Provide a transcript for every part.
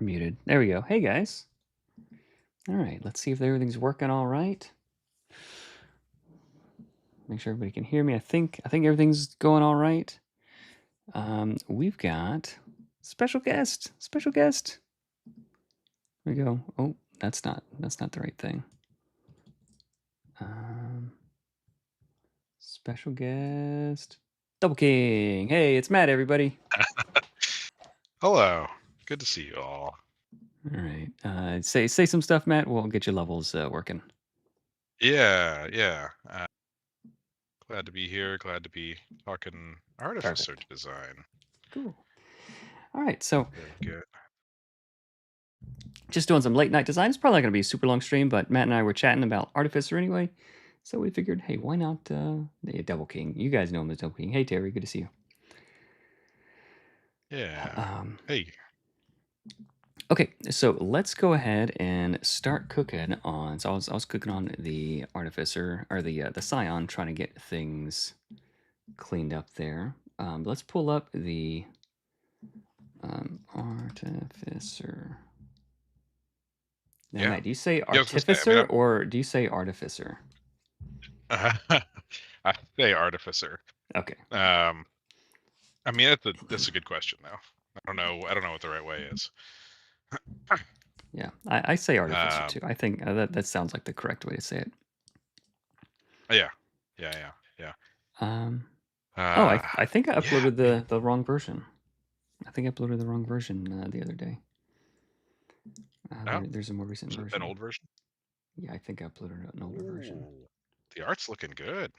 muted. There we go. Hey guys. All right, let's see if everything's working all right. Make sure everybody can hear me. I think everything's going all right. We've got special guest. Special guest. There we go. Oh, that's not the right thing. Special guest. Double King. Hey, it's Matt, everybody. Hello. Good to see you all. All right. Say some stuff, Matt. We'll get your levels working. Yeah. Glad to be here. Glad to be talking Artificer Perfect. design. Cool. All right. So Very good. just doing some late night design. It's probably not going to be a super long stream, but Matt and I were chatting about Artificer anyway. So we figured, hey, why not Double King? You guys know him as Double King. Hey, Terry. Good to see you. Yeah. Hey. Okay, so let's go ahead and start cooking on. So I was cooking on the Artificer or the Scion, trying to get things cleaned up there. Let's pull up the Artificer. Now, Yeah. Matt, do you say Yeah, I was gonna say, I mean, Artificer or do you say Artificer? I say Artificer. Okay. I mean, that's a good question though. I don't know what the right way is. Yeah, I say Artificer too. I think that sounds like the correct way to say it. Yeah. Oh, I think I Yeah. uploaded I mean, the wrong version. I think I uploaded the wrong version the other day. oh, There's a more recent is it an version. old version? Yeah, I think I uploaded an older version. Ooh, the art's looking good.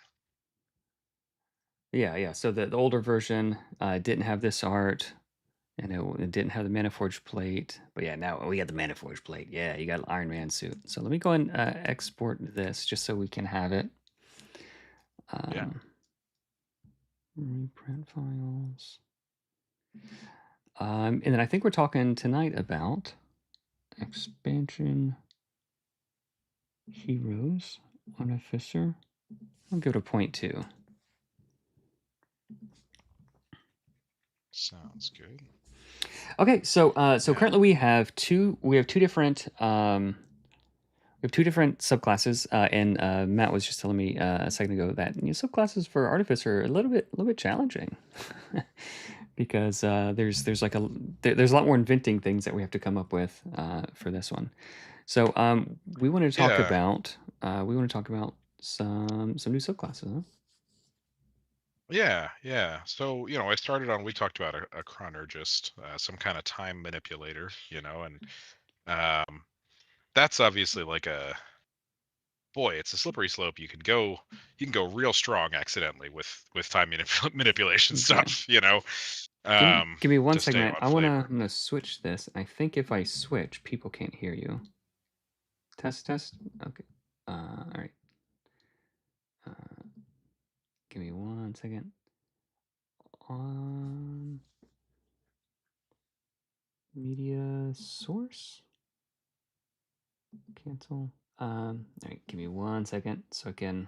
Yeah. So the older version didn't have this art, and it didn't have the Maniforge plate. But yeah, now we got the Maniforge plate. Yeah, you got an Iron Man suit. So let me go and export this just so we can have it. Yeah. Reprint files. And then I think we're talking tonight about expansion heroes, Artificer. I'll give it a 0.2. Sounds good. Okay, so Yeah. currently we have two different subclasses, and Matt was just telling me a second ago that subclasses for Artificer are a little bit challenging because there's there's a lot more inventing things that we have to come up with for this one. So we want to talk Yeah. about some new subclasses. Huh? Yeah. So, I started on, we talked about a chronergist, some kind of time manipulator, and um, that's obviously like boy, it's a slippery slope. You can go real strong accidentally with time manipulation Okay. stuff. Give me one To second, stay Matt. on I'm flavor. gonna switch this. I think if I switch, people can't hear you. Test. Okay. All right. Give me 1 second. On media source. Cancel. All right. Give me 1 second so I can.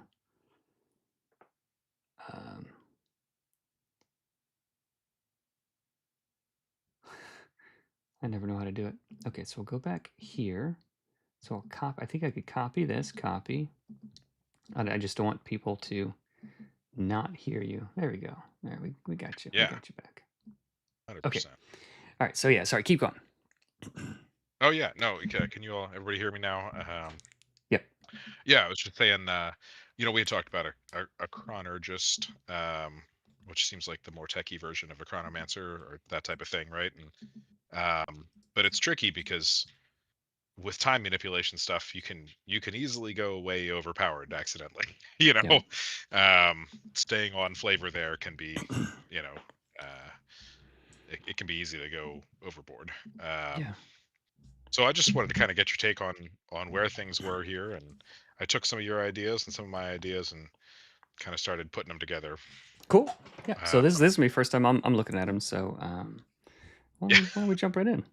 I never know how to do it. Okay, so we'll go back here. So I'll copy. I think I could copy this. Copy. I just don't want people to not hear you. There we go. There we got you. We Yeah, got you back. Okay. 100%. All right. So yeah. Sorry. Keep going. Oh yeah, no, okay. Can you all, everybody hear me now? Yep. Yeah, I was just saying, we had talked about a chronergist, which seems like the more techie version of a chronomancer or that type of thing, right? But it's tricky because with time manipulation stuff, you can easily go way overpowered accidentally. You Yep. know, Staying on flavor there can be, you know, uh, it can be easy to go overboard. Yeah. So I just wanted to kind of get your take on where things were here, and I took some of your ideas and some of my ideas and kind of started putting them together. Cool. Yeah. So Uh, this is my first time I'm looking at them. So yeah, why don't we jump right in?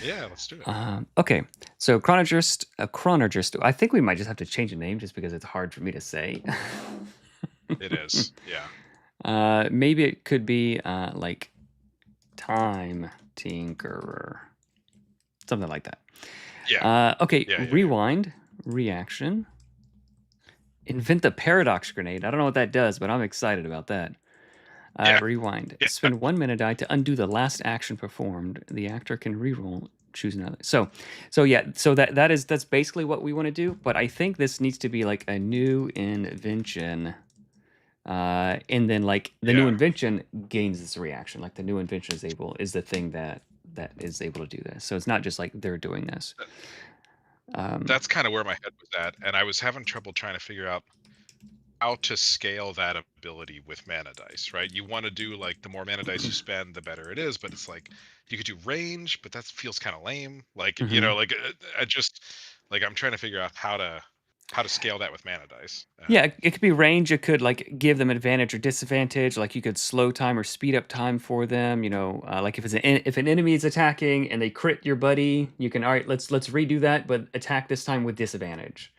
yeah, let's do it. Okay. So chronologist, a chronologist. I think we might just have to change the name just because it's hard for me to say. It is, yeah, Maybe it could be like time tinkerer. something like that. Yeah. Okay, Yeah, yeah, yeah. rewind, reaction, invent the paradox grenade. I don't know what that does, but I'm excited about that. Yeah. Rewind. Yeah. Spend 1 minute die to undo the last action performed. The actor can reroll. Choose another. So yeah. So that's basically what we want to do. But I think this needs to be like a new invention. And then like the new Yeah. invention gains this reaction. Like the new invention is the thing that is able to do this. So it's not just like they're doing this. That Um, that's kinda where my head was at, and I was having trouble trying to figure out how to scale that ability with mana dice, right? You wanna do, like, the more mana dice you spend, the better it is, but it's like, you could do range, but that feels kinda lame. Like, mhm. like, I just like, I'm trying to figure out how to scale that with mana dice. Yeah, it could be range. It could like give them advantage or disadvantage. Like you could slow time or speed up time for them. Like if an enemy is attacking and they crit your buddy, you can all right. Let's redo that, but attack this time with disadvantage.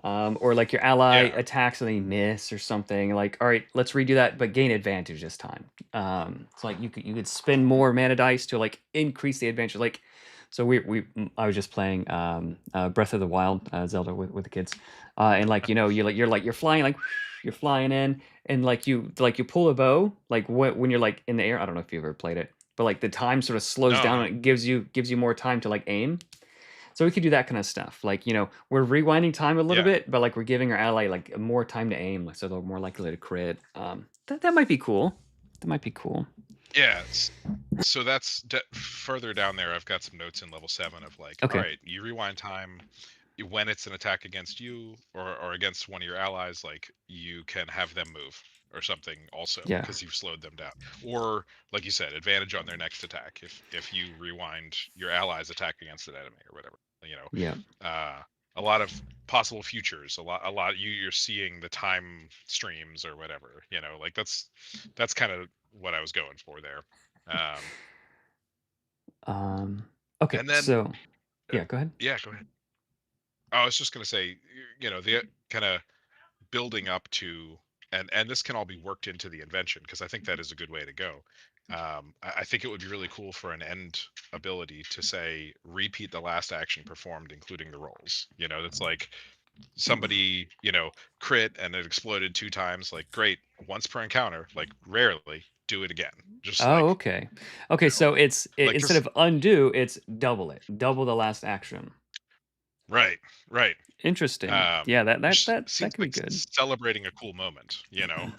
Or like your ally Yeah, attacks and they miss or something. Like all right, let's redo that, but gain advantage this time. So like you could spend more mana dice to like increase the advantage. Like so I was just playing Breath of the Wild Zelda with the kids, and like you're flying like you're flying in, and like you pull a bow like when you're like in the air. I don't know if you've ever played it, but like the time sort of slows no, down no. and it gives you more time to like aim. So we could do that kind of stuff. Like we're rewinding time a little Yeah, bit, but like we're giving our ally like more time to aim, like so they're more likely to crit. That might be cool. That might be cool. yeah, so that's further down there. I've got some notes in level 7 of like, all Okay. right, you rewind time when it's an attack against you or against one of your allies, like you can have them move or something also Yeah. because you've slowed them down. Or like you said, advantage on their next attack if you rewind your ally's attack against an enemy or whatever. You Yeah. know, a lot of possible futures. A lot. You're seeing the time streams or whatever. Like that's kind of what I was going for there. Um, Okay. and then So uh, yeah. Go ahead. yeah, go ahead. I was just gonna say, the kind of building up to and this can all be worked into the invention because I think that is a good way to go. I think it would be really cool for an end ability to say repeat the last action performed, including the rolls. That's like somebody crit and it exploded 2 times. Like great, once per encounter. Like rarely do it again. Just Oh, like okay. Okay. So like instead just of undo, it's double it. Double the last action. right, right. Interesting. Yeah. That that Which that that seems could be like good. celebrating a cool moment. Yeah.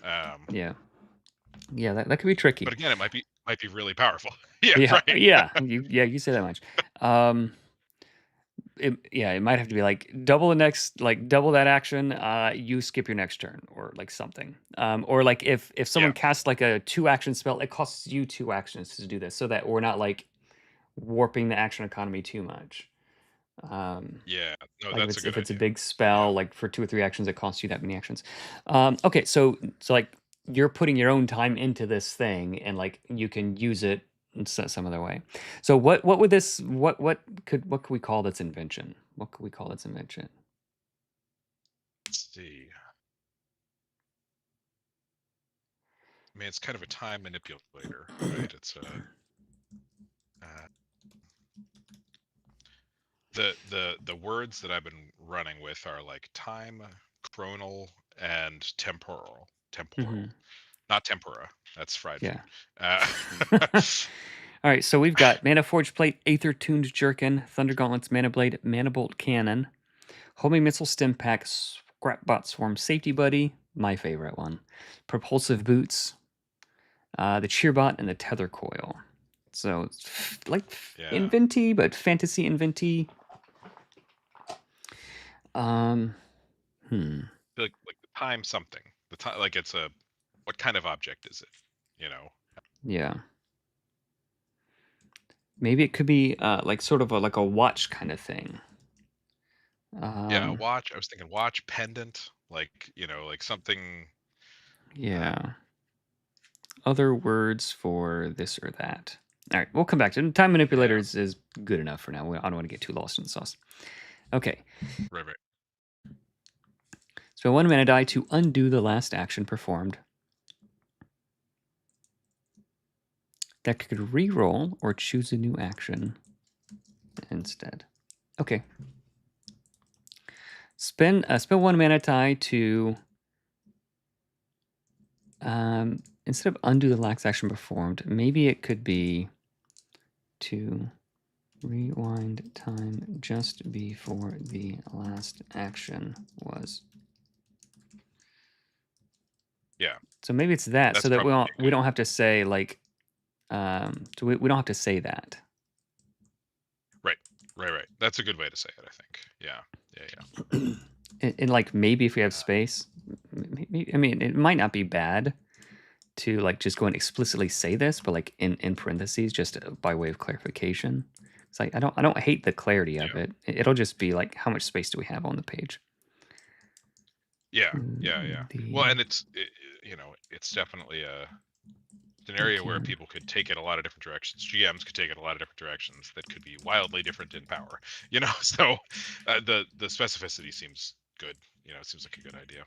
Yeah. That could be tricky. But again, it might be really powerful. Yeah, Yeah. right. Yeah. You say that much. Um, it might have to be like double that action. You skip your next turn or like something. Or like if Yeah, someone casts like a 2 action spell, it costs you 2 actions to do this, so that we're not like warping the action economy too much. Um, yeah. No, like that's a good if it's a idea. big Yeah. spell, like for 2 or 3 actions, it costs you that many actions. Okay, so like you're putting your own time into this thing, and like you can use it in some other way. So what would this what could we call this invention? What could we call this invention? Let's see. I mean, it's kind of a time manipulator, right? It's uh, the words that I've been running with are like time, chronal, and temporal. Hmm. Temporal, not tempura. That's fried Yeah. food. All right, so we've got Mana Forge Plate, Aether Tuned Jerkin, Thunder Gauntlets, Mana Blade, Mana Bolt Cannon, Homing Missile Stim Pack, Scrapbot Swarm Safety Buddy, my favorite one, Propulsive Boots, the Cheerbot, and the Tether Coil. So it's like Yeah. inventy, but fantasy inventy. Um, hmm. Like the time something. The time like it's a what kind of object is it? You know. Yeah, maybe it could be like sort of like a watch kind of thing. Yeah, Um, watch. I was thinking watch pendant, like like something. Uh, yeah. Other words for this or that. All right, we'll come back to it. Time yeah, manipulator is good enough for now. I don't want to get too lost in the sauce. Okay, right, right. so 1 mana die to undo the last action performed. That could re-roll or choose a new action. instead. Okay. Spend 1 mana die to instead of undo the last action performed, maybe it could be to rewind time just before the last action was. Yeah. So maybe it's that, That's so that probably we good. don't have to say like, so we don't have to say that. Right. Right. That's a good way to say it, I think. Yeah. Yeah. And like maybe if we have space, I mean, it might not be bad to like just go and explicitly say this, but like in parentheses, just by way of clarification. It's like I don't hate the clarity of Yeah. it. It'll just be like how much space do we have on the page? Yeah. Yeah. Well, The and it's definitely an area where can people could take it a lot of different directions. GMs could take it a lot of different directions that could be wildly different in power. So the specificity seems good. It seems like a good idea.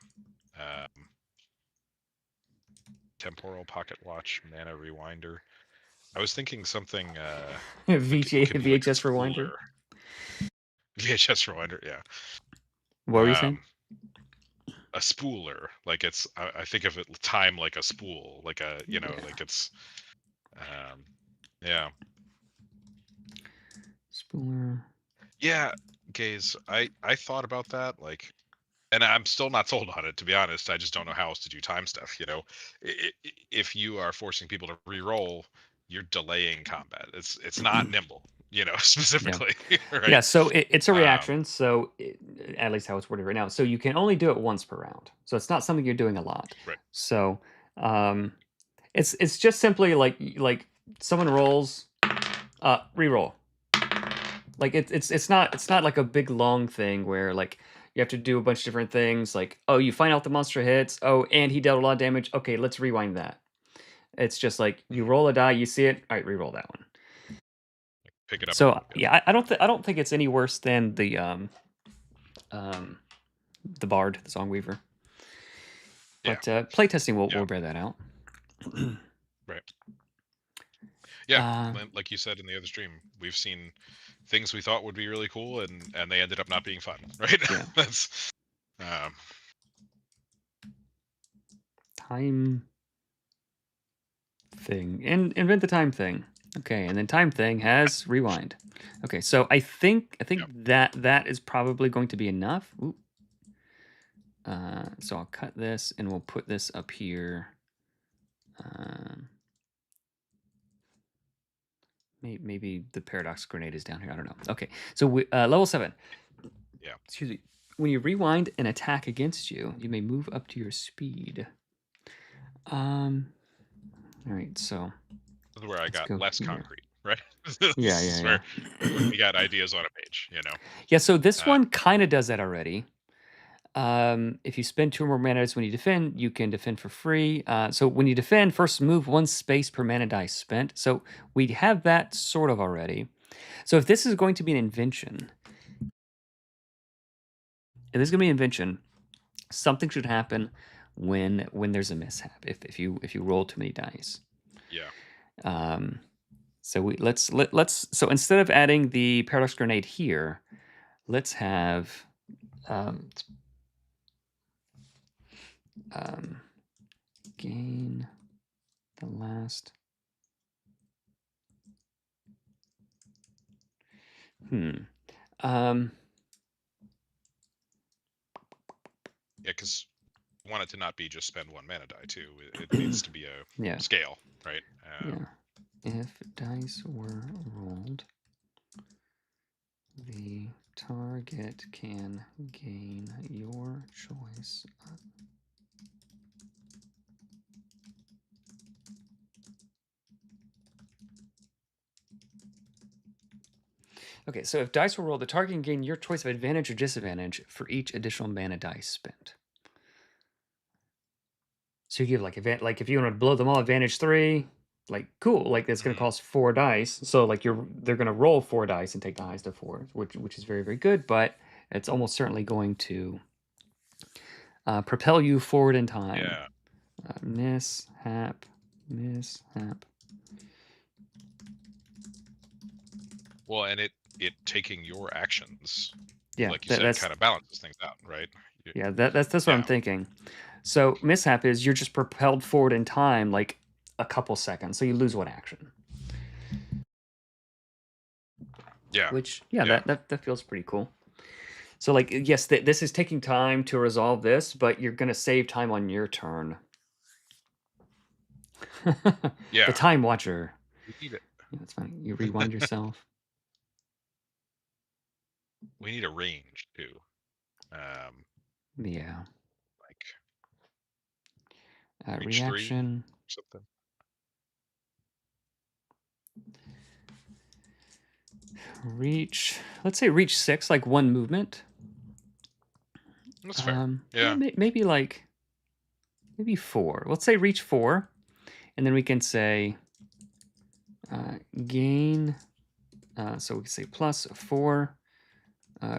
Temporal pocket watch, mana rewinder. I was thinking something like it could be like a VHS rewinder. spooler. VHS rewinder, yeah. What were you saying? A spooler, like I think of it time like a spool, like Yeah. like it's um yeah. Spooler. Yeah, Gaze, I thought about that, like, and I'm still not sold on it, to be honest. I just don't know how else to do time stuff. If you are forcing people to re-roll, you're delaying combat. It's not nimble, Yeah. specifically, Yeah, right? so it's a Um, reaction, so at least how it's worded right now. So you can only do it once per round. So it's not something you're doing a lot. right. So it's just simply like someone rolls, re-roll. Like it's not like a big long thing where like you have to do a bunch of different things. Like, oh, you find out the monster hits. Oh, and he dealt a lot of damage. Okay, let's rewind that. It's just like you Mhm. roll a die, you see it. All right, re-roll that one. Pick it up and So look at. yeah, I don't think it's any worse than um the Bard, the Songweaver. Yeah, But playtesting yeah, will bear that out. right. Yeah, uh, like you said in the other stream, we've seen things we thought would be really cool, and they ended up not being fun, right? yeah, That's um, time thing. Invent the time thing. Okay, and then time thing has rewind. Okay, so I think yeah, that is probably going to be enough. Ooh. So I'll cut this and we'll put this up here. Maybe the paradox grenade is down here. I don't know. Okay, so level 7. yeah. Excuse me. When you rewind an attack against you, you may move up to your speed. All right, so This is where I let's got go less here. concrete, right? Yeah, This yeah, is where yeah. we got ideas on a page, Yeah, so this Uh, one kind of does that already. If you spend 2 or more mana dice when you defend, you can defend for free. So when you defend, first move 1 space per mana die spent. So we have that sort of already. So if this is going to be an invention, something should happen when there's a mishap. If you roll too many dice. yeah, So let's so instead of adding the paradox grenade here, let's have um, um, gain the last. Um, yeah, because want it to not be just spend 1 mana die too. It needs to be a yeah, scale, right? yeah. If dice were rolled, the target can gain your choice. Okay, so if dice were rolled, the target can gain your choice of advantage or disadvantage for each additional mana dice spent. So you give like like if you want to blow them all advantage 3, like cool, like that's going to Mhm. cost 4 dice. So like they're going to roll 4 dice and take the highest of 4, which is very very good, but it's almost certainly going to propel you forward in time. Yeah. Mishap. Well, and it taking your actions, Yeah, like you said, that's kind of balances things out, right? Y- yeah, that's what I'm Yeah, thinking. So mishap is you're just propelled forward in time like a couple seconds, so you lose one action. yeah, Which yeah, yeah, that feels pretty cool. So like yes, this is taking time to resolve this, but you're gonna save time on your turn. The yeah. time watcher. We need it. Yeah, that's fine. You rewind yourself. We need a range too. Um, Yeah. like reach three, Reaction. something. Reach. Let's say reach 6, like one movement. That's fair. Yeah, Yeah. maybe like maybe 4. Let's say reach 4, and then we can say gain. So we can say plus 4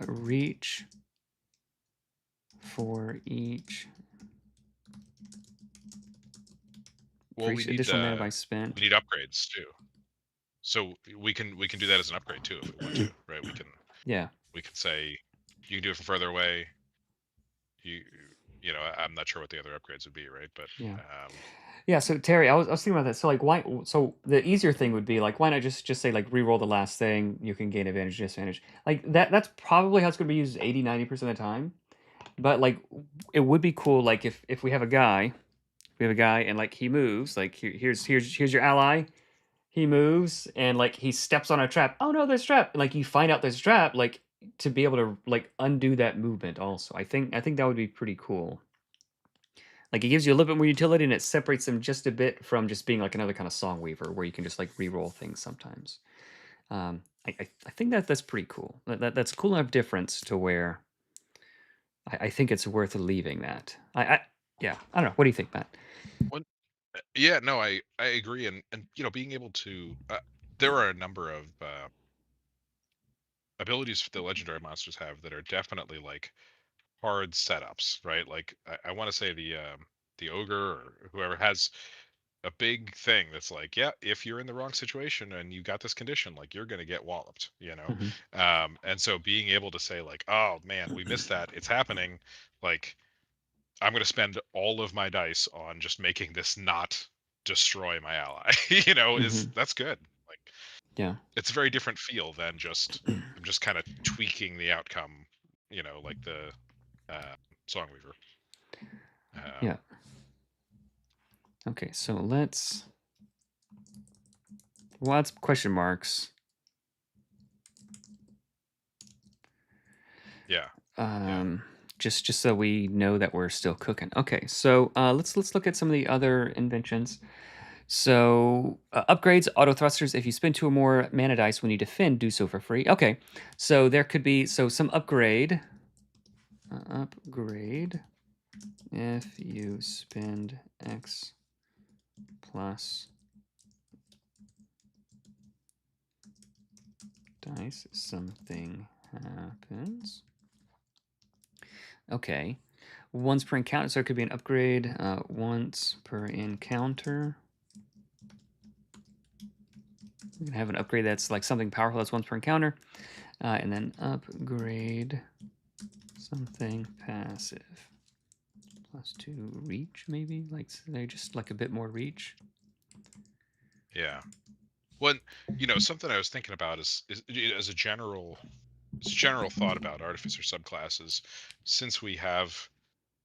reach for each for Well, each additional mana by we spent. need upgrades too. So we can do that as an upgrade too if we want to, right? Yeah. We can say you can do it from further away. You you know, I'm not sure what the other upgrades would be, right? But Yeah. um, Yeah, so Terry, I was thinking about that. So like why so the easier thing would be like why not just say like re-roll the last thing, you can gain advantage, disadvantage. Like that's probably how it's gonna be used 80-90% of the time. But like it would be cool like if we have a guy and like he moves, like here's your ally, he moves and like he steps on a trap. Oh no, there's a trap. Like you find out there's a trap, like to be able to like undo that movement also. I think that would be pretty cool. Like, it gives you a little bit more utility, and it separates them just a bit from just being like another kind of song weaver where you can just like re-roll things sometimes. I think that's pretty cool. That's a cool enough difference to where I think it's worth leaving that. Yeah, I don't know. What do you think, Matt? one, yeah, no, I agree, and being able to there are a number of abilities the legendary monsters have that are definitely like hard setups, right? Like I want to say the ogre or whoever has a big thing that's like, yeah, if you're in the wrong situation and you got this condition, like you're gonna get walloped, you know. Hmm. And so being able to say like, oh man, we missed that, it's happening, like I'm gonna spend all of my dice on just making this not destroy my ally, is Hmm. that's good. Like Yeah, it's a very different feel than just I'm just kind of tweaking the outcome, like the uh, Songweaver. yeah. Um, Okay, so let's question marks. yeah, yeah, Um, just so we know that we're still cooking. Okay, so let's look at some of the other inventions. So upgrades, auto thrusters. If you spend 2 or more mana dice when you defend, do so for free. Okay, so there could be some upgrade. Upgrade. If you spend X plus dice, something happens. Okay, once per encounter. So it could be an upgrade. Once per encounter. You can have an upgrade that's like something powerful that's once per encounter. And then upgrade something passive. +2 reach, maybe? Like, they just like a bit more reach. yeah. Well, something I was thinking about is as a general thought about artificer subclasses, since we have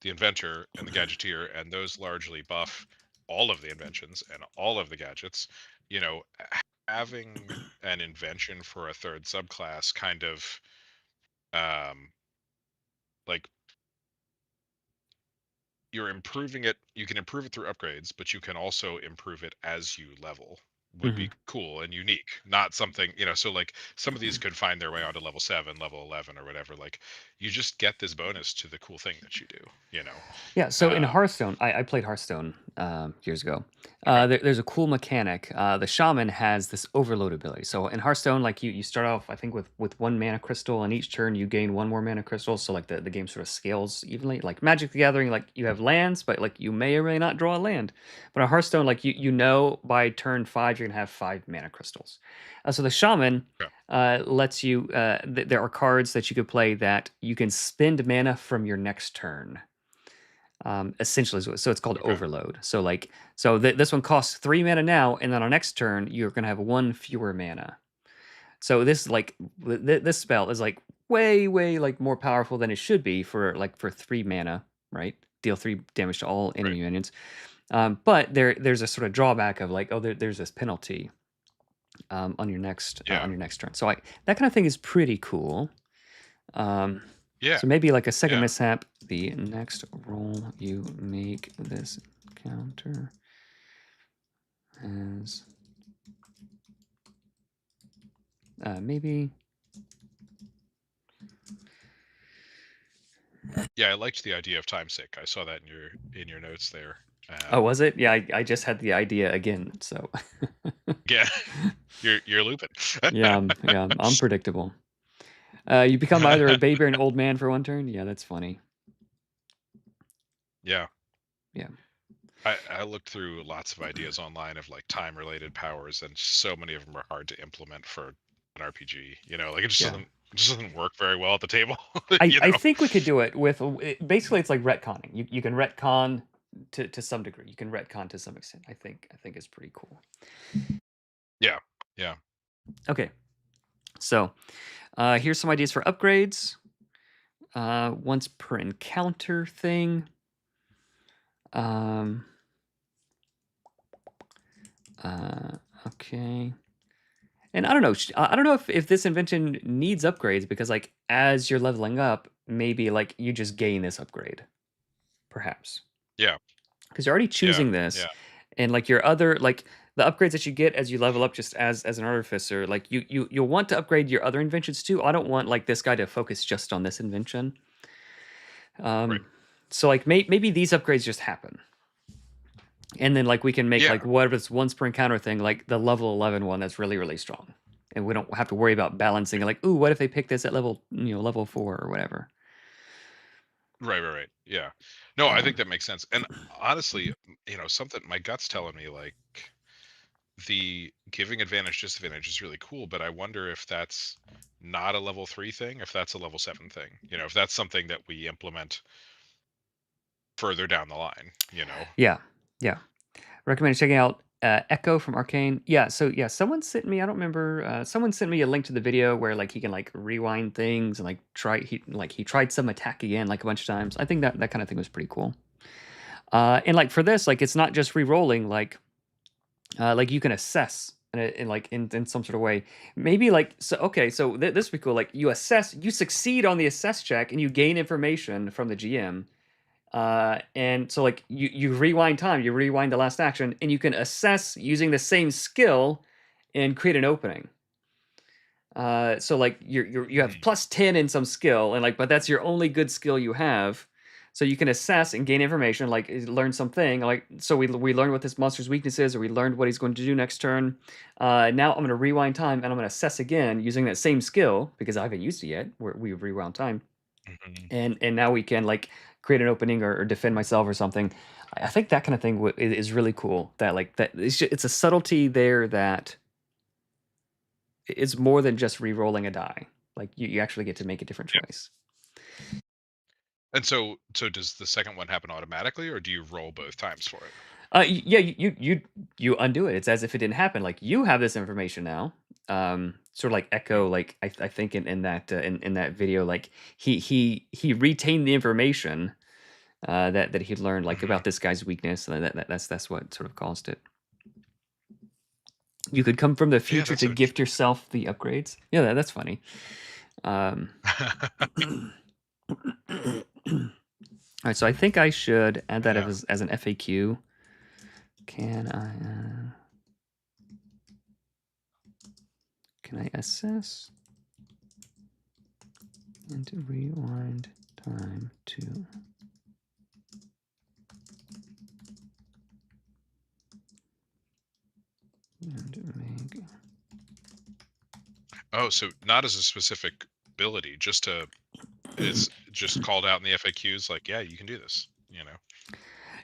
the inventor and the gadgeteer, and those largely buff all of the inventions and all of the gadgets, having an invention for a third subclass kind of um like you're improving it. You can improve it through upgrades, but you can also improve it as you level. Would Hmm. be cool and unique, not something, so like some of these could find their way onto level 7, level 11, or whatever. Like you just get this bonus to the cool thing that you do. Yeah, so in um Hearthstone, I played Hearthstone years ago. Okay. There's a cool mechanic. The shaman has this overload ability. So in Hearthstone, like you start off, I think with one mana crystal, and each turn you gain one more mana crystal. So like the game sort of scales evenly. Like Magic the Gathering, like you have lands, but like you may or may not draw a land. But in Hearthstone, like you know by turn 5 you're gonna have 5 mana crystals. So the shaman Okay. lets you. There are cards that you could play that you can spend mana from your next turn. Essentially, so it's called Okay. overload. So like, this one costs 3 mana now, and then on next turn you're gonna have one fewer mana. So this like this spell is like way like more powerful than it should be for 3 mana, right? Deal 3 damage to all Right. enemy minions. But there's a sort of drawback of like, oh, there's this penalty Yeah. on your next turn. So that kind of thing is pretty cool. Um, Yeah. so maybe like a second Yeah. mishap, the next roll you make this counter as maybe. Yeah. I liked the idea of time sync. I saw that in your notes there. Oh, was it? Yeah, I just had the idea again. So Yeah. You're looping. yeah, I'm unpredictable. You become either a baby or an old man for one turn. Yeah, that's funny. Yeah. Yeah, I looked through lots of ideas online of like time related powers, and so many of them are hard to implement for an RPG. You know, like yeah. it just doesn't work very well at the table. I You I know. think we could do it with basically it's like retconning. You can retcon to some degree. You can retcon to some extent. I think it's pretty cool. Yeah. Yeah. Okay, so here's some ideas for upgrades. Once per encounter thing. Um, uh, okay. And I don't know. I don't know if this invention needs upgrades because like as you're leveling up, maybe like you just gain this upgrade, perhaps. Yeah. Because you're already Yeah. choosing this, Yeah. and like your other like the upgrades that you get as you level up just as an artificer, like you'll want to upgrade your other inventions too. I don't want like this guy to focus just on this invention. Right. So like maybe these upgrades just happen. And then like we can make Yeah. like whatever this once per encounter thing, like the level 11 one that's really strong. And we don't have to worry about balancing like, ooh, what if they pick this at level 4 or whatever. Right. Right. Right. Yeah. No, I think Um, that makes sense. And honestly, something my gut's telling me like the giving advantage disadvantage is really cool, but I wonder if that's not a level 3 thing, if that's a level 7 thing. If that's something that we implement further down the line, you know. yeah, yeah. Recommend checking out Echo from Arcane. Yeah, so yeah, someone sent me. I don't remember. Someone sent me a link to the video where like he can like rewind things and like he tried some attack again like a bunch of times. I think that kind of thing was pretty cool. And like for this, like it's not just re-rolling. Like you can assess in some sort of way. Maybe like so. Okay, so this would be cool. Like you succeed on the assess check, and you gain information from the GM. And so like you rewind time, you rewind the last action, and you can assess using the same skill and create an opening. So like you have Hmm. +10 in some skill, and like but that's your only good skill you have. So you can assess and gain information, like learn something. Like so we learned what this monster's weakness is, or we learned what he's going to do next turn. Now I'm going to rewind time and I'm going to assess again using that same skill because I haven't used it yet. We rewound time Mhm. and now we can like create an opening or defend myself or something. I think that kind of thing is really cool. That like that it's a subtlety there that is more than just re-rolling a die. Like you actually get to make a different Yeah. choice. And so does the second one happen automatically, or do you roll both times for it? Yeah, you undo it. It's as if it didn't happen. Like you have this information now. Sort of like Mm. Echo. Like I think in that in that video, like he retained the information that he learned like Mhm. about this guy's weakness. And that's what sort of caused it. You could come from the Yeah, future that's to so gift interesting. yourself the upgrades. Yeah, that's funny. Um, all right, so I think I should add that Yeah. as an FAQ. Can I assess and to rewind time to Oh, so not as a specific ability, just to it's just called out in the FAQs, like, yeah, you can do this. You know.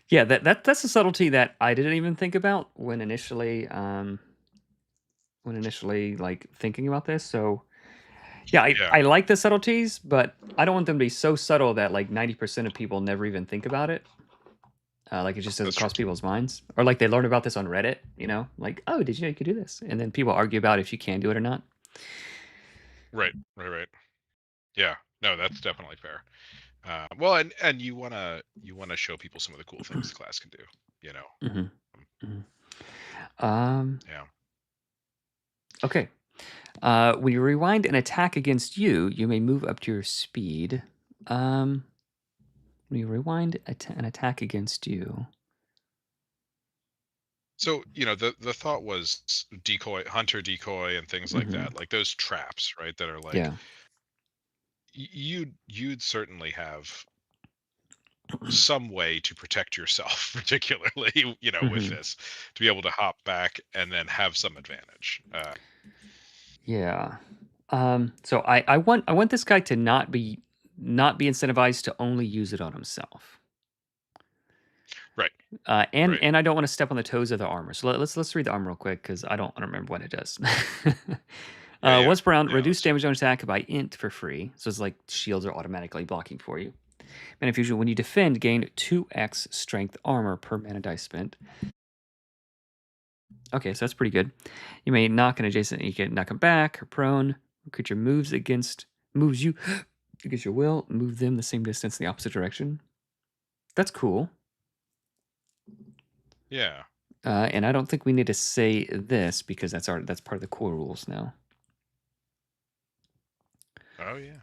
Yeah, that's a subtlety that I didn't even think about when initially like thinking about this. So yeah, Yeah, I like the subtleties, but I don't want them to be so subtle that like 90% of people never even think about it. Like it just doesn't that's true cross too. people's minds, or like they learn about this on Reddit. Like, oh, did you know you could do this? And then people argue about if you can do it or not. Right, right, right. Yeah, no, that's definitely fair. Well, and you wanna show people some of the cool things the class can do. You know. Hmm. Um, Hmm. Um, yeah. okay. When you rewind an attack against you, you may move up to your speed. Um, when you rewind an attack against you. So the thought was decoy, hunter decoy, and things like Hmm. that, like those traps, right? That are like Yeah. you'd certainly have some way to protect yourself, particularly with Hmm. this, to be able to hop back and then have some advantage. Yeah. So I want this guy to not be incentivized to only use it on himself. Right, And right. and I don't want to step on the toes of the armor. So let's read the armor real quick because I don't remember what it does. Yeah, yeah, Once per round, yeah. reduce Let's do damage it. on attack by int for free. So it's like shields are automatically blocking for you. Mana fusion, when you defend, gain 2x strength armor per mana dice spent. Okay, so that's pretty good. You may knock an adjacent, you can knock him back or prone. Creature moves you against your will, move them the same distance in the opposite direction. That's cool. Yeah. And I don't think we need to say this because that's part of the core rules now. Oh yeah.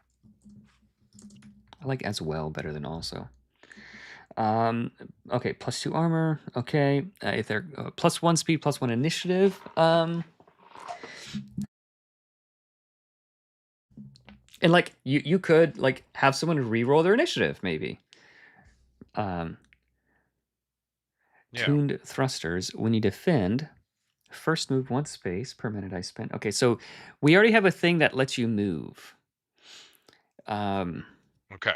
I like as well better than also. Um, okay, +2 armor. Okay, if they're +1 speed, +1 initiative. And like you could like have someone re-roll their initiative maybe. Um, Yeah. tuned thrusters. When you defend, first move 1 space per minute I spent. Okay, so we already have a thing that lets you move. Um, Okay.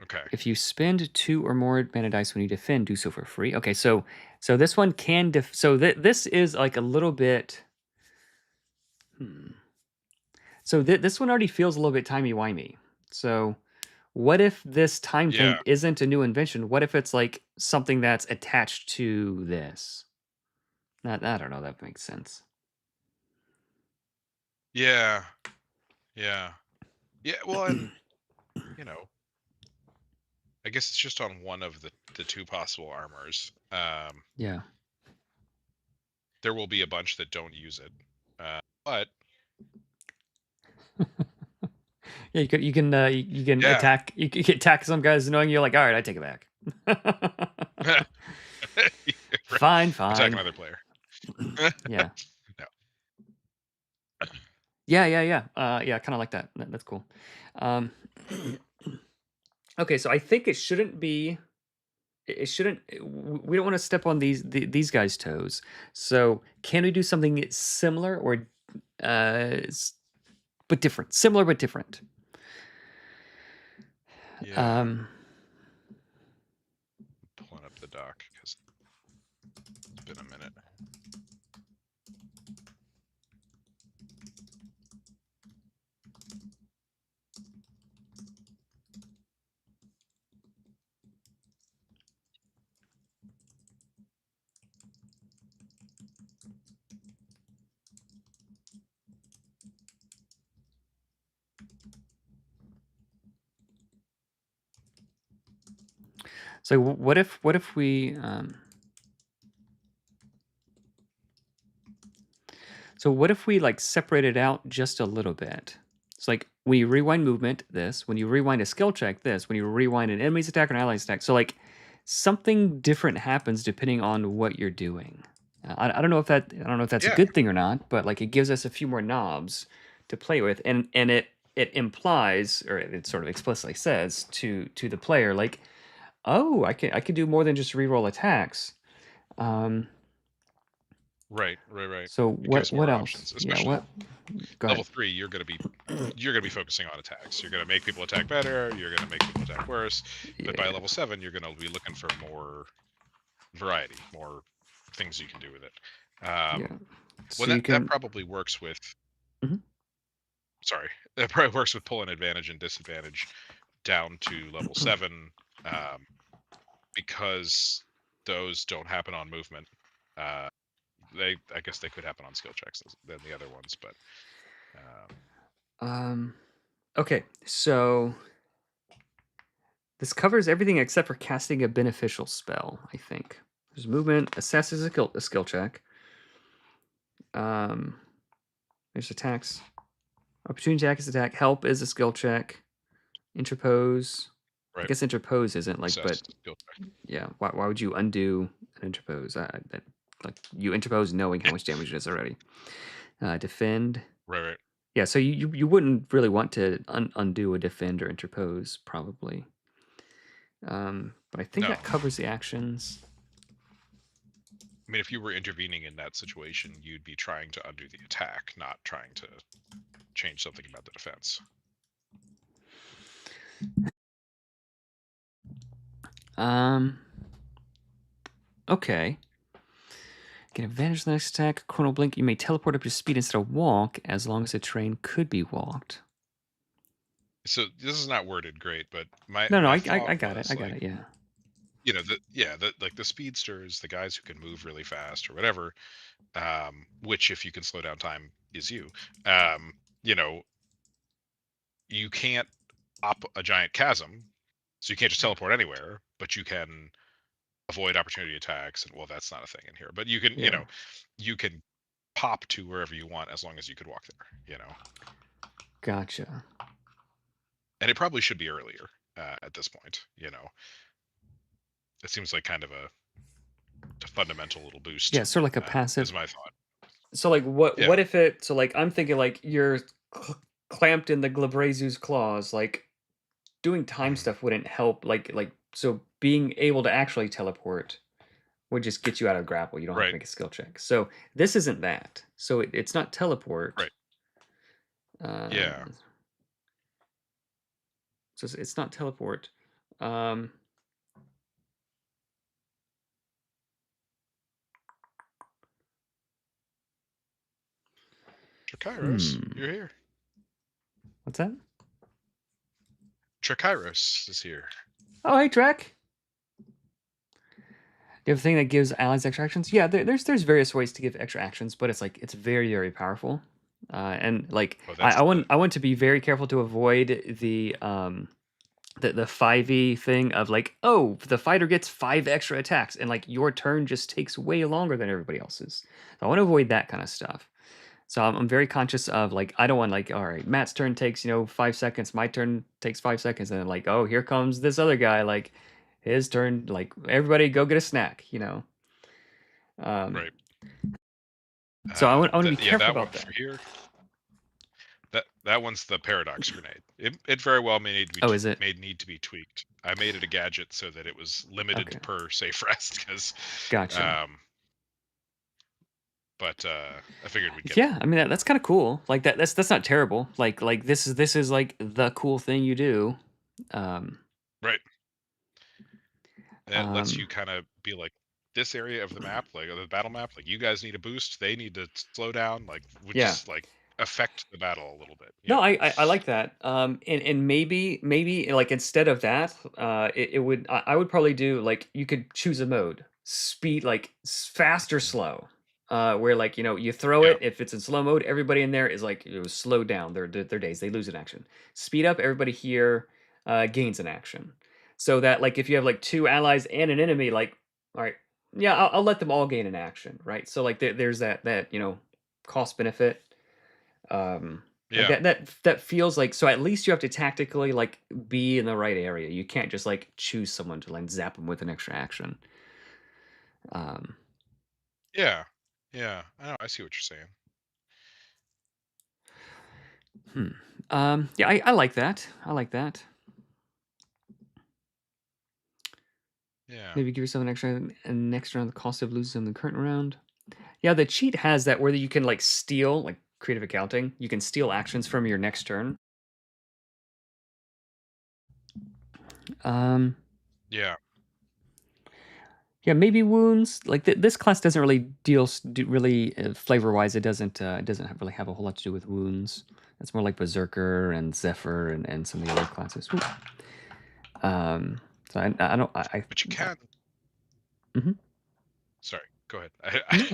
Okay. if you spend 2 or more mana dice when you defend, do so for free. Okay, so this one can this is like a little bit. Hmm. So this one already feels a little bit timey-wimey. So what if this time Yeah. thing isn't a new invention? What if it's like something that's attached to this? I don't know. That makes sense. Yeah. Yeah. Yeah. Well, and you know, I guess it's just on one of the two possible armors. Yeah. There will be a bunch that don't use it, but Yeah, you can yeah. you can attack some guys annoying you. Like, all right, I take it back. Right. Fine, Attack fine. another player. Yeah, No. yeah. Yeah, kind of like that. That's cool. Um, okay, so I think it shouldn't be. It shouldn't. We don't want to step on these guys' toes. So, can we do something similar or, but different? Similar but different. Yeah. Um, Pulling up the doc because it's been a minute. so what if we So what if we like separate it out just a little bit? It's like when you rewind movement, this. When you rewind a skill check, this. When you rewind an enemy's attack or an ally's attack. So like something different happens depending on what you're doing. I don't know if that's a Yeah. good thing or not, but like it gives us a few more knobs to play with, and it implies, or it sort of explicitly says to the player like, oh, I can do more than just reroll attacks. Um, Right, right, right. So It gives what more else? options, Yeah, especially what? Go level ahead. 3, you're gonna be focusing on attacks. You're gonna make people attack better, you're gonna make people attack worse, but by Yeah, level 7, you're gonna be looking for more variety, more things you can do with it. yeah. Well, So you that can. probably works with Mhm. sorry, that probably works with pulling advantage and disadvantage down to level 7, um, because those don't happen on movement. Uh, I guess they could happen on skill checks than the other ones, but, um, Um. Okay, so this covers everything except for casting a beneficial spell. I think there's movement. Assess is a skill check. Um. There's attacks. Opportunity attack is attack. Help is a skill check. Interpose. I right, guess interpose isn't like, assess but skill check. yeah. Why would you undo an interpose? That like you interpose knowing how much damage it is already. Defend. Right, right. Yeah, so you wouldn't really want to undo a defend or interpose, probably. But I think No. that covers the actions. I mean, if you were intervening in that situation, you'd be trying to undo the attack, not trying to change something about the defense. Um, okay. Get advantage of the next attack. Chrono blink. You may teleport up to speed instead of walk, as long as the train could be walked. So this is not worded great, but my No, no, my I thought got it. I was got like, it. Yeah, the like the speedsters, the guys who can move really fast or whatever, which if you can slow down time is you. Um, you know, you can't up a giant chasm, so you can't just teleport anywhere, but you can avoid opportunity attacks. And well, that's not a thing in here, but you can, yeah. you can pop to wherever you want as long as you could walk there. Gotcha. And it probably should be earlier at this point. It seems like kind of a fundamental little Yeah, boost. sort of like a Is passive. my thought. So, like, what Yeah. if it? So, like, I'm thinking like you're clamped in the Glabrezu's claws. Like, doing time Mhm. stuff wouldn't help. Like, so being able to actually teleport would just get you out of grapple. You don't have to Right. make a skill check. So this isn't that. So it's not teleport. Right. Uh, Yeah. so it's not teleport. Um, Trikairos, hmm. you're here. What's that? Trikairos is here. Oh, hey, Trek. You have a thing that gives allies extra actions. Yeah, there's various ways to give extra actions, but it's like it's very powerful. And like Oh, that's the I want to be very careful to avoid the 5e thing of like, oh, the fighter gets 5 extra attacks and like your turn just takes way longer than everybody else's. So I want to avoid that kind of stuff. So I'm very conscious of like I don't want like, all right, Matt's turn takes 5 seconds, my turn takes 5 seconds, and then like, oh, here comes this other guy, like his turn, like everybody go get a snack. Um, right. so I want to be Yeah, careful that one about for that. here. That one's the paradox grenade. It very well may need to be Oh, is it? tweaked. I made it a gadget so that it was limited Okay, per safe rest because, gotcha. um, but I figured we'd get Yeah, there. I mean that's kind of cool. Like that's not terrible. Like this is like the cool thing you do. Um, Right. And it lets um, you kind of be like this area of the map, like the battle map, like you guys need a boost, they need to slow down, like would yeah. just like affect the battle a little bit. No, I like that. And maybe like instead of that, it would I would probably do like you could choose a mode, speed like fast or Mhm. slow. Where like you throw Yeah. it if it's in slow mode, everybody in there is like slow down their days. They lose an action. Speed up, everybody here gains an action. So that like if you have like two allies and an enemy, like all right, yeah, I'll let them all gain an action, right? So like there's that cost benefit. Like Yeah. that feels like so at least you have to tactically like be in the right area. You can't just like choose someone to like zap them with an extra action. Um, Yeah. Yeah. I know. I see what you're saying. hmm. Yeah, I like that. I like that. Yeah. Maybe give yourself an extra on the cost of losing in the current round. Yeah, the cheat has that where you can like steal, like creative accounting, you can steal actions from your next turn. Um, Yeah. yeah, maybe wounds. Like this class doesn't really really flavor wise. It doesn't really have a whole lot to do with wounds. It's more like Berserker and Zephyr and some of the other classes. Ooh. So I don't But you can. Mhm. Sorry, go ahead. No,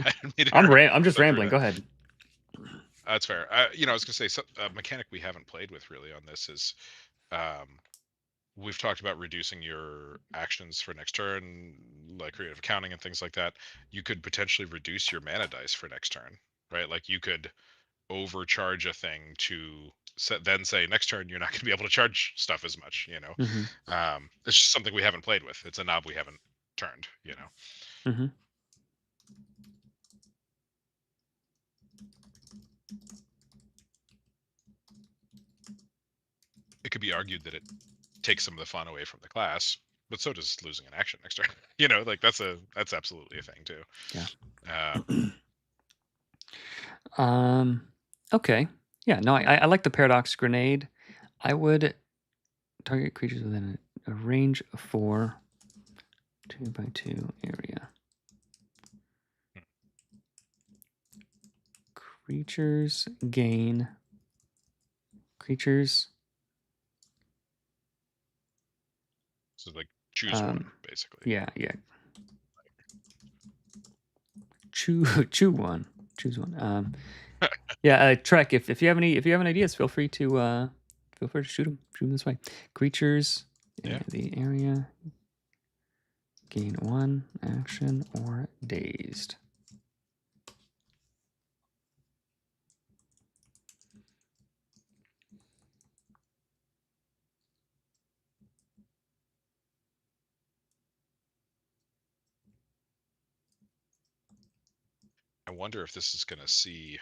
I didn't mean to interrupt. I'm just Go through rambling. that. Go ahead. That's fair. I was gonna say, so, a mechanic we haven't played with really on this is, um, we've talked about reducing your actions for next turn, like creative accounting and things like that. You could potentially reduce your mana dice for next turn, right? Like you could overcharge a thing to then say next turn you're not going to be able to charge stuff as much. Hmm. It's just something we haven't played with. It's a knob we haven't turned. Hmm. It could be argued that it takes some of the fun away from the class, but so does losing an action next turn. Like that's absolutely a thing too. Yeah. uh, Um. Okay. Yeah. No, I like the paradox grenade. I would target creatures within a range of 4 2x2 area. Creatures gain. Creatures. so like choose one basically. Yeah. Yeah. Chew one. Choose one. Yeah. Trek. If you have any ideas, feel free to shoot them. Shoot them this way. Creatures Yeah. in the area gain 1 action or dazed. I wonder if this is going to see.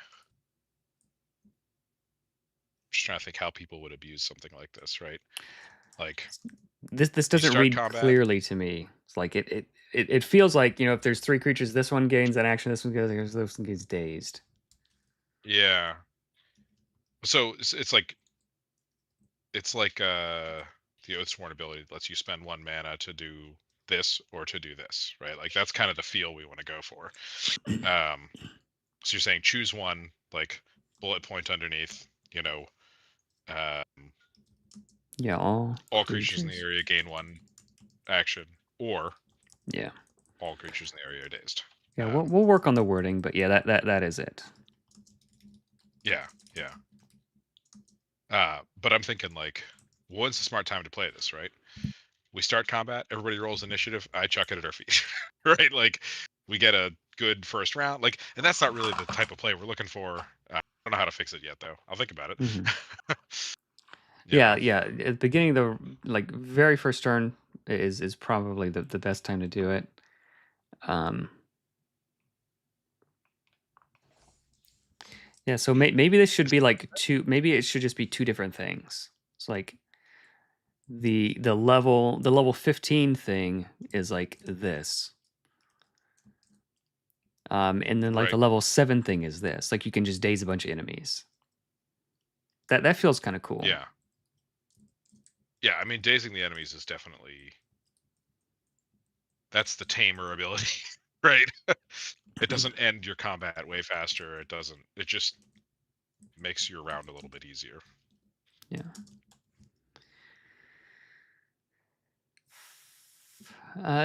Just trying to think how people would abuse something like this, right? Like This you doesn't start read combat. clearly to me. It's like it feels like, if there's 3 creatures, this one gains an action, this one gets dazed. Yeah. So it's like the Oathsworn ability lets you spend 1 mana to do this or to do this, right? Like that's kind of the feel we want to go for. So you're saying choose one, like bullet point underneath, um, Yeah, all all creatures in the creatures. area gain 1 action, or Yeah. all creatures in the area are dazed. Yeah, we'll work on the wording, but yeah, that is it. Yeah, yeah. But I'm thinking like, when's the smart time to play this, right? We start combat, everybody rolls initiative, I chuck it at our feet, right? Like we get a good first round, like, and that's not really the type of play we're looking for. I don't know how to fix it yet, though. I'll think about it. Hmm. you Yeah, know, yeah. At the beginning of the very first turn is probably the best time to do it. Um, yeah, so maybe this should be like two. Maybe it should just be two different things. It's like the level 15 thing is like this. And then like the right? level 7 thing is this. Like you can just daze a bunch of enemies. That feels kind of cool. Yeah, yeah. I mean, dazing the enemies is definitely that's the tamer ability, right? It doesn't end your combat way faster. It doesn't. It just makes your round a little bit easier. Yeah.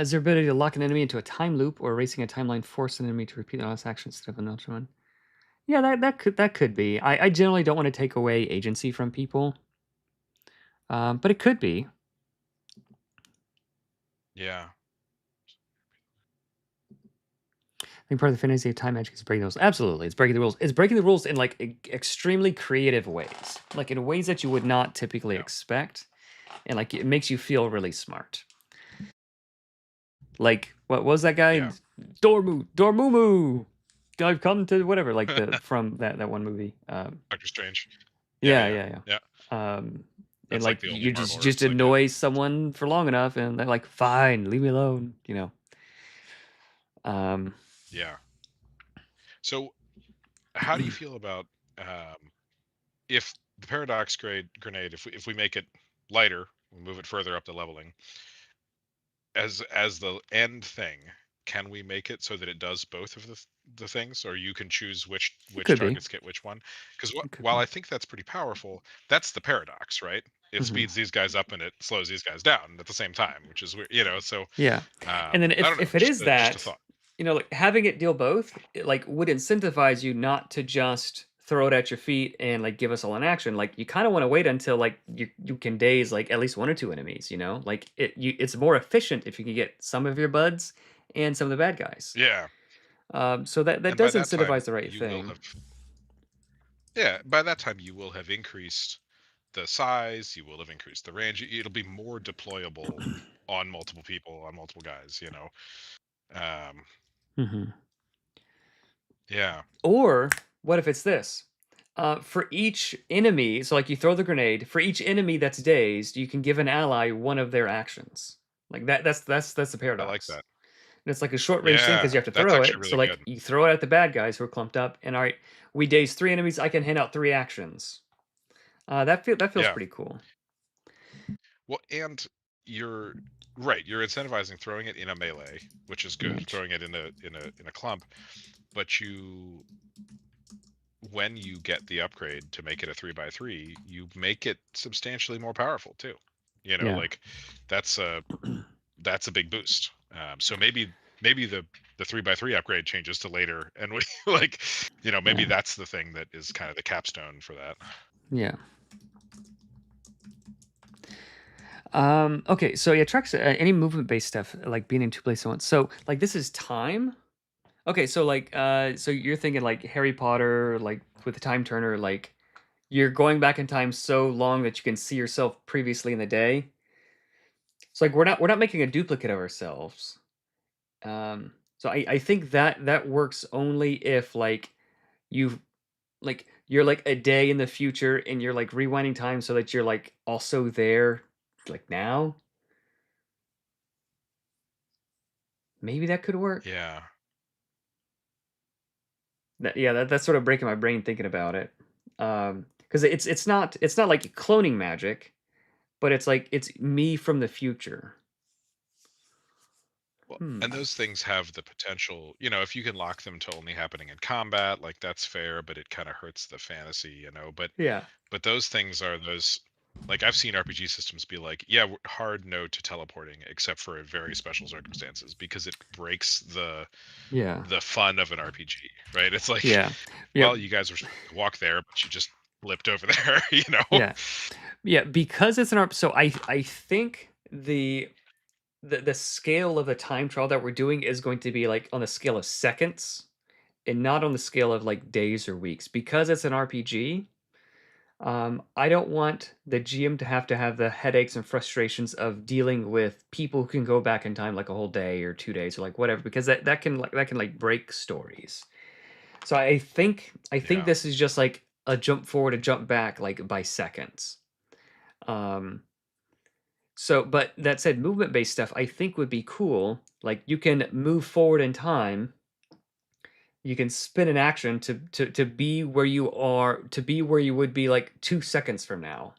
Is there ability to lock an enemy into a time loop or erasing a timeline force an enemy to repeat their last action instead of another one? Yeah, that could be. I generally don't want to take away agency from people, but it could be. Yeah, I think part of the fantasy of time magic is breaking the rules. Absolutely, it's breaking the rules. It's breaking the rules in like extremely creative ways, like in ways that you would not typically yeah, expect, and like it makes you feel really smart. Like what was that guy? yeah. Dormumu. I've come to whatever. Like the from that one movie. Doctor Strange. Yeah, Yeah, yeah, yeah, yeah. yeah. And That's like like the only you Marvel where just it's like a annoy someone for long enough, and they're like, "Fine, leave me alone." yeah. So, how do you feel about um, if the paradox grenade, if we make it lighter, we move it further up the leveling as the end thing? Can we make it so that it does both of the things, or you can choose It which could be. targets get which one? Because It could while be. I think that's pretty powerful, that's the paradox, right? It Mhm. speeds these guys up and it slows these guys down at the same time, which is weird, you know. So Yeah. And then I don't know, if it is just a that, thought. like, having it deal both, it, like, would incentivize you not to just throw it at your feet and, like, give us all an action. Like, you kinda wanna wait until, like, you can daze, like, at least 1 or 2 enemies, you know? Like, it's more efficient if you can get some of your buds and some of the bad guys. Yeah, So that and by does that time incentivize the right you will thing. have yeah, by that time you will have increased the size, you will have increased the range. It'll be more deployable on multiple people, on multiple guys, you know. Um, Mhm. yeah, Or what if it's this? For each enemy, so like you throw the grenade, for each enemy that's dazed, you can give an ally one of their actions. Like that's the I like paradox. that. And it's like a short range thing because Yeah, you have to that's throw actually it. So really like good. you throw it at the bad guys who are clumped up, and all right, we daze 3 enemies. I can hand out 3 actions. That feels Yeah. pretty cool. Well, and you're right. You're incentivizing throwing it in a melee, which is good. Range. Throwing it in a clump, but you when you get the upgrade to make it a 3 by 3, you make it substantially more powerful too. You know, Yeah. like that's a big boost. So maybe the 3 by 3 upgrade changes to later, and we like, you know, maybe Yeah. that's the thing that is kind of the capstone for that. Yeah. Okay, so yeah, tracks any movement based stuff like being in two places at once. So like this is time. Okay, so like so you're thinking like Harry Potter, like with the time turner, like you're going back in time so long that you can see yourself previously in the day. It's like we're not making a duplicate of ourselves. So I think that works only if like you like you're like a day in the future and you're like rewinding time so that you're like also there like now. Maybe that could work. Yeah. That's sort of breaking my brain thinking about it. Because it's not like cloning magic, but it's like it's me from the future. Well, Hmm. and those things have the potential, you know, if you can lock them to only happening in combat, like that's fair, but it kind of hurts the fantasy, you know. Yeah. But those things are those like I've seen RPG systems be like, yeah, hard no to teleporting except for very special circumstances because it breaks Yeah. the fun of an RPG, right? It's like, Yeah. well, Yep. you guys were supposed to walk there, but you just flipped over there, you know? Yeah. Yeah. Because it's an ARP. So I think the scale of the time trial that we're doing is going to be like on the scale of seconds and not on the scale of like days or weeks because it's an RPG. I don't want the GM to have the headaches and frustrations of dealing with people who can go back in time like a whole day or 2 days or like whatever because that can like break stories. So I think Yeah. this is just like a jump forward, a jump back like by seconds. Um, so but that said, movement based stuff I think would be cool. Like you can move forward in time. You can spin an action to be where you are to be where you would be like 2 seconds from now.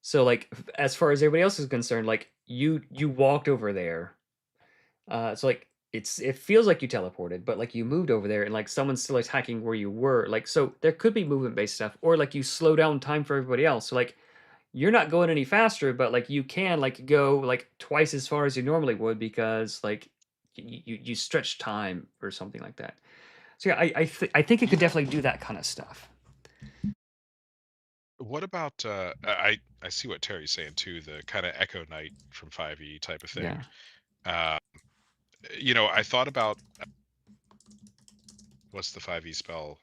So, like, as far as everybody else is concerned, like, you walked over there, so, like, it feels like you teleported, but, like, you moved over there and, like, someone's still attacking where you were, like, so there could be movement-based stuff, or, like, you slow down time for everybody else, so, like, you're not going any faster, but, like, you can, like, go, like, twice as far as you normally would because, like, you stretch time or something like that. So, yeah, I think it You could know, definitely do that kinda stuff. what about I see what Terry's saying too, the kind of Echo Knight from 5e type of thing. Yeah. Uh, you know, I thought about what's the 5e spell?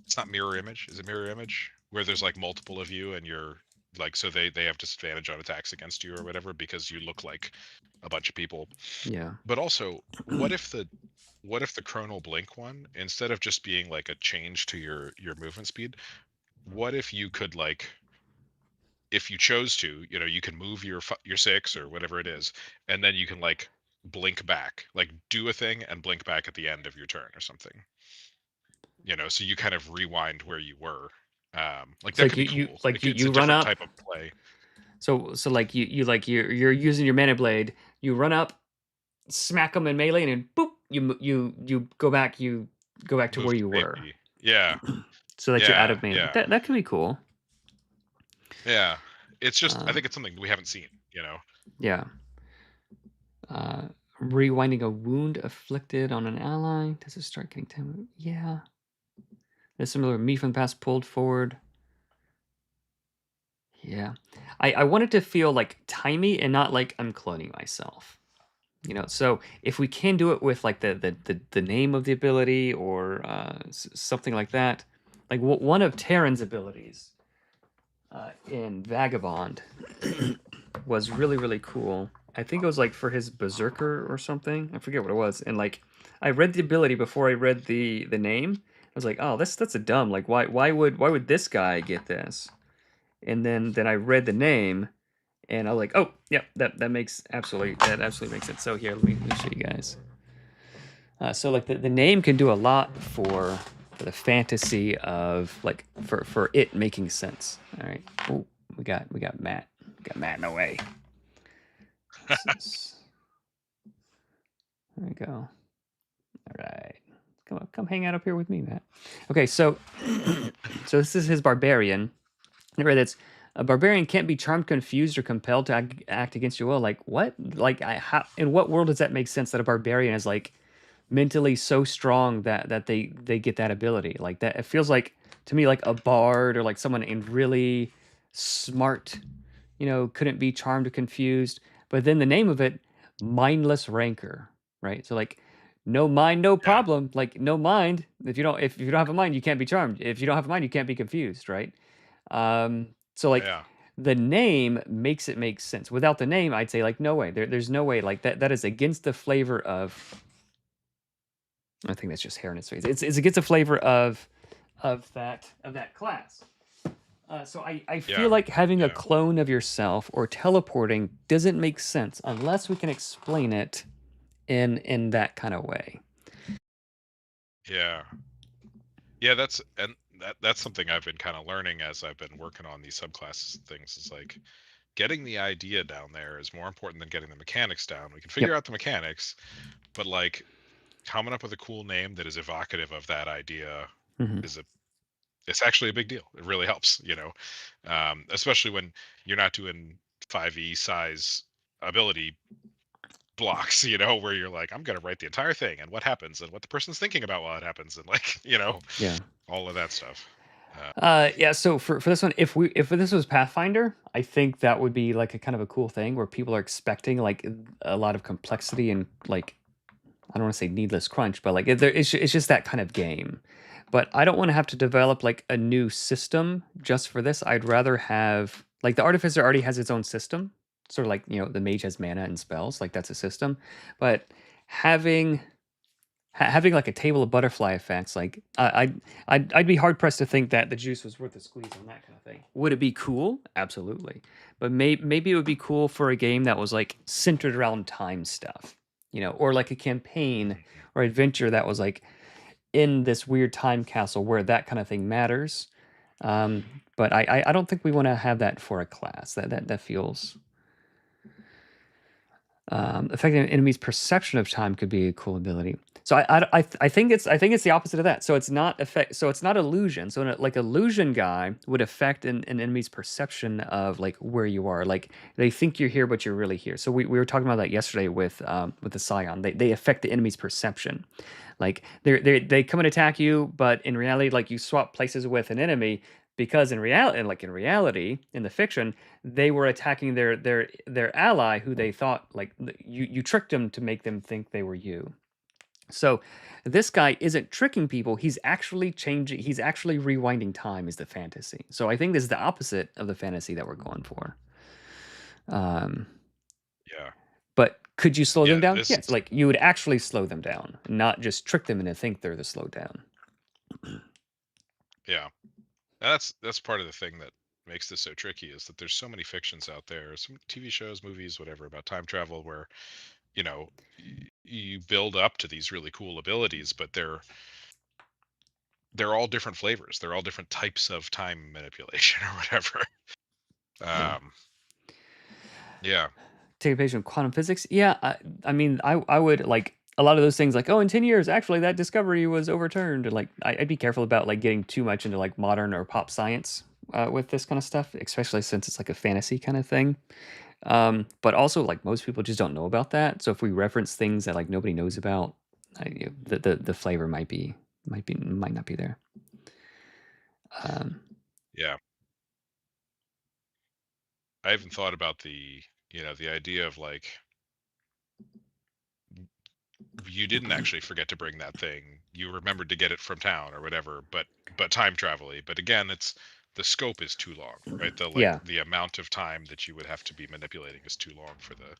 It's not mirror image. Is it mirror image? Where there's like multiple of you and you're like so they have disadvantage on attacks against you or whatever because you look like a bunch of people. Yeah. But also, what if the chronal blink one, instead of just being like a change to your movement speed, what if you could like if you chose to, you know, you can move your 6 or whatever it is, and then you can like blink back, like do a thing and blink back at the end of your turn or something. So you kind of rewind where you were. Like So that like could be you cool. like It's a you run different up. type of play. So like you're using your mana blade. You run up, smack them in melee, and then boop, you go back to Move where to you were, safety. Yeah, so that you're out yeah, of mana. yeah, That could be cool. yeah. It's just I Uh, think it's something we haven't seen. yeah. Uh, Rewinding a wound afflicted on an ally. Does it start getting time? Yeah. There's similar me from the past pulled forward. Yeah. I want it to feel like timey and not like I'm cloning myself. So if we can do it with like the name of the ability or something like that, like one of Terran's abilities in Vagabond was really really cool. I think it was like for his Berserker or something. I forget what it was. And like I read the ability before I read the name. I was like, oh, that's a dumb. Like why would this guy get this? And then I read the name and I was like, oh, yep, that absolutely makes sense. So here, let me show you guys. So like the name can do a lot for the fantasy of like for it making sense. All right. Oh, we got Matt. We got Matt in the way. There we go. All right. Come hang out up here with me, Matt. Okay, so so this is his barbarian. Right, that's a barbarian can't be charmed, confused, or compelled to act against your will. Like what? Like how? In what world does that make sense that a barbarian is like mentally so strong that they get that ability? Like that, it feels like to me like a bard or like someone in really smart, couldn't be charmed or confused. But then the name of it, mindless rancor, right? So like no mind, no Yeah, problem. Like no mind. If you don't have a mind, you can't be charmed. If you don't have a mind, you can't be confused, right? So like yeah, the name makes it make sense. Without the name, I'd say like no way. There's no way. Like that is against the flavor of. I think that's just hair in its face. It's against the flavor of that class. So I feel yeah, like having a yeah, clone of yourself or teleporting doesn't make sense unless we can explain it in that kind of way. yeah. Yeah, that's something I've been kind of learning as I've been working on these subclasses and things. Is like getting the idea down there is more important than getting the mechanics down. We can figure Yep. out the mechanics, but like coming up with a cool name that is evocative of that idea Hmm. is a it's actually a big deal. It really helps. Especially when you're not doing 5e size ability blocks, where you're like, I'm gonna write the entire thing and what happens and what the person's thinking about while it happens and like, Yeah. all of that stuff. Uh, Yeah. So for this one, if this was Pathfinder, I think that would be like a kind of a cool thing where people are expecting like a lot of complexity and like I don't want to say needless crunch, but like it's just that kind of game. But I don't want to have to develop like a new system just for this. I'd rather have like the artificer already has its own system, sort of like the mage has mana and spells, like that's a system. But having having like a table of butterfly effects, like I'd be hard pressed to think that the juice was worth the squeeze on that kind of thing. Would it be cool? Absolutely, but maybe it would be cool for a game that was like centered around time stuff, or like a campaign mhm. or adventure that was like in this weird time castle where that kind of thing matters. But I don't think we want to have that for a class. That feels affecting an enemy's perception of time could be a cool ability. So I think it's the opposite of that. So it's not effect. So it's not illusion. So like illusion guy would affect an enemy's perception of like where you are. Like they think you're here, but you're really here. So we were talking about that yesterday with the Scion. They affect the enemy's perception. Like they come and attack you, but in reality, like you swap places with an enemy because in reality, in the fiction, they were attacking their ally who they thought like you tricked them to make them think they were you. So this guy isn't tricking people, he's actually rewinding time is the fantasy. So I think this is the opposite of the fantasy that we're going for. Um Yeah, but could you slow them yeah. down? This Yes, like you would actually slow them down, not just trick them into think they're the slow down. Yeah, that's part of the thing that makes this so tricky is that there's so many fictions out there, some TV shows, movies, whatever about time travel where you know, you build up to these really cool abilities, but they're all different flavors. They're all different types of time manipulation or whatever. Yeah. Um, yeah, Take a page from quantum physics. Yeah, I mean, I would like a lot of those things like, oh, in 10 years, actually, that discovery was overturned. And like, I'd be careful about like getting too much into like modern or pop science with this kind of stuff, especially since it's like a fantasy kind of thing. But also, like, most people just don't know about that. So if we reference things that like nobody knows about, the flavor might not be there. Um, yeah. I haven't thought about the idea of like you didn't actually forget to bring that thing. You remembered to get it from town or whatever, but time travel. But again, it's the scope is too long, right? yeah, The amount of time that you would have to be manipulating is too long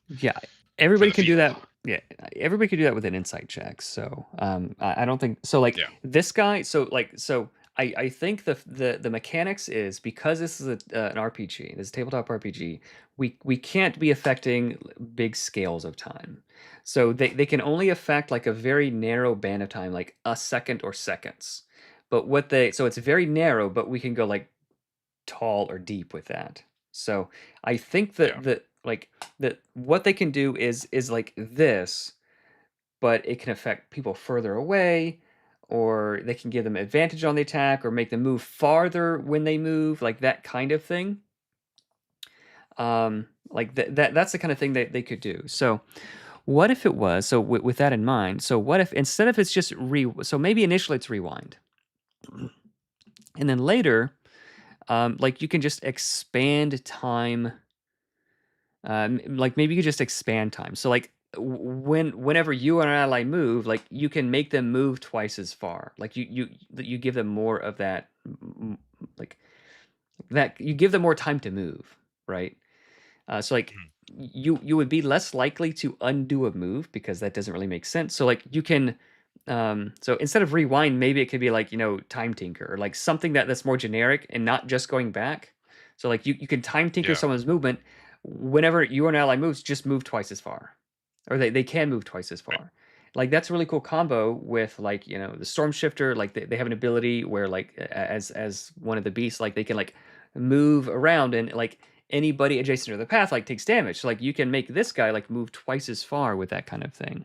Yeah, for everybody the can do feel. that. Yeah, everybody can do that with an insight check. So I don't think so. Like Yeah. this guy, I think the mechanics is because this is an RPG, this is a tabletop RPG. We can't be affecting big scales of time. So they can only affect like a very narrow band of time, like a second or seconds. But what they so it's very narrow, but we can go like tall or deep with that. So I think Yeah. that what they can do is like this, but it can affect people further away, or they can give them advantage on the attack, or make them move farther when they move, like that kind of thing. Like that's the kind of thing that they could do. So what if it was so with that in mind? So what if instead of it's just so maybe initially it's rewind, and then later, like you can just expand time. Like maybe you could just expand time. So like whenever you and an ally move, like you can make them move twice as far. Like you give them more of that, like that you give them more time to move, right? So like Mhm. you would be less likely to undo a move because that doesn't really make sense. So like you can so instead of rewind, maybe it could be like, time tinker or like something that's more generic and not just going back. So like you can time tinker Yeah. someone's movement whenever you or an ally moves, just move twice as far. Or they can move twice as Right. far. Like that's a really cool combo with like, the storm shifter, like they have an ability where like as one of the beasts, like they can like move around and like anybody adjacent to the path like takes damage. So like you can make this guy like move twice as far with that kind of thing.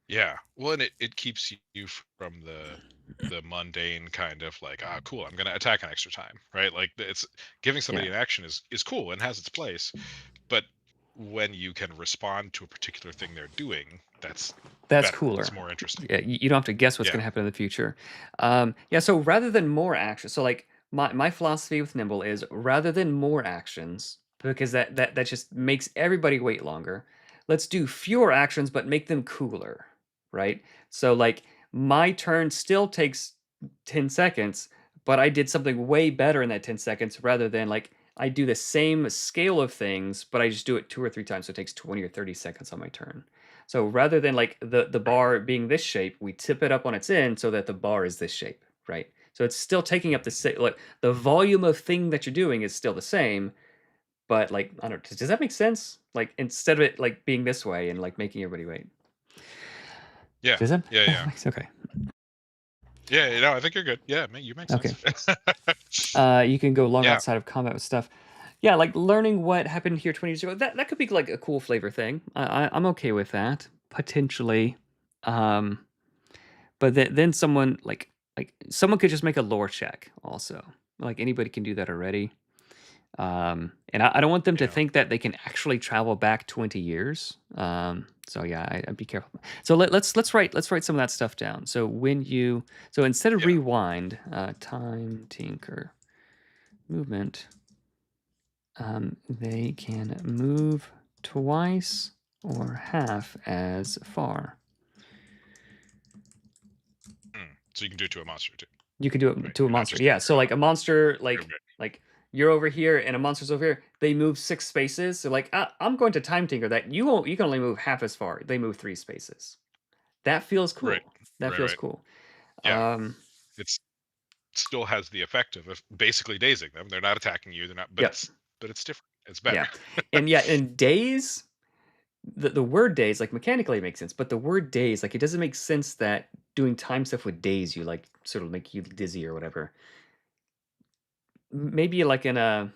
Yeah. Well, and it keeps you from the mundane kind of like, ah, cool, I'm gonna attack an extra time, right? Like it's giving somebody Yeah. an action is cool and has its place, but when you can respond to a particular thing they're doing, that's That's better. It's cooler. more interesting. Yeah, you don't have to guess what's Yeah. going to happen in the future. Yeah, so rather than more action, so like my philosophy with Nimble is rather than more actions, because that just makes everybody wait longer. Let's do fewer actions, but make them cooler, right? So like my turn still takes 10 seconds, but I did something way better in that 10 seconds rather than like I do the same scale of things, but I just do it two or three times, so it takes 20 or 30 seconds on my turn. So rather than like the Right. bar being this shape, we tip it up on its end so that the bar is this shape, right? So it's still taking up the same, like the volume of thing that you're doing is still the same, but like I don't. Does that make sense? Like instead of it like being this way and like making everybody wait. Yeah. Does that? Yeah. That Yeah. makes okay. Yeah. I think you're good. Yeah. You make Okay. sense. You can go long Yeah. outside of combat with stuff. Yeah, like learning what happened here 20 years ago. That could be like a cool flavor thing. I'm okay with that potentially. Um, But then someone like someone could just make a lore check also. Like anybody can do that already. And I don't want them to Yeah. think that they can actually travel back 20 years. So yeah, I'd be careful. So let's write some of that stuff down. So instead of Yeah. rewind, time tinker movement, they can move twice or half as far. So you can do it to a monster too, You can do right? it to a You're not monster. just doing Yeah, it so, to like, a monster, okay. like, you're over here and a monster's over here, they move 6 spaces, so, like, I'm going to time tinker that. You can only move half as far. They move 3 spaces. That feels Right. cool. That Right. feels Right. cool. Yeah. Um, It's still has the effect of basically dazing them. They're not attacking you. They're not, yep, but it's different. It's yeah. better. And, yeah, in days the word days, like mechanically it makes sense, but the word days, like it doesn't make sense that doing time stuff would daze you, like sort of make you dizzy or whatever. Maybe like in a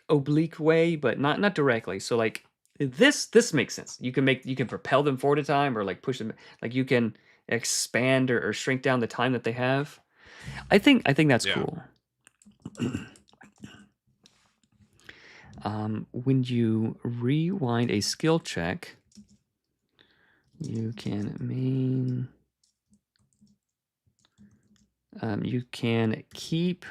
oblique way, but not directly. So like this makes sense. You can propel them forward in time or like push them, like you can expand or shrink down the time that they have. I think that's Yeah. cool. When you rewind a skill check, you can you can keep.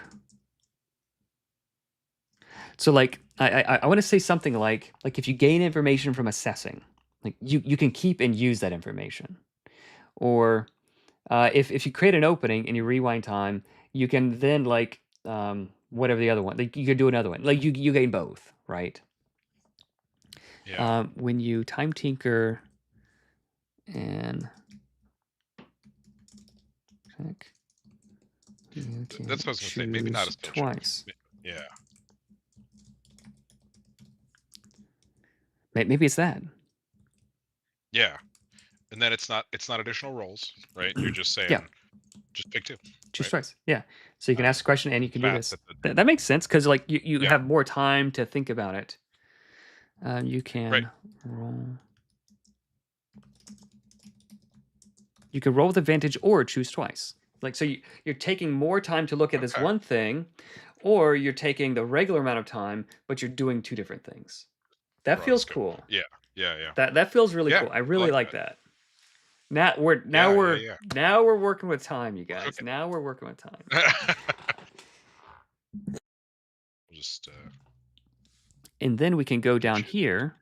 So like I want to say something like if you gain information from assessing, like you can keep and use that information. Or if you create an opening and you rewind time, you can then like whatever the other one, like you could do another one. Like you gain both, right? Yeah. When you time tinker and check, you That's can what I was gonna say. Maybe not a choose skill check. twice. Yeah. Maybe it's that. Yeah. And then it's not additional rolls, right? You're just Yeah, saying just pick two, choose right? twice. Yeah. So you can ask a question and you can do Math this. at the That makes sense because like you yeah. have more time to think about it. You Right. can roll. You can roll with advantage or choose twice. Like so, you're taking more time to look at this Okay. one thing, or you're taking the regular amount of time, but you're doing two different things. That Broad feels scope. cool. Yeah. Yeah. Yeah. That feels really Yeah. cool. I I really like like that. that. Now we're now Yeah. Yeah. we're Yeah. now we're working with time, you We're guys. cooking. Now we're working with time. We'll just And then we can go down negotiate. here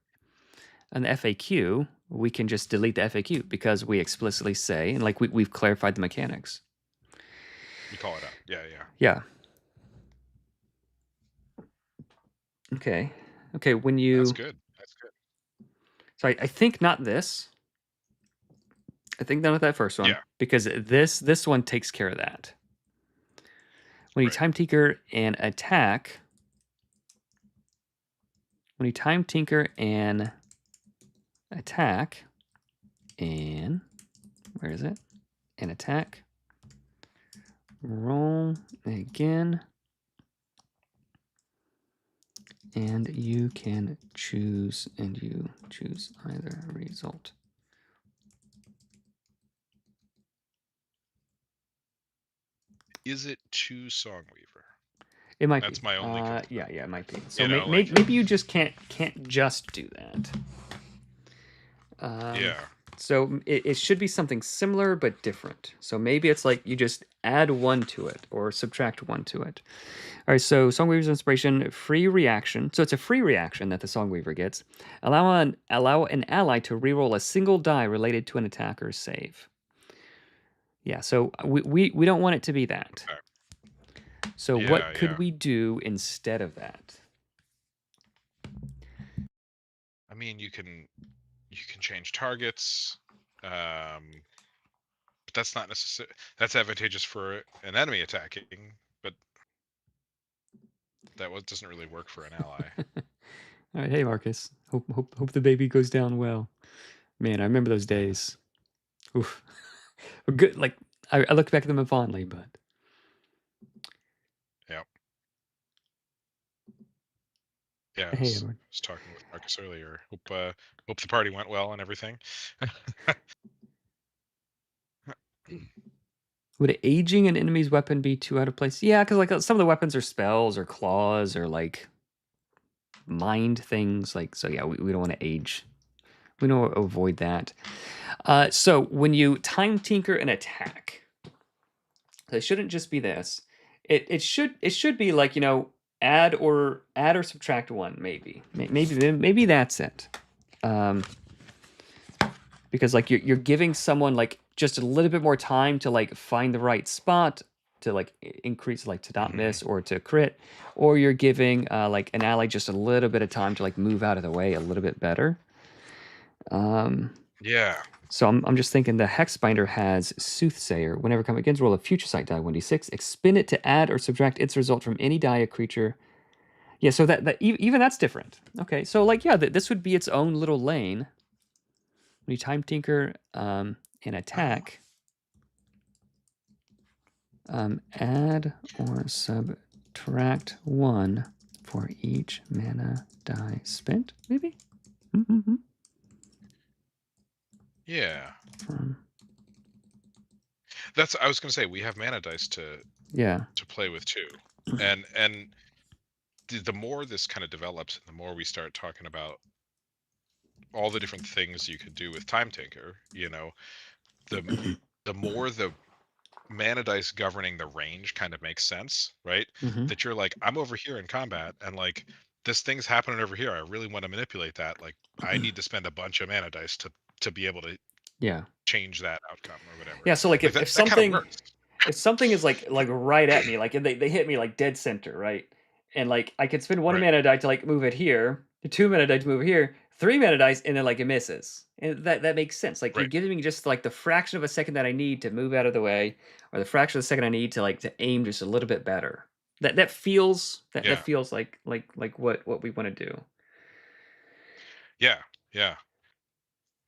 on the FAQ. We can just delete the FAQ because we explicitly say, and like we've clarified the mechanics. We call it out. Yeah. Yeah. Yeah. Okay. Okay. When That's you, good. That's good. so I think not this. I think not that first one Yeah. because this one takes care of that. When you Right. time tinker and attack, when you time tinker and attack, and where is it? And attack, roll again, and you can choose, and you choose either result. Is it to Songweaver? It might That's be. my only concern. Yeah, it might be. So You know, like maybe you just can't just do that. yeah. So it should be something similar but different. So maybe it's like you just add one to it or subtract one to it. All right, so Songweaver's inspiration, free reaction. So it's a free reaction that the Songweaver gets. Allow an ally to reroll a single die related to an attacker's save. Yeah, so we don't want it to be that. Okay. So Yeah. what Yeah. could we do instead of that? I mean, you can change targets. But that's not necessary. That's advantageous for an enemy attacking, but doesn't really work for an ally. All right, hey Marcus. Hope the baby goes down well. Man, I remember those days. Oof. Good. Like I look back at them fondly, but Yeah. Yeah. I hey, was, Edward. I was talking with Marcus earlier. Hope the party went well and everything. Would aging an enemy's weapon be too out of place? Yeah, because like some of the weapons are spells or claws or like mind things. Like so, yeah, we don't want to age. We don't want to avoid that. So when you time tinker an attack, it shouldn't just be this. It should be like add or subtract one maybe that's it. Um, because like you're giving someone like just a little bit more time to like find the right spot to like increase like to not Mhm. miss or to crit, or you're giving like an ally just a little bit of time to like move out of the way a little bit better. Yeah. So I'm just thinking the Hexbinder has Soothsayer. Whenever come against, roll a future sight die 1d6. Expend it to add or subtract its result from any die a creature. Yeah, so that even that's different. Okay, so like yeah, this would be its own little lane. when you time tinker and Oh, attack, add or subtract 1 for each mana die spent, maybe? Mm-hmm. yeah. From, That's I was gonna say we have mana dice yeah. to play with too, and the more this kind of develops, the more we start talking about all the different things you could do with Time Tinker. The the more the mana dice governing the range kind of makes sense, right? Mm-hmm. That you're like, I'm over here in combat, and like this thing's happening over here. I really want to manipulate that. Like, I need to spend a bunch of mana dice to be able to Yeah. change that outcome or whatever. Yeah, so like Like if that kind of something works, if something is like right at me, like and they hit me like dead center, right? And like I could spend 1 right? mana die to like move it here, 2 mana die to move it here, 3 mana dice, and then like it misses. And that makes sense. Like you're Right? giving me just like the fraction of a second that I need to move out of the way, or the fraction of a second I need to like to aim just a little bit better. That feels that Yeah, feels like what we want to do. yeah, yeah.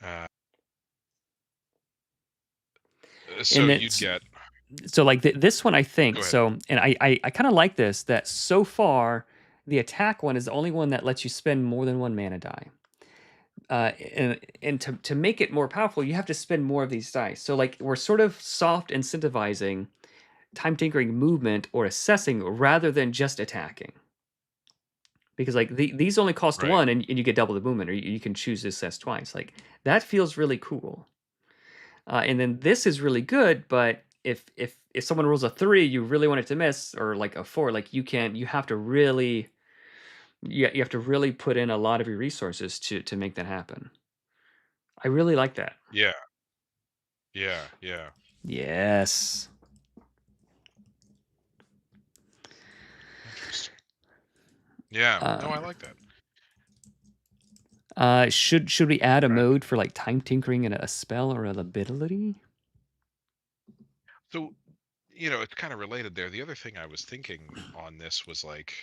Uh, so And you'd it's get so like this one I think go ahead. so, and I kind of like this that so far the attack one is the only one that lets you spend more than 1 mana die. And to make it more powerful, you have to spend more of these dice. So like we're sort of soft incentivizing time tinkering movement or assessing rather than just attacking. Because like these only cost Right. 1 and you get double the movement, or you can choose to assess twice. Like that feels really cool. And then this is really good, but if someone rolls a 3, you really want it to miss, or like a 4, like you have to really you have to really put in a lot of your resources to make that happen. I really like that. Yeah. Yeah. Yeah. Yes. Interesting. Yeah. No, I Um, like that. should we add a Trying to. mode for like time tinkering and a spell or an ability? So it's kind of related there. The other thing I was thinking on this was like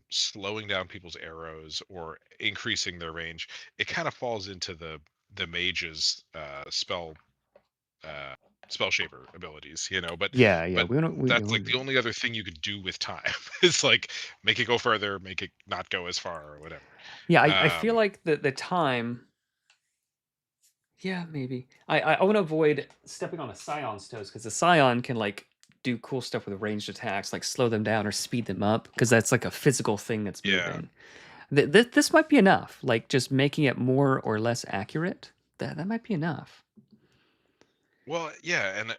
slowing down people's arrows or increasing their range. It kind of falls into the mage's uh, spell shaper abilities, but Yeah, yeah. but We don't we that's like want the to. only other thing you could do with time is like make it go further, make it not go as far or whatever. Yeah, I feel Um, like the time. Yeah, maybe. I want to avoid stepping on a Scion's toes because the Scion can like do cool stuff with ranged attacks, like slow them down or speed them up, because that's like a physical thing that's yeah. moving. This might be enough. Like just making it more or less accurate. That might be enough. Well, yeah, and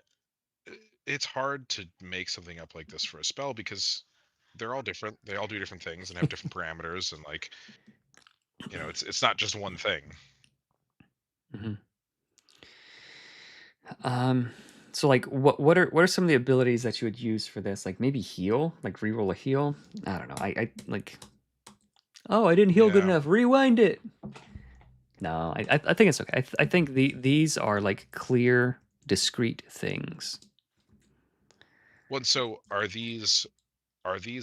it's hard to make something up like this for a spell because they're all different. They all do different things and have different parameters, and like it's not just one thing. Mhm. Um, so like what are some of the abilities that you would use for this? Like maybe heal, like reroll a heal. I don't know. I like. Oh, I didn't heal good Yeah. enough. Rewind it. No, I think it's okay. I think these are like clear, discrete things. Well, so are these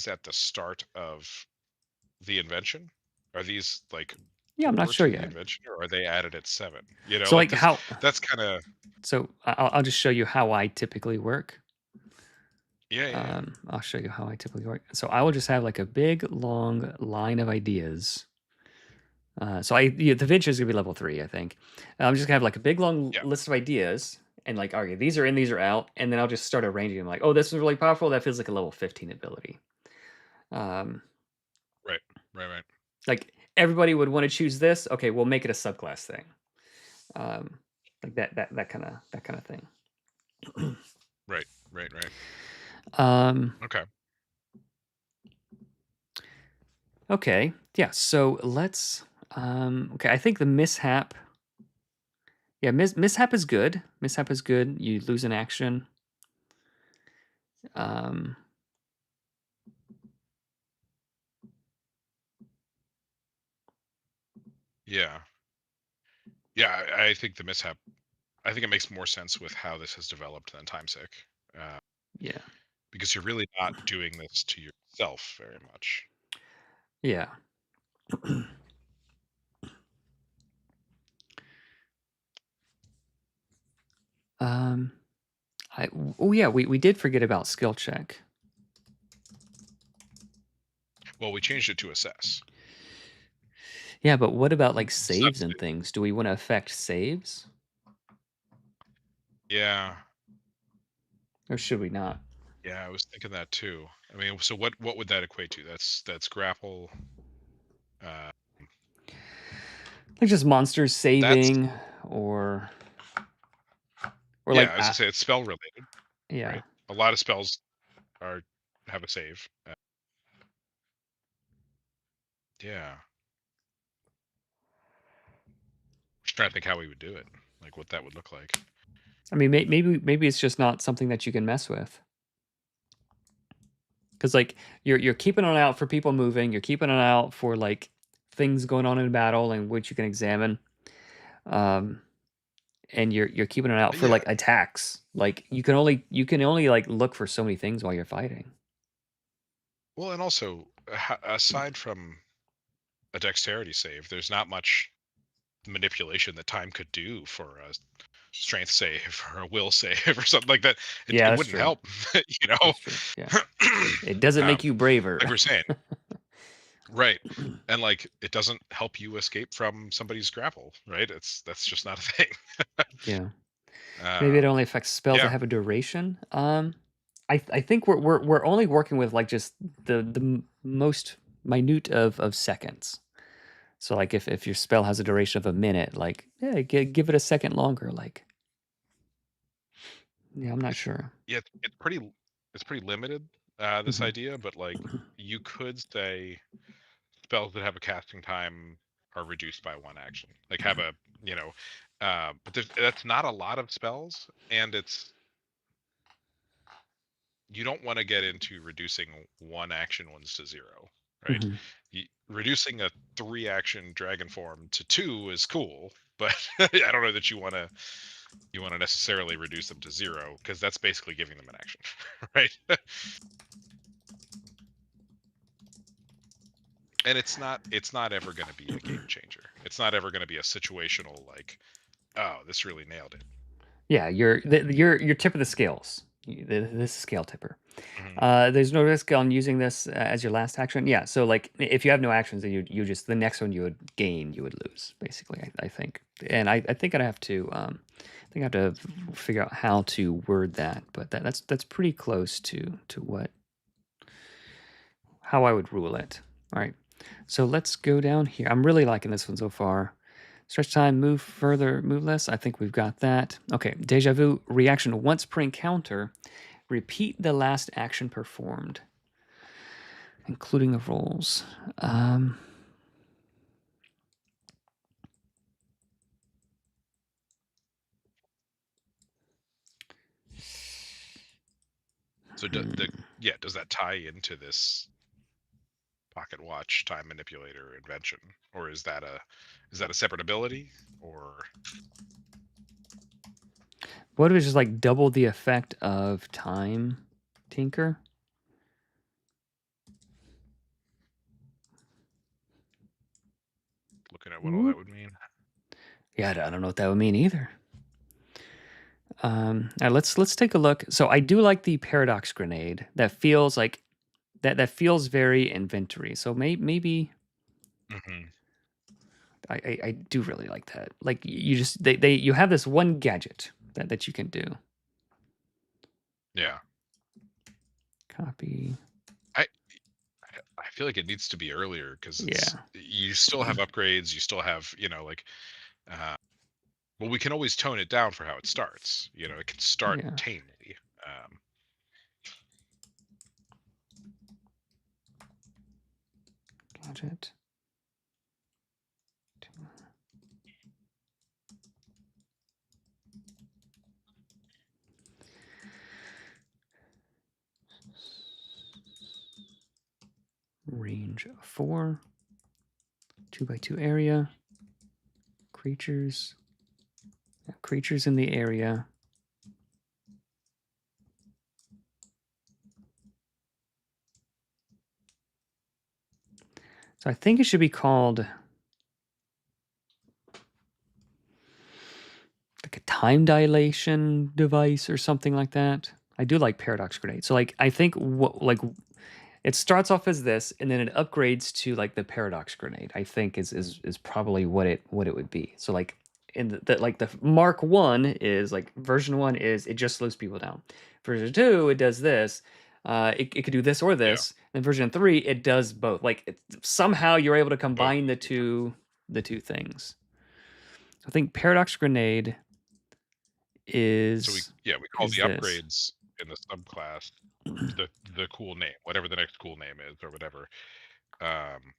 at the start of the invention? Are these like Yeah, I'm not core sure to the yet. invention, or are they added at 7? So Like like this. how? That's kind of So I'll just show you how I typically work. yeah, yeah, yeah. I'll show you how I typically work. So I will just have like a big long line of ideas. The venture is gonna be level 3, I think. I'm just gonna have like a big long Yeah. list of ideas, and like, okay, these are in, these are out, and then I'll just start arranging them. Like, oh, this is really powerful. That feels like a level 15 ability. Um, Right. Right. Right. like everybody would want to choose this. Okay, we'll make it a subclass thing. Um, like that kind of thing. Right. Right. Right. um, Okay. okay, yeah. So let's. Okay, I think the mishap. Yeah, mishap is good. Mishap is good. You lose an action. Um, Yeah. Yeah. I think the mishap. I think it makes more sense with how this has developed than time sick, uh, yeah, because you're really not doing this to yourself very much. yeah. Um, oh yeah, we did forget about skill check. Well, we changed it to assess. Yeah, but what about like saves and Substitute. things? Do we want to affect saves, Yeah. or should we not? Yeah, I was thinking that too. I mean, so what would that equate to? That's grapple. Uh, Like just monsters that's saving, or yeah. like I was gonna say it's spell related, yeah. right? A lot of spells are have a save. Yeah. Just trying to think how we would do it, like what that would look like. I mean, maybe it's just not something that you can mess with. Because like you're keeping an eye out for people moving, you're keeping an eye out for like things going on in battle and which you can examine, um, and you're keeping an eye out for Yeah. like attacks. Like you can only like look for so many things while you're fighting. Well, and also aside from a dexterity save, there's not much manipulation that time could do for a strength save or a will save or something like that. Yeah, It that's wouldn't true. help, you know. That's true. Yeah, it doesn't make you braver. Like we're saying, right? And like it doesn't help you escape from somebody's grapple, right? That's just not a thing. Yeah, maybe it Um, only affects spells that yeah, have a duration. I think we're only working with like just the most minute of seconds. So like if your spell has a duration of a minute, like yeah, give it a second longer. Like yeah, I'm not sure. yeah, it's pretty limited. This Hmm. idea, but like you could say spells that have a casting time are reduced by one action. Like have a you know, but that's not a lot of spells, and it's you don't want to get into reducing one action ones to zero, right? Hmm. Reducing a three action dragon form to two is cool, but I don't know that you want to necessarily reduce them to zero because that's basically giving them an action, right? And it's not ever going to be a game changer. It's not ever going to be a situational like, oh, this really nailed it. Yeah, you're tip of the scales. This is scale tipper. Hmm. There's no risk on using this as your last action. Yeah, so like if you have no actions, then you just the next one you would gain, you would lose. Basically, I think. And I think I'd have to I think I have to figure out how to word that, but that's pretty close to what how I would rule it. All right. So let's go down here. I'm really liking this one so far. Stretch time, move further, move less. I think we've got that. Okay. Deja vu reaction once per encounter. Repeat the last action performed, including the rolls. Um, So the yeah, does that tie into this pocket watch time manipulator invention, or is that a separate ability, or what if it's just like double the effect of time, Tinker? looking at what all that Whoop. would mean? Yeah, I don't know what that would mean either. All right, let's take a look. So I do like the paradox grenade. That feels like that feels very inventory. So maybe Hmm. I do really like that. Like you just they you have this one gadget that you can do. Yeah, Copy. I I feel like it needs to be earlier because it's Yeah. you still have upgrades, you still have like uh, well, we can always tone it down for how it starts. It can start Yeah. tamely. Um, Gadget. Range 4. 2x2 area. Creatures. Yeah, creatures in the area. So I think it should be called the time dilation device or something like that. I do like paradox grenade. So like I think it starts off as this, and then it upgrades to like the paradox grenade. I think is probably what it would be. So like in like the Mark 1 is like version 1 is it just slows people down. Version 2 it does this. It could do this or Yeah. this. And version 3 it does both. Like somehow you're able to Both. combine the two things. I think paradox grenade So we is we call is the this. upgrades in the subclass the cool name, whatever the next cool name is or whatever. Um,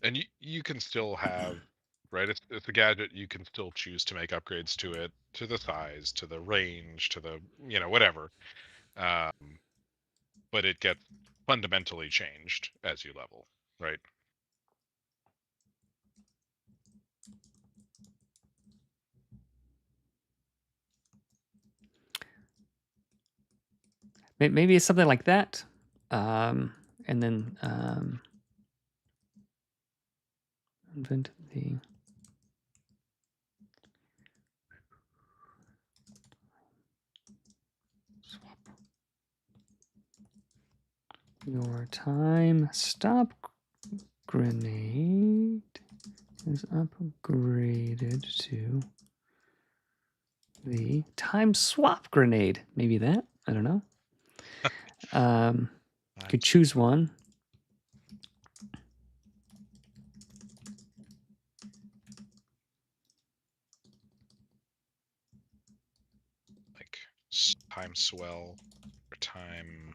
and you can still have, right? It's a gadget. You can still choose to make upgrades to it, to the size, to the range, to the whatever. Um, but it gets fundamentally changed as you level, right? Maybe it's something like that. And then invent the swap your time stop grenade is upgraded to the time swap grenade. Maybe that. I don't know. Could choose one. Like time swell or time.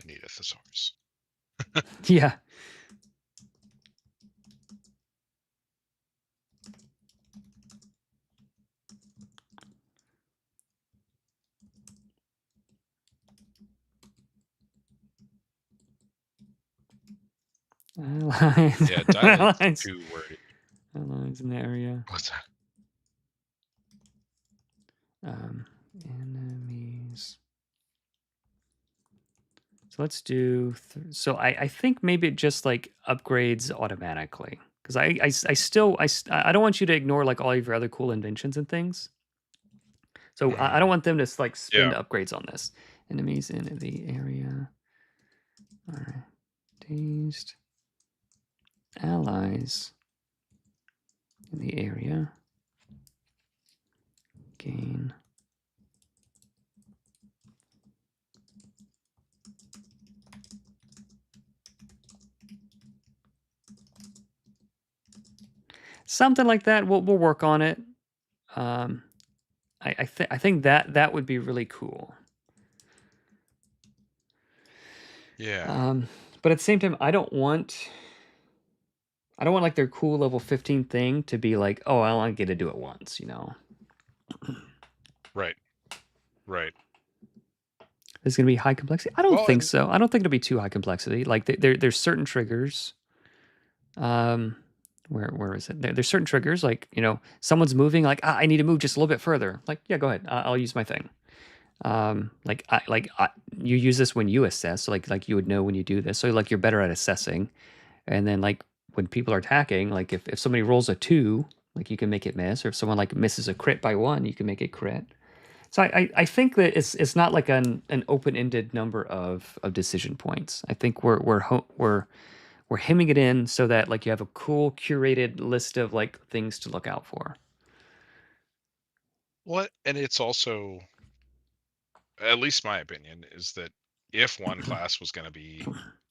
I need a thesaurus. Yeah. Allies. Yeah, dilate's Allies. too wordy. Allies in the area. What's that? Enemies. So let's do. So I think maybe it just like upgrades automatically because I don't want you to ignore like all of your other cool inventions and things. So I don't want them to like spend Yeah. upgrades on this. Enemies in the area are dazed. Allies in the area gain something like that. We'll work on it. I think that would be really cool. Yeah. But at the same time, I don't want like their cool level 15 thing to be like, oh, I only get to do it once, Right. Right. It's gonna be high complexity. I don't Well, think and so. I don't think it'll be too high complexity. Like there's certain triggers. Where is it? There's certain triggers. Like someone's moving. Like I need to move just a little bit further. Like yeah, go ahead. I'll use my thing. You use this when you assess. So like you would know when you do this. So like you're better at assessing. And then like when people are attacking, like if somebody rolls a 2, like you can make it miss, or if someone like misses a crit by 1, you can make it crit. So I think that it's not like an open-ended number of decision points. I think we're hemming it in so that like you have a cool curated list of like things to look out for. and it's also, at least my opinion, is that if one class was going to be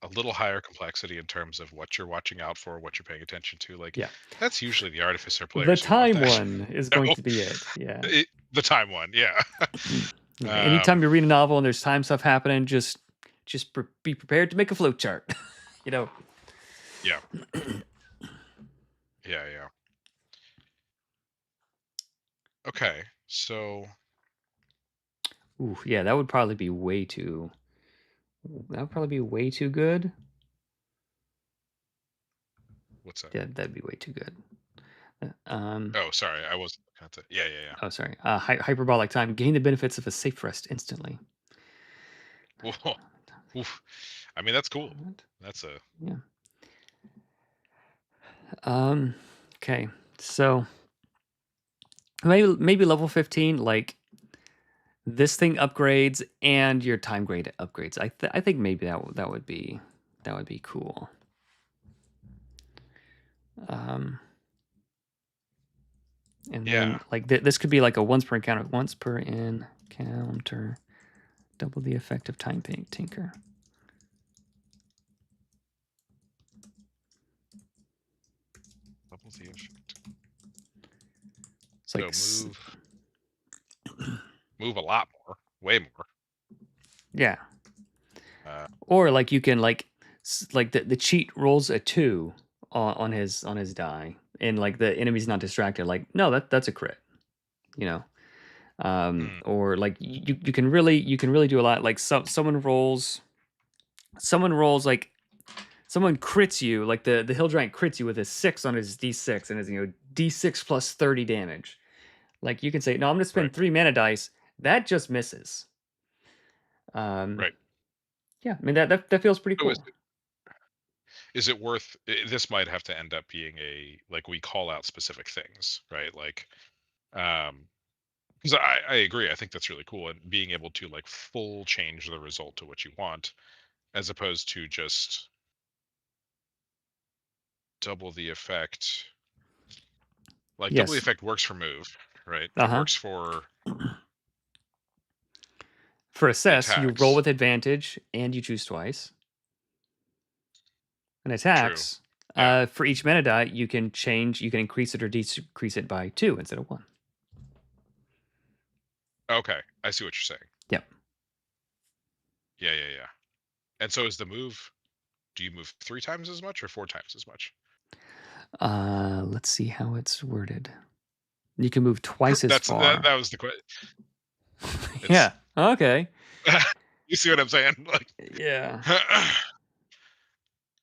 a little higher complexity in terms of what you're watching out for, what you're paying attention to, like Yeah. that's usually the artificer The players who want time that. one is You going know? to be it. Yeah. The time one, yeah. Yeah. Anytime you read a novel and there's time stuff happening, just be prepared to make a flow chart. you know. Yeah. Yeah, yeah. Okay, so Ooh, yeah, that would probably be way too. That would probably be way too good. what's that? Yeah, that'd be way too good. Oh, sorry, I wasn't looking at the. Yeah, yeah, yeah. Oh, sorry. Hyperbolic time. Gain the benefits of a safe rest instantly. Whoa. Oof. I mean, that's cool. Comment. That's a Yeah. Okay. So maybe level 15, like this thing upgrades and your time grade upgrades. I think maybe that would be cool. Um, and yeah. then like this could be like a once per encounter, double the effect of time tinker. Double the effect. It's So like move a lot more, way more. yeah. Uh, Or like you can like the cheat rolls a 2 on his die, and like the enemy's not distracted. Like no, that's a crit. You know. hmm, Or like you can really do a lot. Like someone rolls like someone crits you, like the hill giant crits you with a 6 on his d6 and is d6 plus 30 damage. Like you can say, no, I'm gonna right, spend 3 mana dice. That just misses. Um, right. yeah, I mean that feels pretty So cool. is it worth? This might have to end up being a like we call out specific things, right? Like, um, because I agree. I think that's really cool, and being able to like full change the result to what you want, as opposed to just double the effect. Like double the Yes. effect works for move, right? Uh It huh. works for For the assess, you roll attacks. with advantage and you choose twice. And True. attacks, Yeah. for each mana die, you can increase it or decrease it by 2 instead of 1. Okay. I see what you're saying. Yep. Yeah, yeah, yeah. And so is the move? Do you move 3 times as much or 4 times as much? Let's see how it's worded. You can move twice as That far. was the question. It's Yeah. Okay. you see what I'm saying? Like, Yeah.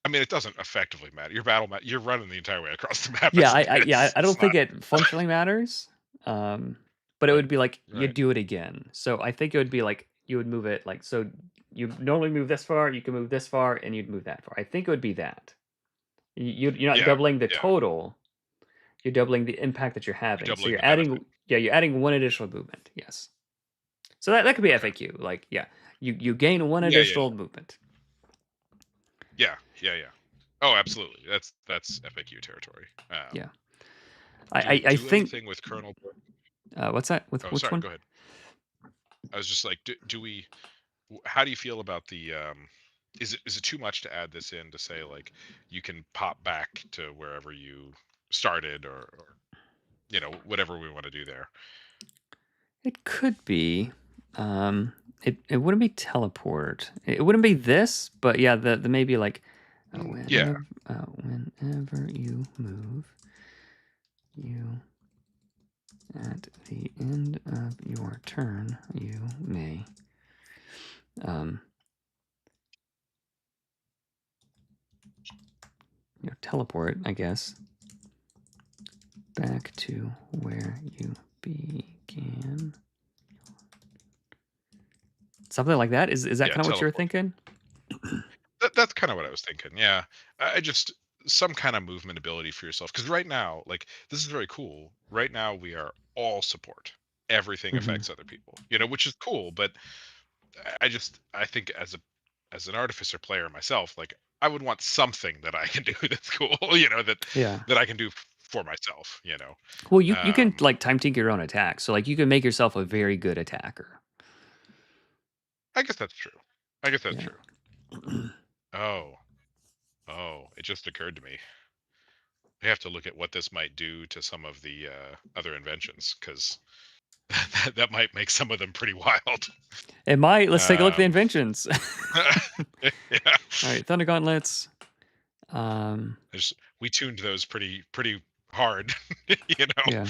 I mean, it doesn't effectively matter. Your battle map, you're running the entire way across the map Yeah. as it is. I don't It's think not it functionally matters. Um, but it right, would be like you right. do it again. So I think it would be like you would move it like so. You normally move this far. You can move this far, and you'd move that far. I think it would be that. You're not Yeah, doubling the yeah. total. You're doubling the impact that you're You're having. So doubling you're the benefit. adding. Yeah, you're adding one additional movement. Yes. So that could be Okay. FAQ. Like yeah, you gain one Yeah, yeah, additional movement. yeah, yeah, yeah. Oh, absolutely. That's FAQ territory. Yeah. Do we I do think. anything with kernel? What's that? With Oh, which sorry. one? Go ahead. I was just like, do we? How do you feel about the? Is it too much to add this in to say like you can pop back to wherever you started or whatever we want to do there? It could be. Um, it wouldn't be teleport. It wouldn't be this, but yeah, the maybe like Yeah. whenever you move, you at the end of your turn, you may um, teleport, I guess, back to where you began. Something like that. Is that Yeah. kind of what you're Teleport. thinking? That's kind of what I was thinking. Yeah. I just some kind of movement ability for yourself because right now, like this is very cool. Right now, we are all support. Everything Hmm. affects other people, which is cool. But I think as an artificer player myself, like I would want something that I can do that's cool, Yeah. that I can do for myself. Well, you can Um, like time tinker your own attacks, so like you can make yourself a very good attacker. I guess that's true. I guess that's Yeah. true. Oh, oh, it just occurred to me. I have to look at what this might do to some of the other inventions because that might make some of them pretty wild. It might. Let's take a look at the Um, inventions. yeah, All right, Thunder Gauntlets. Um, we tuned those pretty hard. you know. yeah.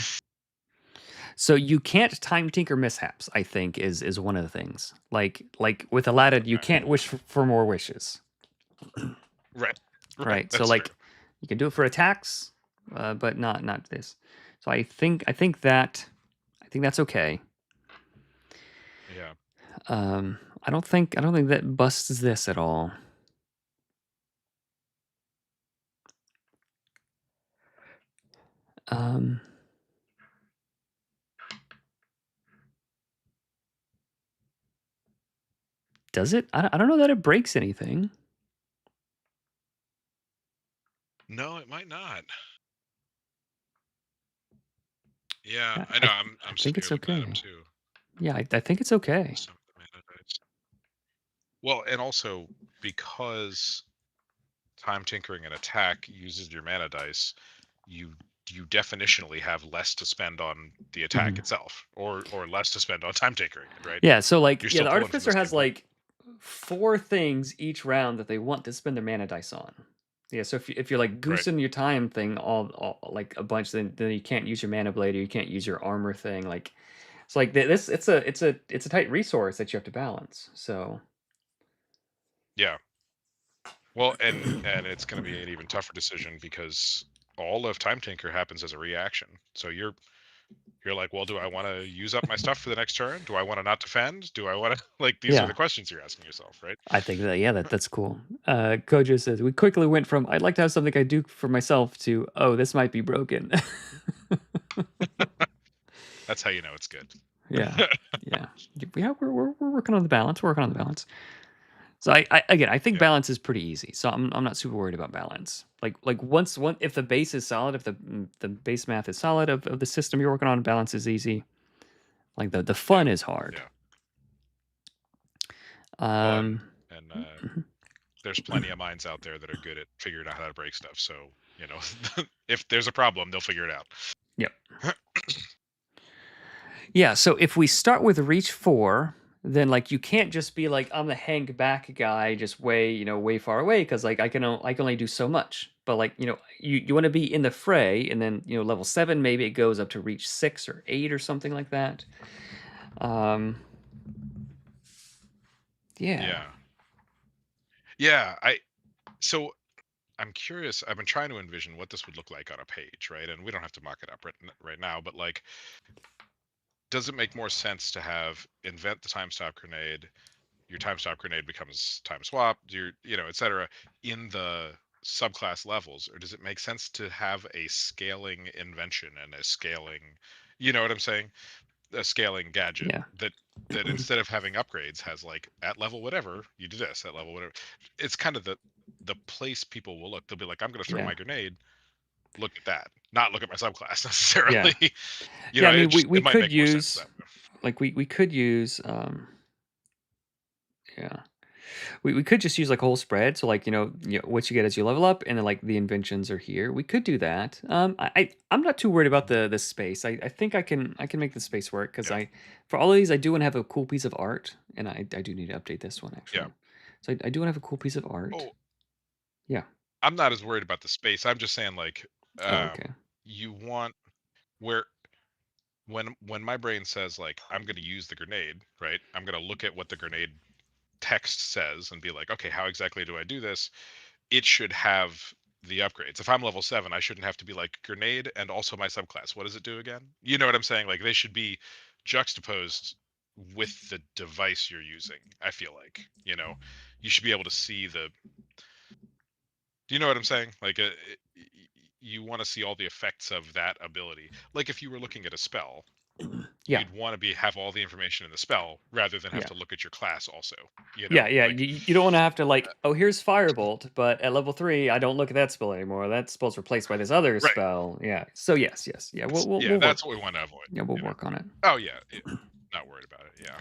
So you can't time tinker mishaps. I think is one of the things. Like with Aladdin, you Okay. can't wish for more wishes, Right. Right. right? So That's true. like you can do it for attacks, but not this. So I think that's okay. Yeah. I don't think that busts this at all. Um, does it? I don't know that it breaks anything. No, it might not. Yeah, Yeah, I know. I I'm think sitting here it's looking at them okay. too. Yeah, I think it's okay. Some of the mana dice. Well, and also because time tinkering and attack uses your mana dice, you you definitionally have less to spend on the attack Mhm. itself, or less to spend on time tinkering it, right? Yeah, so, like, You're yeah, still the pulling from the Artificer same has, pool. like, 4 things each round that they want to spend their mana dice on. Yeah, so if you're, like, Right. goosing your time thing all like, a bunch, then you can't use your mana blade or you can't use your armor thing, like it's like this it's a tight resource that you have to balance, so Yeah. Well, and it's going to be an even tougher decision because all of time tinker happens as a reaction. So you're like, well, do I want to use up my stuff for the next turn? Do I want to not defend? Do I want to like these are the yeah. questions you're asking yourself, right? I think that yeah, that's cool. Kojo says, "We quickly went from 'I'd like to have something I do for myself' to 'Oh, this might be broken.'" That's how you know it's good. Yeah. Yeah. Yeah, we're working on the balance, we're working on the balance. So I again, I think Yeah. balance is pretty easy. So I'm not super worried about balance. Like once if the base is solid, if the base math is solid of the system you're working on, balance is easy. Like the Yeah. fun is hard. Yeah. Well, Um and there's plenty of minds out there that are good at figuring out how to break stuff. So, you know, if there's a problem, they'll figure it out. yep. Yeah, so if we start with reach 4, then like you can't just be like I'm the hang back guy just way far away cuz like I can only do so much. But like, you want to be in the fray and then, level 7 maybe it goes up to reach 6 or 8 or something like that. Um yeah. Yeah. Yeah. So I'm curious. I've been trying to envision what this would look like on a page, right? And we don't have to mock it up right now, but like, does it make more sense to have invent the time stop grenade? Your time stop grenade becomes time swap, etc. in the subclass levels, or does it make sense to have a scaling invention and a scaling, you know what I'm saying? A scaling gadget Yeah. that instead of having upgrades has like at level whatever you do this at level whatever. It's kind of the place people will look. They'll be like, I'm going to throw Yeah. my grenade. Look at that, not look at my subclass Yeah. necessarily. Yeah, I It mean just we it might could make more sense use that way. like we could use yeah. We could just use like a whole spread. So like what you get as you level up, and then like the inventions are here. We could do that. I'm not too worried about the space. I think I can make the space work because Yeah. I for all of these I do want to have a cool piece of art, and I do need to update this one Yeah. actually. So I do want to have a cool piece of art. Oh, Yeah. I'm not as worried about the space. I'm just saying like Oh, okay. you want where when my brain says like I'm going to use the grenade, right? I'm going to look at what the grenade text says and be like, okay, how exactly do I do this? It should have the upgrades. If I'm level 7, I shouldn't have to be like grenade and also my subclass. What does it do again? You know what I'm saying? Like they should be juxtaposed with the device you're using. I feel like, you should be able to see the do you know what I'm saying? Like you want to see all the effects of that ability. Like if you were looking at a spell, Yeah. you'd want to be have all the information in the spell rather than have Yeah. to look at your class also, Yeah, yeah. Like You don't want to have to like, oh, here's Firebolt, but at level 3, I don't look at that spell anymore. That spell's replaced by this other right. spell. Yeah. So yes, yes, yeah. Yeah, We'll work. that's what we want to avoid, Yeah, we'll work on it. Oh yeah, not worried about it. Yeah.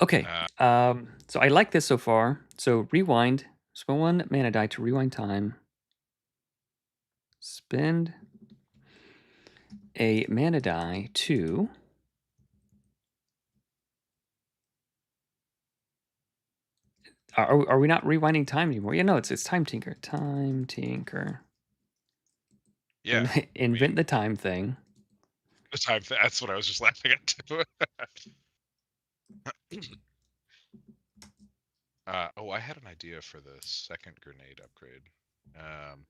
Okay. Uh, So I like this so far. So rewind. Spend 1 mana die to rewind time. Spend a mana die to. Are we not rewinding time anymore? Yeah, no, it's time tinker. Time tinker. yeah. I Invent mean, the time thing. the time that's what I was just laughing at too. Oh, I had an idea for the second grenade upgrade. Um,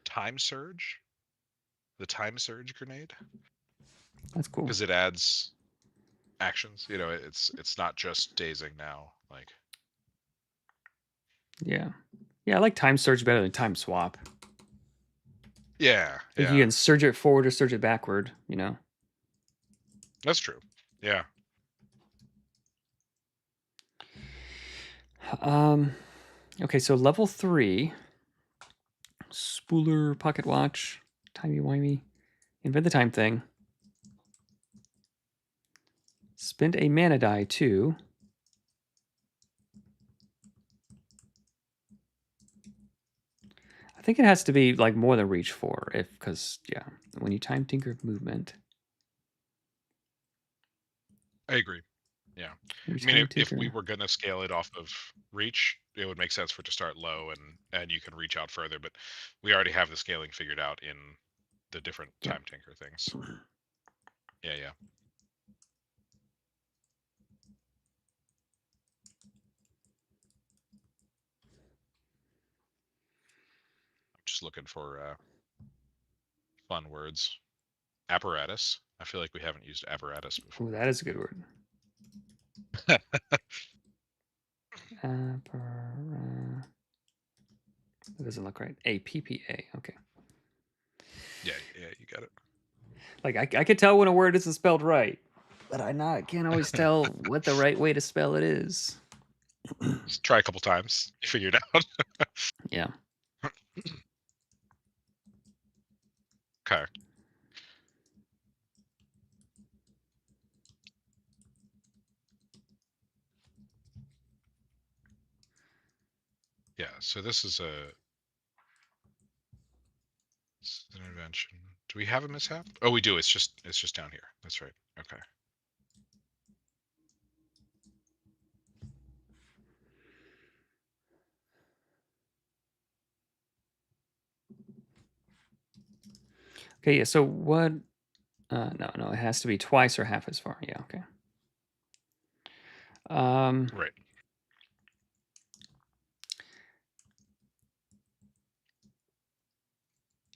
time surge, the time surge grenade, That's cool. because it adds actions. It's not just dazing now. Like, Yeah. Yeah, I like time surge better than time swap. yeah, Like you yeah, can surge it forward or surge it backward, you know. that's true. Yeah. Um okay, so level 3, spooler, pocket watch, timey-wimey, invent the time thing. Spend a mana die too. I think it has to be like more than reach 4 because yeah, when you time tinker movement, I agree. Yeah. when you I mean, time if we tinker. were gonna scale it off of reach, it would make sense for it to start low and you can reach out further. But we already have the scaling figured out in the different Yep. time tinker things. Yeah, yeah. I'm just looking for fun words. Apparatus. I feel like we haven't used apparatus Ooh, before. that is a good word. Appara- That doesn't look right. APPA. Okay. Yeah, yeah, you got it. Like I could tell when a word isn't spelled right, but can't always tell what the right way to spell it is. Just try a couple times. You figure it out. Yeah. Okay. Yeah. So this is an invention. Do we have a mishap? Oh, we do. It's just down here. That's right. Okay. Okay. Yeah. So what? No. It has to be twice or half as far. Yeah. Okay. Um. Right.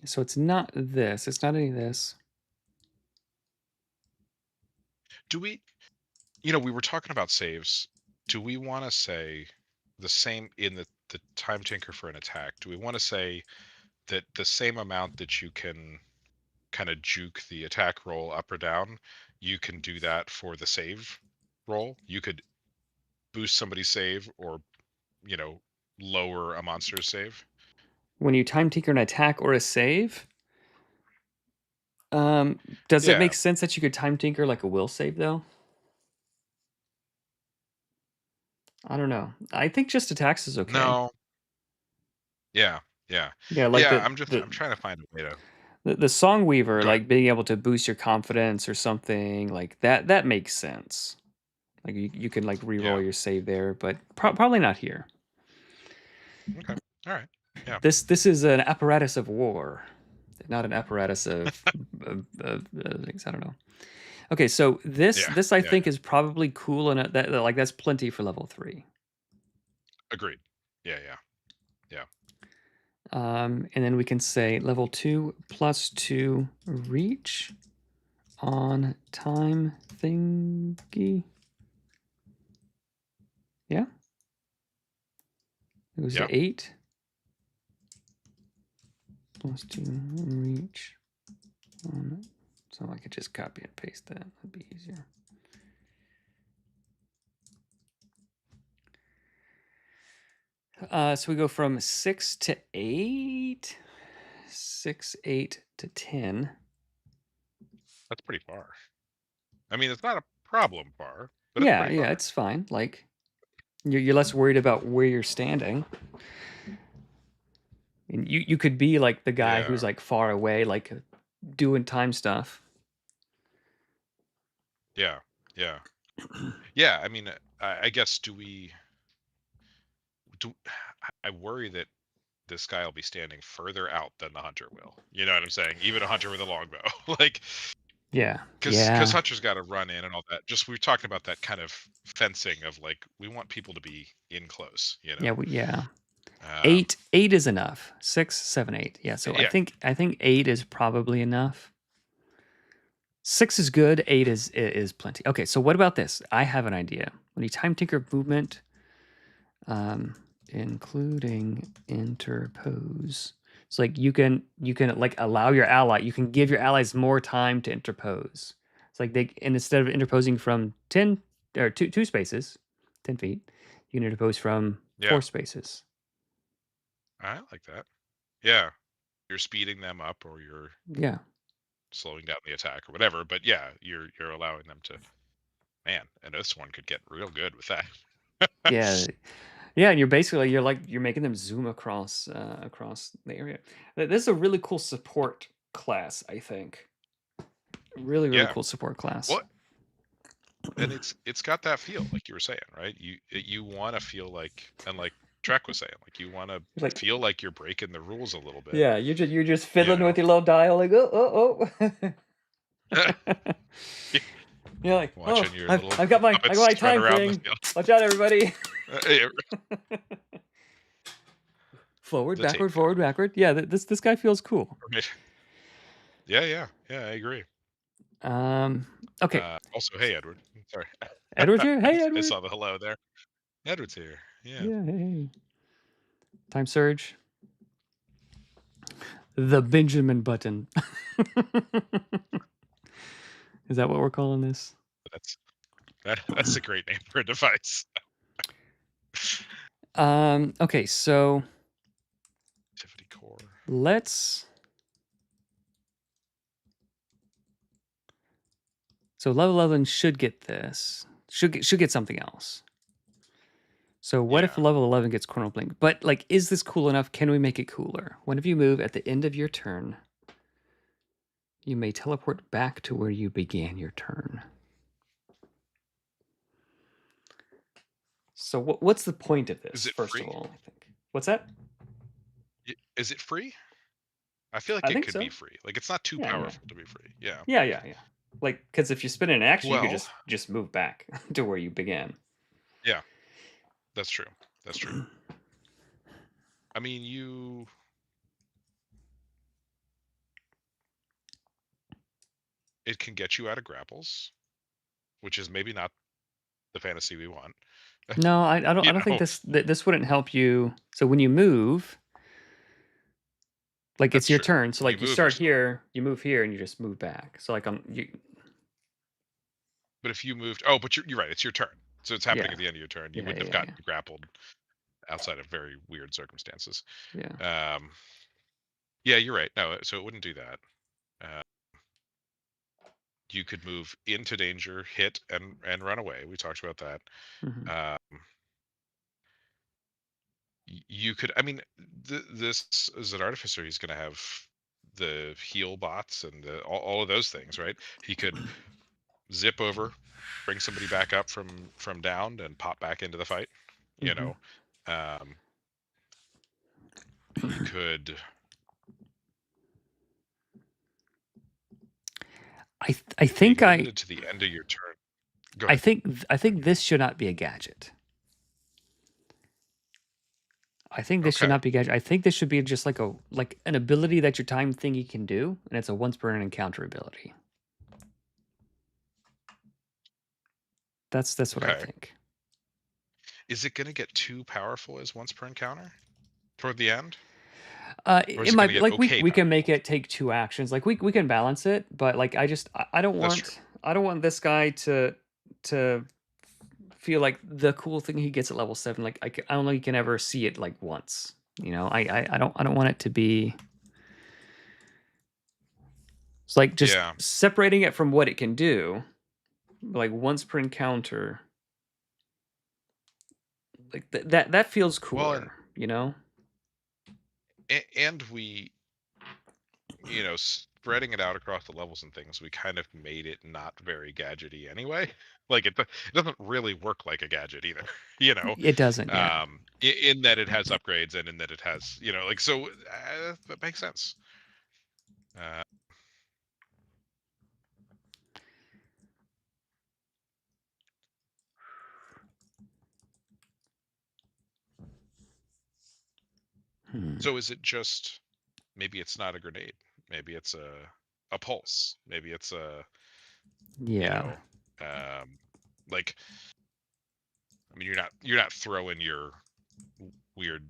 So it's not this. It's not any of this. Do we? We were talking about saves. Do we want to say the same in the time tinker for an attack? Do we want to say that the same amount that you can kind of juke the attack roll up or down, you can do that for the save roll? You could boost somebody's save or, you know, lower a monster's save. When you time tinker an attack or a save, does it Yeah. make sense that you could time tinker like a will save though? I don't know. I think just attacks is okay. No. Yeah. Yeah. Yeah, like Yeah. the I'm trying to find a way to the song weaver, go ahead. like being able to boost your confidence or something like that makes sense. Like you can like Yeah. re-roll your save there, but probably not here. Okay. All right. Yeah. This is an apparatus of war, not an apparatus of things. I don't know. Okay, so this Yeah. this I Yeah. think Yeah. is probably cool, and like that's plenty for level 3. Agreed. Yeah. Yeah. Yeah. And then we can say level 2 +2 reach on time thingy. Yeah, it goes Yeah. to 8 +2 reach on. So I could just copy and paste that. That'd be easier. So we go from 6 to 8, 6, 8 to 10. That's pretty far. I mean, it's not a problem far, but it's Yeah, pretty yeah, far. it's fine. Like you're less worried about where you're standing. And you could be like the guy Yeah. who's like far away, like doing time stuff. Yeah. Yeah. Yeah. I mean, I guess do I worry that this guy will be standing further out than the hunter will. You know what I'm saying? Even a hunter with a longbow, like Yeah, because yeah, hunter's got to run in and all that. Just we were talking about that kind of fencing of like we want people to be in close. yeah. Um, 8 is enough. 6, 7, 8. Yeah, so I yeah. think 8 is probably enough. 6 is good. 8 is plenty. Okay, so what about this? I have an idea. When you time tinker movement, um, including interpose. It's like you can like allow your ally. You can give your allies more time to interpose. It's like and instead of interposing from 10 or two spaces, 10 feet, you can interpose from Yeah, 4 spaces. I like that. Yeah, you're speeding them up or you're Yeah, slowing down the attack or whatever. But yeah, you're allowing them to. Man, and this one could get real good with that. yeah, yeah. And you're making them zoom across the area. This is a really cool support class, I think. Really Yeah. cool support class. Well, and it's got that feel, like you were saying, right? You want to feel like, and like Trek was saying, like you want to Like, feel like you're breaking the rules a little bit. yeah, you're just You fiddling know, with your little dial, like oh. You're like, oh, watching your I've little I've got my puppets run time around the thing. field. Watch out, everybody. Yeah, Forward, the tape backward, thing. forward, backward. Yeah, this guy feels cool. Right. Yeah, yeah, yeah. I agree. Um, okay, Also, hey, Edward. Sorry, Edward's here. Hey, I Edward. saw the hello there. Edward's here. Yeah. Yeah, hey. Time surge. The Benjamin button. Is that what we're calling this? That's that's a great name for a device. Okay, so Activity core. let's. So level 11 should get this. Should get something else. So what if Yeah. level 11 gets Chrono Blink? But like, is this cool enough? Can we make it cooler? Whenever you move at the end of your turn, you may teleport back to where you began your turn. So what's the point of Is this, it first of free? all, I think? What's that? Is it free? I feel like I it think could be so. free. Like it's not too Yeah, yeah. powerful to be free. Yeah. Yeah. Like, because if you spin an action, you could Well, just move back to where you began. yeah, that's true. That's true. I mean, you it can get you out of grapples, which is maybe not the fantasy we want. No, I don't think know, this wouldn't help you. So when you move, like that's it's your true. turn. So When you like you move, you're start still. here, you move here, and you just move back. So like you, But if you moved, oh, but you're right. It's your turn, so it's happening yeah, at the end of your turn. You yeah, wouldn't have yeah, gotten yeah, grappled outside of very weird circumstances. yeah. Um, yeah, you're right. No, so it wouldn't do that. Uh, you could move into danger, hit, and run away. We talked about that. Hmm. Um, you could, I mean, this is an artificer. He's going to have the heal bots and all of those things, right? He could zip over, bring somebody back up from downed, and pop back into the fight. You Hmm. know, um, he could. I Being think limited to the end of your turn. Go ahead. I think this should not be a gadget. I think this should Okay. not be a gadget. I think this should be just like an ability that your time thingy can do, and it's a once per encounter ability. That's what I Okay. think. Is it going to get too powerful as once per encounter toward the end, or is It it going might to be get like okay we can make powerful? it take 2 actions. Like we can balance it, but like I don't That's true. want this guy to feel like the cool thing he gets at level 7. Like I don't know, you can ever see it like once. You know, I don't want it to be. It's like just Yeah. separating it from what it can do, like once per encounter. Like that feels Well, and cooler, you know? and we, spreading it out across the levels and things, we kind of made it not very gadgety anyway. Like it doesn't really work like a gadget either, you know. It doesn't, yeah. In that it has upgrades and in that it has, like so that makes sense. Uh, Hmm. so is it just maybe it's not a grenade, maybe it's a pulse, maybe it's a you Yeah. know, like I mean you're not throwing your weird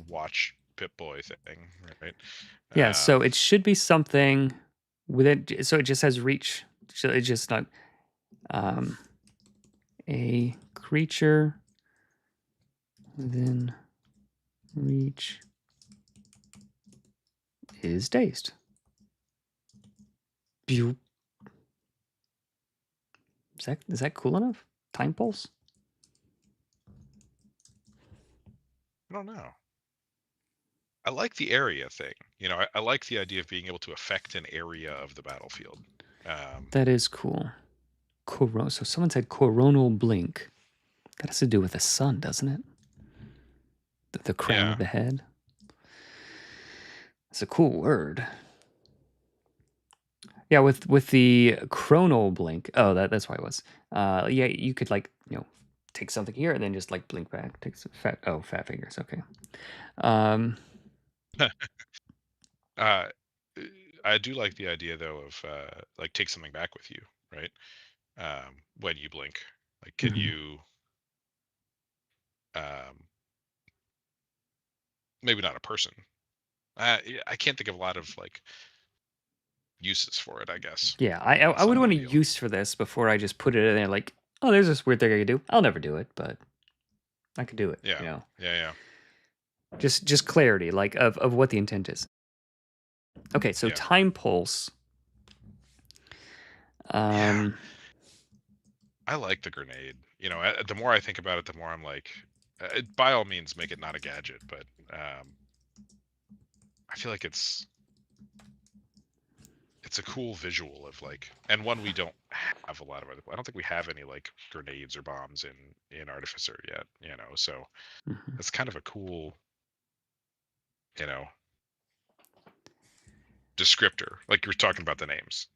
watch Pip Boy thing, right? Yeah, so Um, it should be something within. So it just has reach. So it's just not um, a creature within reach is dazed. Is that cool enough? Time pulse? I don't know. I like the area thing. I like the idea of being able to affect an area of the battlefield. Um, That is cool. So someone said coronal blink. That has to do with the sun, doesn't it? The crown yeah. of the head. It's a cool word. Yeah, with the chronal blink. Oh, that's why it was. Yeah, you could take something here and then just blink back. Take some fat fingers. Okay. Um, uh, I do like the idea though of like take something back with you, right? When you blink, like can mhm. you um, maybe not a person. I can't think of a lot of like uses for it. I guess Yeah, I that's would not want a ideal. use for this before I just put it in there. Like, oh, there's this weird thing I could do. I'll never do it, but I could do it. Yeah, yeah, yeah, Just clarity, like of what the intent is. Okay, so yeah, time pulse. yeah. Um, I like the grenade. The more I think about it, the more I'm like, by all means, make it not a gadget. But I feel like it's a cool visual of like, and one we don't have a lot of other. I don't think we have any like grenades or bombs in Artificer yet. So mhm. it's kind of a cool, you know, descriptor. Like you were talking about the names.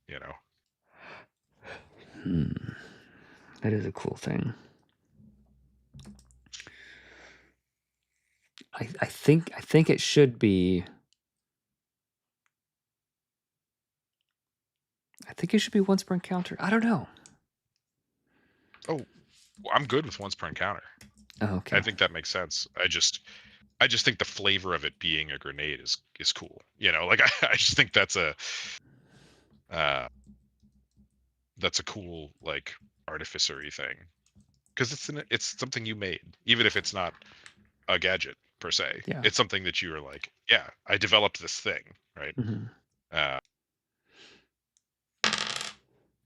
Hmm, that is a cool thing. I think it should be. I think it should be once per encounter. I don't know. Oh, well, I'm good with once per encounter. Oh, I okay. think that makes sense. I just think the flavor of it being a grenade is cool. Like I just think uh that's a cool like artificery thing because it's something you made, even if it's not a gadget per se. Yeah. It's something that you were like, yeah, I developed this thing, right? Hmm. Uh,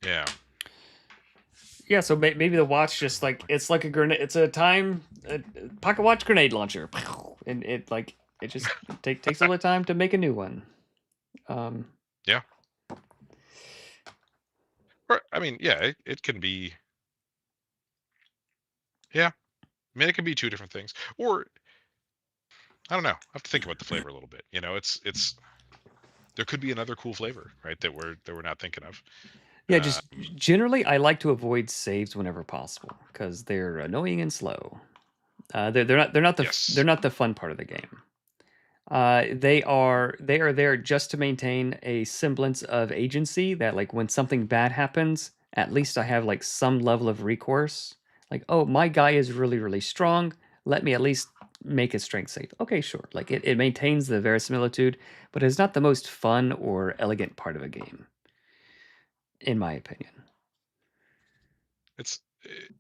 yeah, Yeah. So maybe the watch trying to just think like like it's like a grenade. It's a pocket watch grenade launcher, and it just takes all the time to make a new one. Um, yeah, or I mean, yeah, it can be, yeah. I mean, it can be two different things, or I don't know. I have to think about the flavor a little bit. It's there could be another cool flavor, right? That we're not thinking of. yeah. Just Um, generally, I like to avoid saves whenever possible because they're annoying and slow. They're yes, not the fun part of the game. They are there just to maintain a semblance of agency that when something bad happens, at least I have some level of recourse. Like, oh, my guy is really strong. Let me at least make his strength save. Okay, sure. Like it maintains the verisimilitude, but it's not the most fun or elegant part of a game, in my opinion.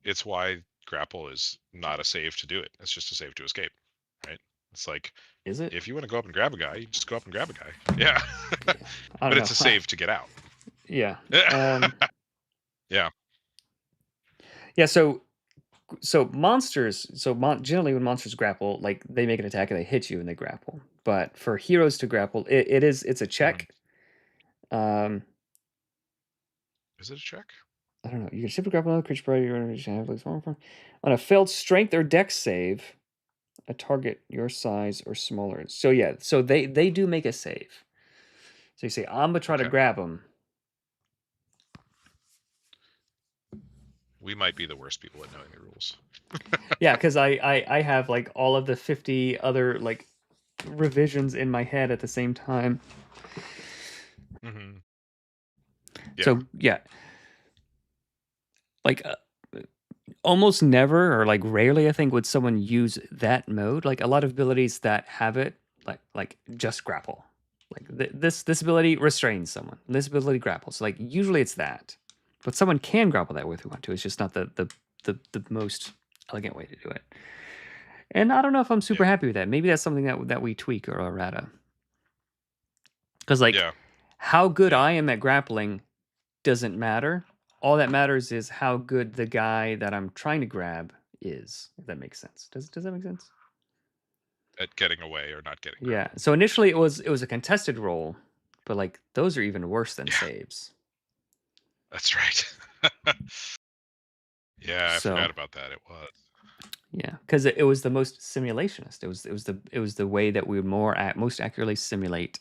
it's why grapple is not a save to do it. It's just a save to escape, right? It's like Is it? if you want to go up and grab a guy, you just go up and grab a guy. Yeah, Yeah. I but don't it's know. a save to get out. Yeah. Um Yeah. yeah, so monsters generally when monsters grapple, they make an attack and they hit you and they grapple, but for heroes to grapple, it's a Mhm. check. um Is it a check? I don't know, you can shift to grapple another creature by your energy have like small form. On a failed strength or dex save, a target your size or smaller. So yeah, so they do make a save. So you say, I'm gonna try to Okay. grab them. We might be the worst people at knowing the rules. Yeah, because I have all of the 50 other revisions in my head at the same time. Hmm. Yeah. So yeah, like almost never or like rarely I think would someone use that mode. Like a lot of abilities that have it like just grapple. Like this ability restrains someone. This ability grapples. Like usually it's that. But someone can grapple that way if we want to. It's just not the most elegant way to do it. And I don't know if I'm super Yeah. happy with that. Maybe that's something that we tweak or errata. Because like Yeah. how good Yeah. I am at grappling doesn't matter. All that matters is how good the guy that I'm trying to grab is. If that makes sense. Does that make sense? At getting away or not getting Yeah. grappled. So initially it was a contested roll, but like those are even worse than Yeah, saves. that's right. Yeah, I So forgot about that. It was. yeah, because it was the most simulationist. It was the way that we would most accurately simulate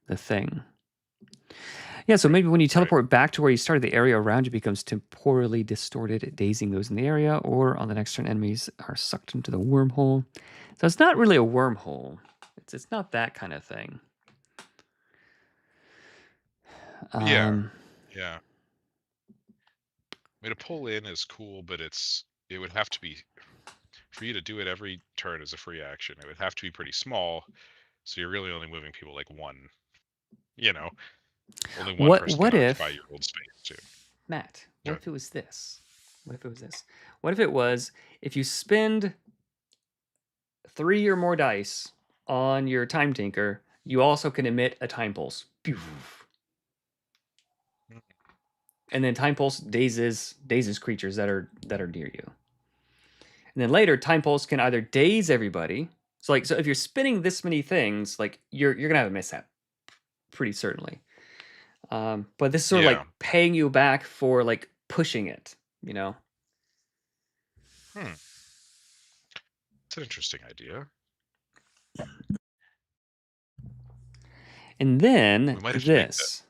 the thing. Yeah, so Right. maybe when you Right. teleport back to where you started, the area around you becomes temporally distorted, dazing those in the area, or on the next turn, enemies are sucked into the wormhole. So it's not really a wormhole. It's not that kind of thing. Yeah. Um, Yeah. I mean, a pull in is cool, but it would have to be for you to do it every turn as a free action. It would have to be pretty small, so you're really only moving people like one. You know, only one what person can what occupy if your old space too. Matt? What Sure. if it was this? What if it was this? What if it was if you spend 3 or more dice on your time tinker, you also can emit a time pulse. Pew. Mm. And then time pulse dazes creatures that are near you. And then later, time pulse can either daze everybody. So if you're spinning this many things, like you're gonna have a mishap, pretty certainly. But this is sort of Yeah. like paying you back for like pushing it, you know. Hmm. It's an interesting idea. And then We might have to make that. this.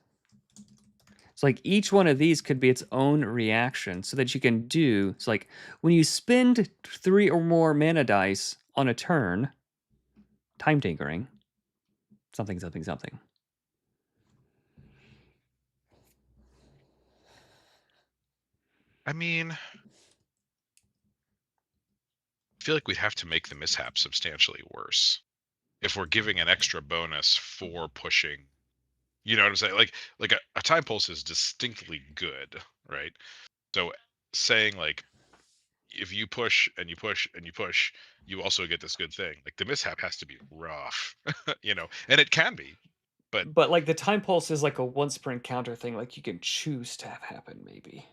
So like each one of these could be its own reaction, so that you can do. So like when you spend 3 or more mana dice on a turn, time tinkering, something something something. I mean, I feel like we'd have to make the mishap substantially worse if we're giving an extra bonus for pushing. You know what I'm saying? Like a time pulse is distinctly good, right? So saying like if you push and you push and you push, you also get this good thing. Like the mishap has to be rough, and it can be, but But like the time pulse is like a once per encounter thing, like you can choose to have happen, maybe.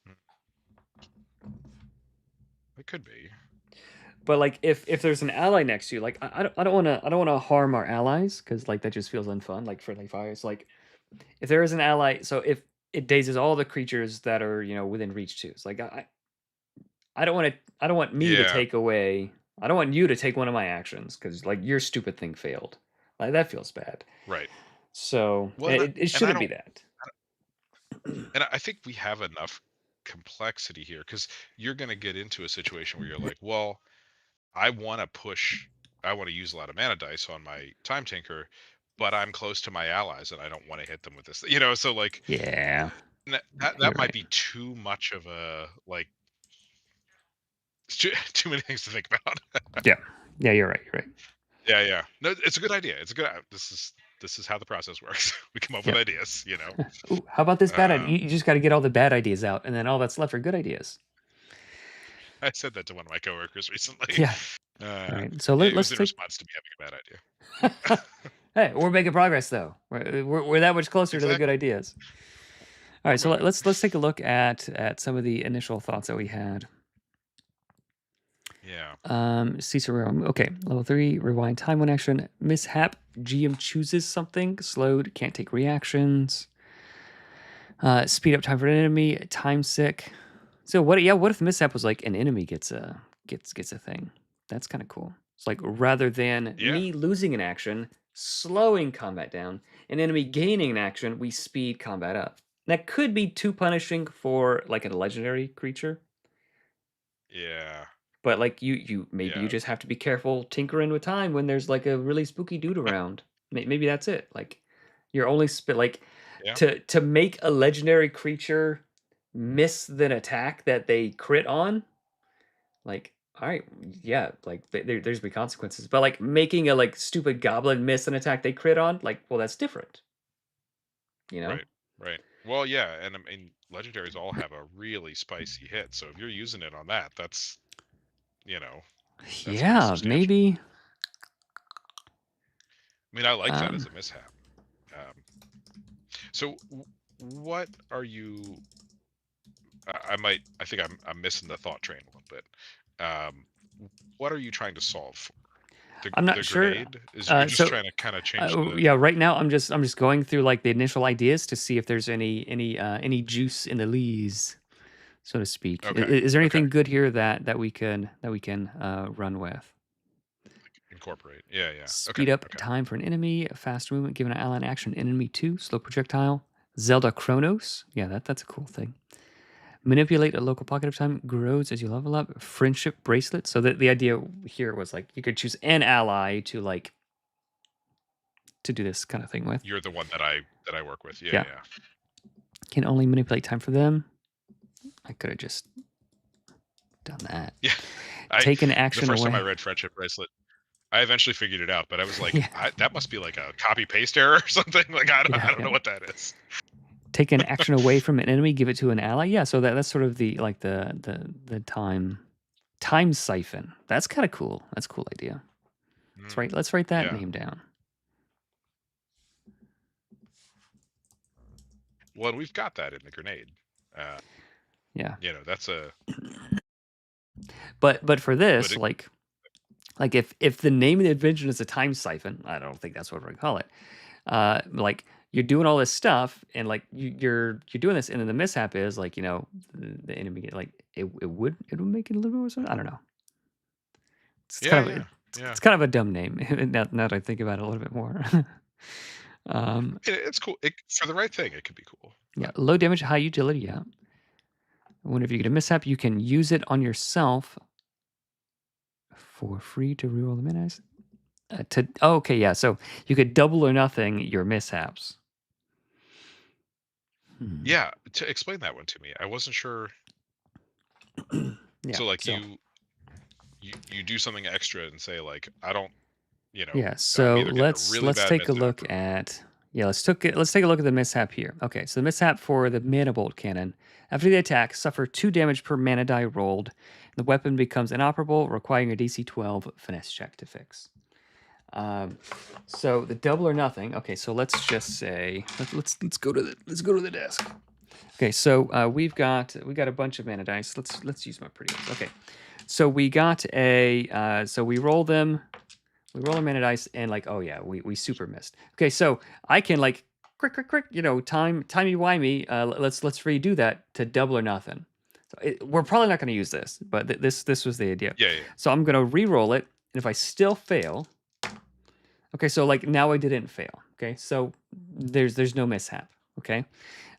mm, it could be. But like if there's an ally next to you, like I don't want to harm our allies because like that just feels unfun. Like friendly fire, it's like if there is an ally, so if it dazes all the creatures that are within reach too. It's like I don't want me to Yeah, take away. I don't want you to take one of my actions because like your stupid thing failed. Like that feels bad. right. So Well, it and I shouldn't be don't, that. and I think we have enough complexity here because you're going to get into a situation where you're like, well, I want to push, I want to use a lot of mana dice on my time tinker, but I'm close to my allies and I don't want to hit them with this. So like Yeah, that you're might right. be too much of a like it's too many things to think about. Yeah, yeah, you're right. You're right. Yeah, yeah. No, it's a good idea. It's a good. This is how the process works. We come up with Yep. ideas. Ooh, how about this bad idea? Um, You just got to get all the bad ideas out, and then all that's left are good ideas. I said that to one of my coworkers recently. Yeah. All right. So It was let's in take. response to me having a bad idea. Hey, we're making progress though. We're that much closer to the good Exactly. ideas. All We're right. So moving. let's take a look at some of the initial thoughts that we had. Yeah. Cicero. Okay, level 3, rewind time one action. Mishap. GM chooses something. Slowed. Can't take reactions. Speed up time for an enemy. Time sick. So what? Yeah. What if mishap was like an enemy gets a thing? That's kind of cool. It's like rather than Yeah. me losing an action, slowing combat down, an enemy gaining an action, we speed combat up. That could be too punishing for like a legendary creature. Yeah. But like you maybe you Yeah. just have to be careful tinkering with time when there's like a really spooky dude around. Maybe that's it. Like you're only spit like Yeah. to make a legendary creature miss than attack that they crit on, like, all right, yeah, like there's be consequences. But like making a like stupid goblin miss an attack they crit on, like, well, that's different, you know? Right. Right. Well, yeah, and I mean, legendaries all have a really spicy hit. So if you're using it on that, you know, that's pretty Yeah, substantial. maybe. I mean, I like that as Um, a mishap. Um, so, what are you? I might. I think I'm missing the thought train a little bit. What are you trying to solve for? I'm The not sure. grenade is you're just So trying to kind of change the. yeah, right now I'm just going through like the initial ideas to see if there's any juice in the lees, so to speak. Okay. Is there Okay. anything good here that we can run with? Incorporate. Yeah. Yeah. Okay. Speed up Okay. time for an enemy, fast movement, given an ally in action, enemy 2, slow projectile. Zelda Chronos. Yeah, that's a cool thing. Manipulate a local pocket of time, grows as you level up. Friendship bracelet. So the idea here was like you could choose an ally to like to do this kind of thing with. You're the one that I work with. Yeah. Yeah. Yeah. Can only manipulate time for them. I could have just done that. Yeah. I Take an the action first time I away. read friendship bracelet, I eventually figured it out, but I was like, Yeah. that must be like a copy paste error or something. Like I Yeah, don't yeah. know what that is. Take an action away from an enemy, give it to an ally. Yeah, so that's sort of the like the time siphon. That's kind of cool. That's a cool idea. Mm, Let's write that yeah. name down. Well, and we've got that in the grenade. Uh, Yeah. that's a But for but this, it, like if the name of the invention is a time siphon, I don't think that's what we're gonna call it. Like you're doing all this stuff and like you're doing this and then the mishap is like, the enemy like it would make it a little bit more I don't know. It's yeah, kind of yeah, yeah. it's kind of a dumb name now that I think about it a little bit more. It's cool. For the right thing, it could be cool. Yeah, But low damage, high utility. Yeah, whenever you get a mishap, you can use it on yourself for free to reroll the minis. Okay, yeah. So you could double or nothing your mishaps. Hmm. yeah, to explain that one to me, I wasn't sure. Yeah. So like So you do something extra and say like I don't, yeah. I'm So either getting a let's really let's bad take a mishap look or at yeah. Let's take a look at the mishap here. Okay. So the mishap for the mana bolt cannon. After the attack, suffer 2 damage per mana die rolled. The weapon becomes inoperable, requiring a DC 12 finesse check to fix. Um, so the double or nothing. Okay, so let's just say let's go to the desk. Okay, so we got a bunch of mana dice. Let's use my pretty ones. Okay, so we got so we roll them. We roll our mana dice and like oh yeah we super missed. Okay, so I can like quick timey wimey. Let's redo that to double or nothing. So we're probably not going to use this, but this was the idea. yeah, yeah, So I'm going to re-roll it, and if I still fail, okay, so like now I didn't fail. Okay, so there's no mishap. Okay,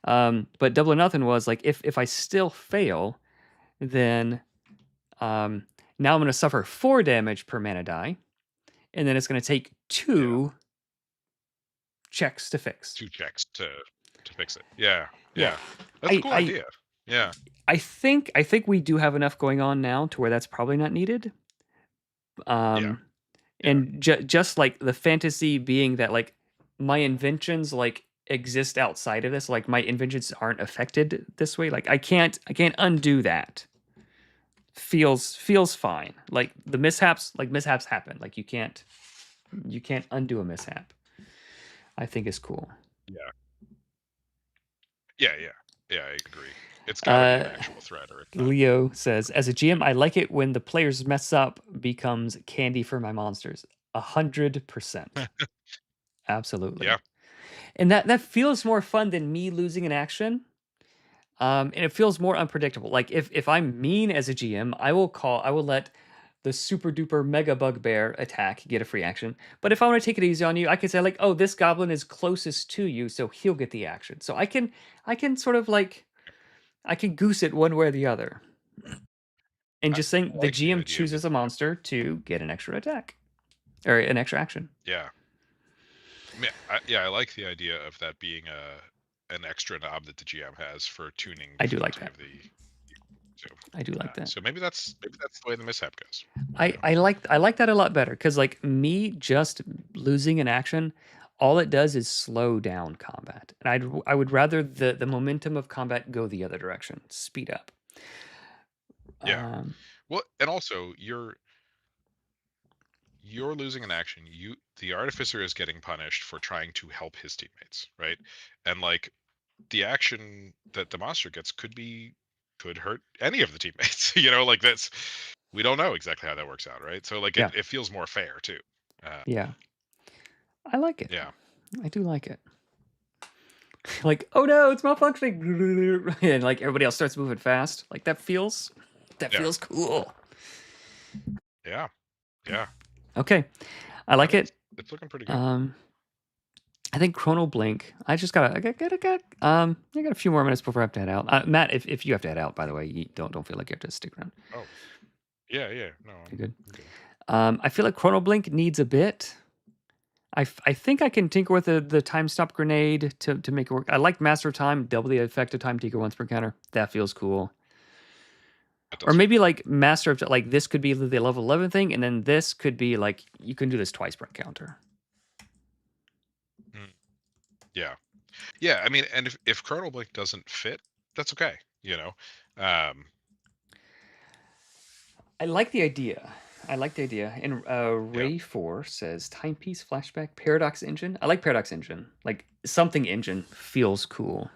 but double or nothing was like if I still fail, then now I'm going to suffer 4 damage per mana die, and then it's going to take yeah. 2 checks to fix. 2 checks to fix it. Yeah, Yeah, yeah. That's a I cool I idea. Yeah, I think we do have enough going on now to where that's probably not needed. yeah, Um, yeah, and just like the fantasy being that like my inventions like exist outside of this, like my inventions aren't affected this way. Like I can't undo that. Feels fine. Like the mishaps happen. Like you can't undo a mishap. I think is cool. yeah, yeah, yeah, yeah. I agree. It's got to be an Uh, actual threat, or it's not. Leo says, as a Yeah, GM, I like it when the players mess up becomes candy for my monsters. 100%. Absolutely. yeah, And that feels more fun than me losing an action. And it feels more unpredictable. Like if I'm mean as a GM, I will let the super duper mega bugbear attack get a free action. But if I want to take it easy on you, I can say like, oh, this goblin is closest to you, so he'll get the action. So I can sort of like I can goose it one way or the other. And just saying I the like the GM idea of chooses it. a monster to get an extra attack or an extra action. Yeah, yeah, I like the idea of that being an extra knob that the GM has for tuning I do like difficulty that. of the. So I do like yeah, that. so maybe that's the way the mishap goes. I I like I like that a lot better because like me just losing an action, all it does is slow down combat, and I would rather the momentum of combat go the other direction, speed up. Yeah. Um, Well, and also you're losing an action. The artificer is getting punished for trying to help his teammates, right? And like the action that the monster gets could hurt any of the teammates. Like that's we don't know exactly how that works out, right? So like yeah, it feels more fair too. Uh, yeah, I like it. yeah, I do like it. Like, oh no, it's malfunctioning, and like everybody else starts moving fast. Like that yeah, feels cool. yeah, yeah. Okay, I I like mean, it. it's looking pretty good. Um, I think Chrono Blink. I just gotta. I got a few more minutes before I have to head out. Matt, if you have to head out, by the way, you don't feel like you have to stick around. Oh, yeah, yeah. No, You're I'm, good. I'm good. I feel like Chrono Blink needs a bit. I think I can tinker with the time stop grenade to make it work. I like Master of Time, double the effective time tinker once per counter. That feels cool. That Or does feel maybe good. like Master of like this could be the level 11 thing, and then this could be like you can do this twice per encounter. Mm, yeah, yeah. I mean, and if Chrono Blink doesn't fit, that's okay. Um, I like the idea. I like the idea. And yeah. Ray 4 says timepiece flashback paradox engine. I like paradox engine. Like something engine feels cool.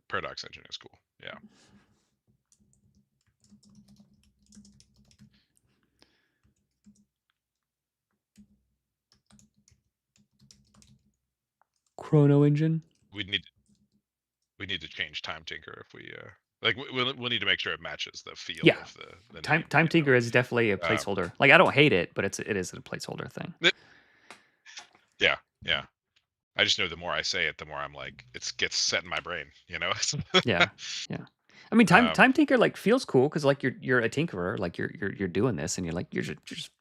Paradox Engine is cool. Yeah. Chrono engine. We need we need to change Time Tinker if we like we'll need to make sure it matches the feel Yeah. of the Time name. time tinker is definitely a Um, placeholder. Like I don't hate it, but it is a placeholder thing. yeah, yeah. I just know the more I say it, the more I'm like it gets set in my brain. Yeah. Yeah. I mean, um, time tinker like feels cool because like you're a tinkerer, like you're doing this, and you're just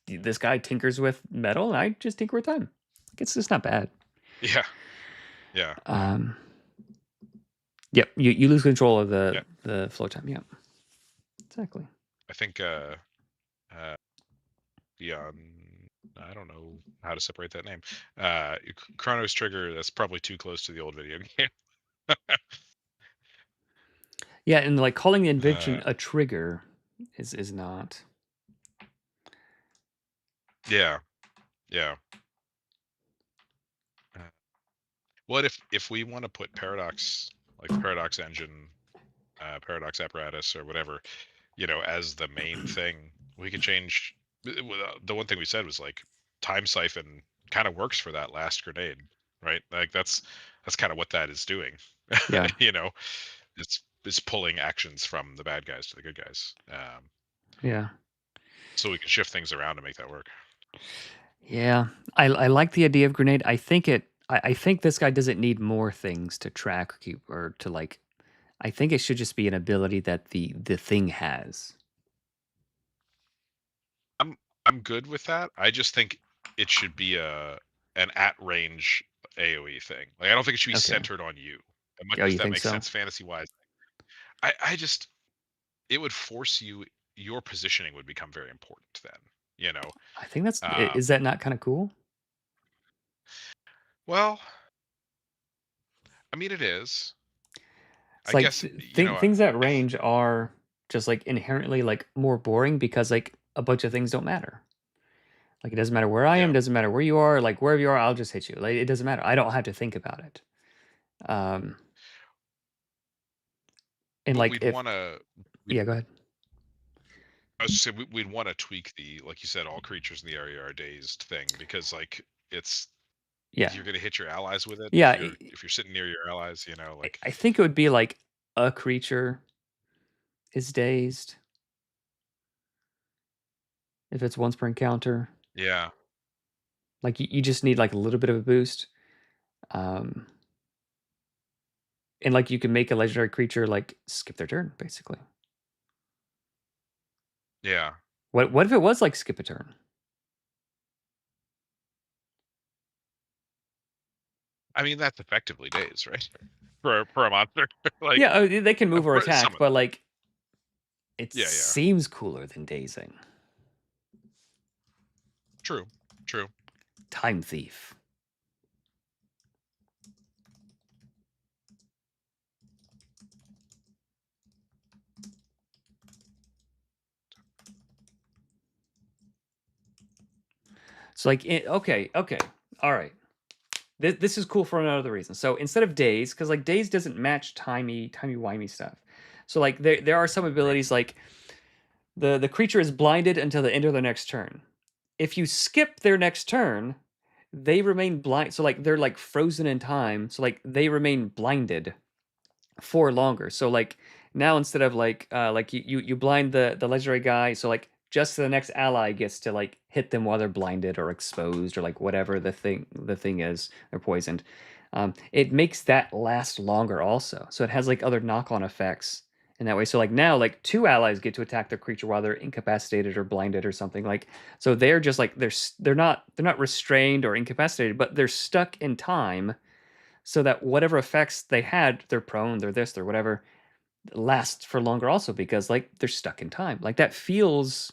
this guy tinkers with metal, and I just tinker with time. Like, it's just not bad. yeah, yeah, yeah, Um, yep, you lose control of yeah. the flow time. Yep, exactly. I think uh, beyond. I don't know how to separate that name. Chronos Trigger. That's probably too close to the old video game. Yeah, and like calling the invention uh, a trigger is not. yeah, yeah. What if we want to put Paradox, like the Paradox engine, Paradox apparatus, or whatever, as the main thing? We could change. The one thing we said was like time siphon kind of works for that last grenade, right? Like that's kind of what that is doing. Yeah, you know, it's pulling actions from the bad guys to the good guys. yeah, So we can shift things around to make that work. yeah. I like the idea of grenade. I think this guy doesn't need more things to track or keep or to like. I think it should just be an ability that the thing has. I'm I'm good with that. I just think it should be an at range AoE thing. Like I don't think it should be Okay. centered on you. As much Oh, as you that think makes so? sense fantasy wise. I just it would force your positioning would become very important then. You know. I think is Um that not kind of cool? well, I mean it is. It's I like guess, things that if range are just like inherently like more boring because like a bunch of things don't matter. Like it doesn't matter where I am, yeah, doesn't matter where you are, like wherever you are, I'll just hit you. Like it doesn't matter. I don't have to think about it. Um and but like we'd if want to yeah, go ahead. I was just saying we'd want to tweak the like you said all creatures in the area are dazed thing because like it's Yeah. you're gonna hit your allies with it Yeah, if you're sitting near your allies, like I think it would be like a creature is dazed if it's once per encounter. yeah, Like you just need like a little bit of a boost. Um and like you can make a legendary creature like skip their turn basically. yeah. What if it was like skip a turn? I mean, that's effectively days, right? For a monster, like Yeah, they can move or for some attack, of but them. like it Yeah, yeah. seems cooler than dazing. True, true. Time thief. So like, okay, all right. This is cool for another reason. So instead of days, because like days doesn't match timey wimey stuff. So like there are some Right. abilities like the creature is blinded until the end of their next turn. If you skip their next turn, they remain blind. So like they're like frozen in time. So like they remain blinded for longer. So like now instead of like you blind the legendary guy, so like just the next ally gets to like hit them while they're blinded or exposed or like whatever the thing is, they're poisoned. It makes that last longer also. So it has like other knock-on effects in that way. So like now like two allies get to attack the creature while they're incapacitated or blinded or something like. So they're just like they're not restrained or incapacitated, but they're stuck in time so that whatever effects they had, they're prone, they're this, they're whatever, lasts for longer also because like they're stuck in time. Like that feels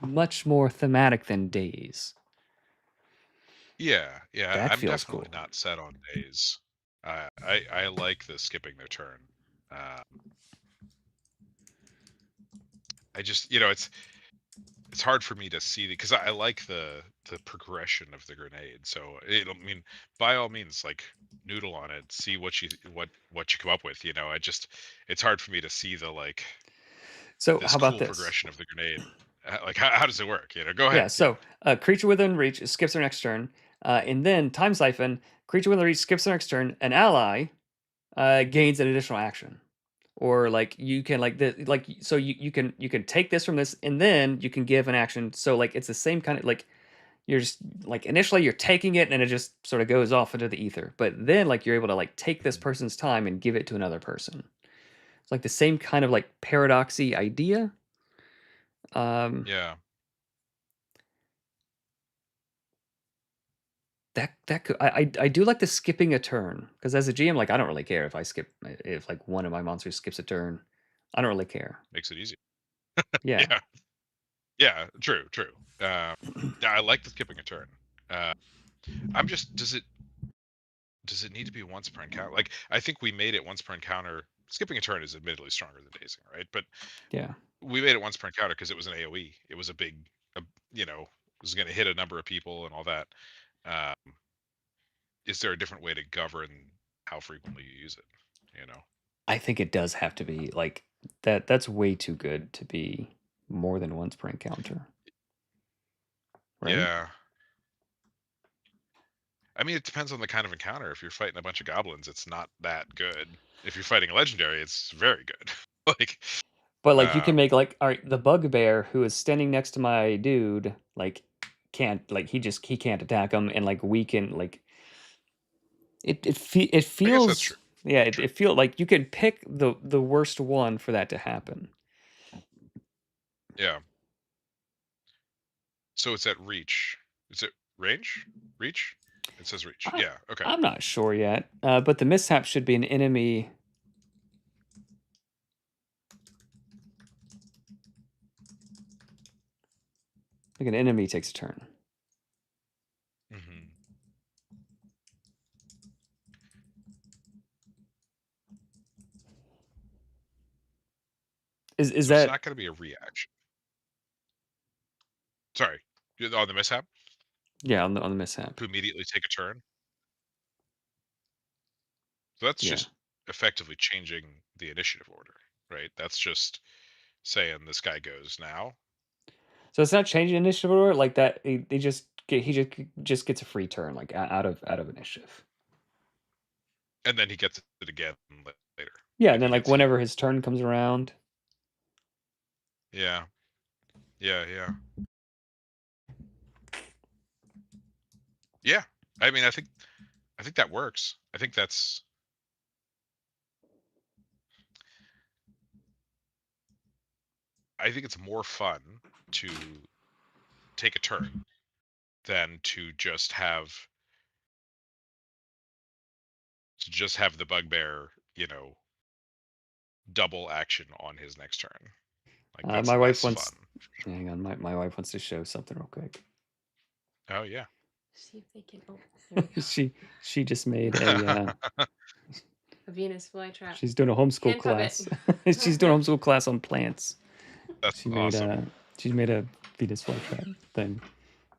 much more thematic than days. Yeah, yeah. That I'm feels definitely cool. not set on days. I like the skipping their turn. Uh, I just, it's hard for me to see because I like the progression of the grenade. So I mean, by all means, like noodle on it, see what you come up with. I just it's hard for me to see the like So this how about cool this? progression of the grenade. Like how does it work? Go Yeah, ahead. Yeah, so creature within reach skips their next turn, and then time siphon. Creature within reach skips their next turn. An ally gains an additional action, or like you can like the like so you can take this from this, and then you can give an action. So like it's the same kind of like you're just like initially you're taking it and it just sort of goes off into the ether, but then like you're able to like take this Mhm. person's time and give it to another person. It's like the same kind of like paradoxy idea. um Yeah. that could I do like the skipping a turn because as a GM like I don't really care if I skip if like one of my monsters skips a turn. I don't really care. Makes it easy. Yeah. Yeah, yeah. True, true. Yeah, I like the skipping a turn. Uh, I'm just does it need to be once per encounter? Like, I think we made it once per encounter. Skipping a turn is admittedly stronger than dazing, right? But Yeah, we made it once per encounter because it was an AOE. It was a big, uh, it was going to hit a number of people and all that. Um, is there a different way to govern how frequently you use it? You know? I think it does have to be like that's way too good to be more than once per encounter, right? Yeah. I mean, it depends on the kind of encounter. If you're fighting a bunch of goblins, it's not that good. If you're fighting a legendary, it's very good. Like, But like you can um, make like all right, the bugbear who is standing next to my dude like can't like he can't attack him and like we can like it I guess that's true. feels yeah True. it feel like you can pick the worst one for that to happen. Yeah. So it's at reach. Is it range? Reach? It says reach. I, Yeah. Okay. I'm not sure yet, but the mishap should be an enemy like an enemy takes a turn. Hmm. Is So it's that not going to be a reaction. Sorry. On the mishap yeah on the mishap? to immediately take a turn. So that's Yeah. just effectively changing the initiative order, right? That's just saying this guy goes now, So it's not changing initiative order like that. They just he just gets a free turn like out of initiative. and then he gets it again later. Yeah, and Like then he like gets healed. whenever his turn comes around. Yeah. Yeah. Yeah. Yeah. I mean, I think that works. I think it's more fun to take a turn than to just have to just have the bugbear, double action on his next turn. Like that's My wife less wants. fun. Hang on, my wife wants to show something real quick. Oh yeah. See if they can. Oh, there we go. She just made a. A Venus flytrap. She's doing a homeschool Hand puppet. class. She's doing a homeschool class on plants. That's She made awesome. a she made a Venus flytrap thing.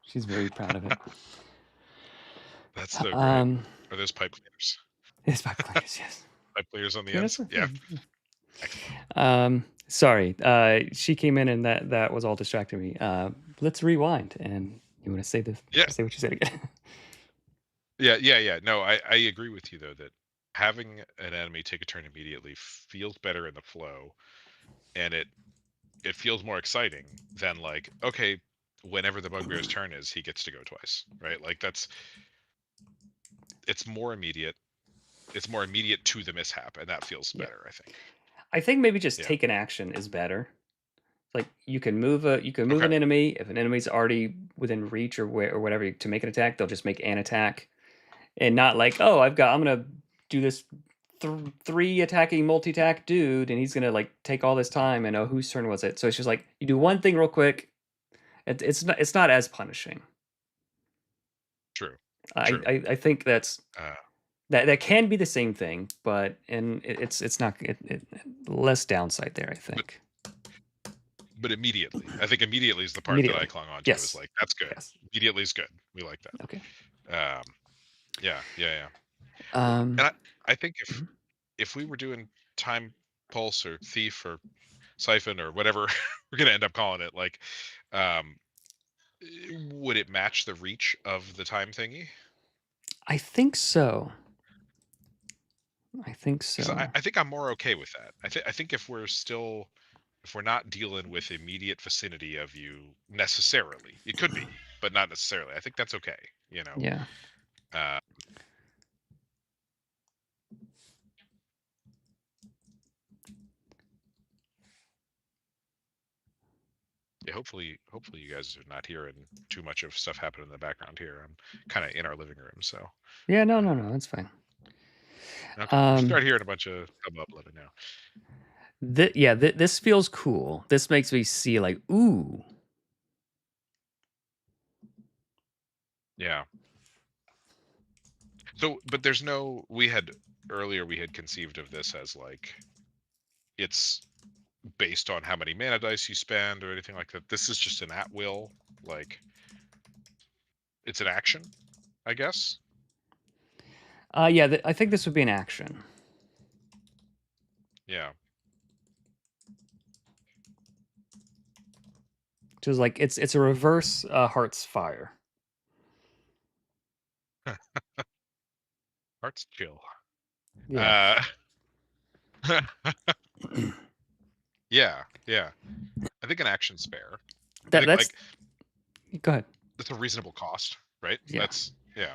She's very proud of it. That's so great. Um, Are those pipe cleaners? it's back cleaners, yes. Pipe cleaners on the Yeah, ends? that's Yeah. yeah. Excellent. Sorry. She came in and that was all distracting me. Let's rewind. And you want to say this? Yeah. Say what you said again. Yeah. No, I agree with you though that having an enemy take a turn immediately feels better in the flow, and it feels more exciting than like, okay, whenever the bugbear's turn is, he gets to go twice, right? Like it's more immediate. It's more immediate to the mishap, and that feels Yeah. better, I think. I think maybe just Yeah. take an action is better. Like you can move an Okay. enemy if an enemy's already within reach or whatever to make an attack. They'll just make an attack, and not like, oh, I'm gonna do this three attacking multi-attack dude, and he's gonna like take all this time. And oh, whose turn was it? So it's just like you do one thing real quick. It's not as punishing. True. I True. I, I think that's Uh, that can be the same thing, but it's not less downside there. I but think but immediately, I think immediately is the part that I immediately. clung on to. Is Yes. like that's good. Yes. Immediately is good. We like that. Okay. Um, yeah. Um. And I think Mhm. if we were doing time pulse or thief or siphon or whatever we're gonna end up calling it, like, um, would it match the reach of the time thingy? I think so. I think Because so. I think I'm more okay with that. I think if we're not dealing with immediate vicinity of you necessarily, it could be, but not necessarily. I think that's okay. Yeah. Uh, yeah. Hopefully you guys are not hearing too much of stuff happening in the background here. I'm kind of in our living room, so. Yeah. No. No. Uh, No. That's fine. okay, we start hearing a bunch of hubbub. Let me know. This feels cool. This makes me see like, ooh. Yeah. So, but there's no. We had earlier. We had conceived of this as like it's based on how many mana dice you spend or anything like that. This is just an at will, like it's an action, I guess. Yeah. I think this would be an action. Yeah. Just like it's a reverse Heart's Fire. Hearts chill. Yeah. Yeah. I think an action's fair. I That think that's like go ahead. that's a reasonable cost, right? Yeah. Yeah.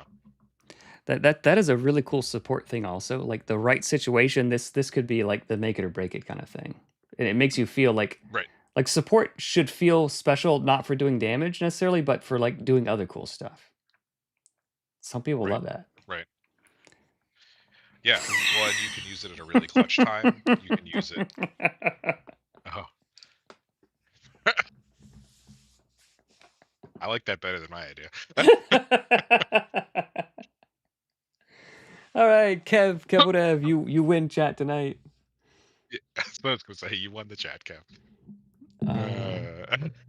That is a really cool support thing also. Like the right situation, this could be like the make it or break it kind of thing. And it makes you feel Right. like support should feel special, not for doing damage necessarily, but for like doing other cool stuff. Some people Right. love that. Right. Yeah. Well, and you can use it at a really clutch time. You can use it. Oh, I like that better than my idea. All right, Kev, whatever. You win chat tonight. Yeah, so I was gonna say you won the chat, Cap.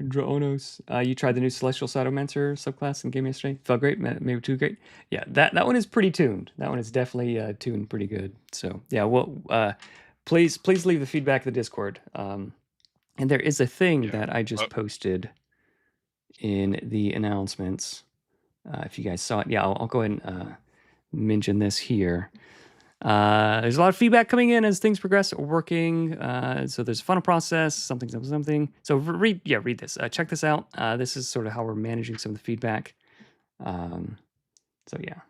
Draonos. You tried the new Celestial Cytomancer subclass in game yesterday. Felt great, maybe too great. Yeah, that one is pretty tuned. That one is definitely tuned pretty good. So yeah, well, please leave the feedback in the Discord. And there is a thing Yeah. that I just posted in the announcements. If you guys saw it, yeah, I'll go ahead and mention this here. There's a lot of feedback coming in as things progress or working. So there's a funnel process, something. So read this. Check this out. This is sort of how we're managing some of the feedback. So yeah.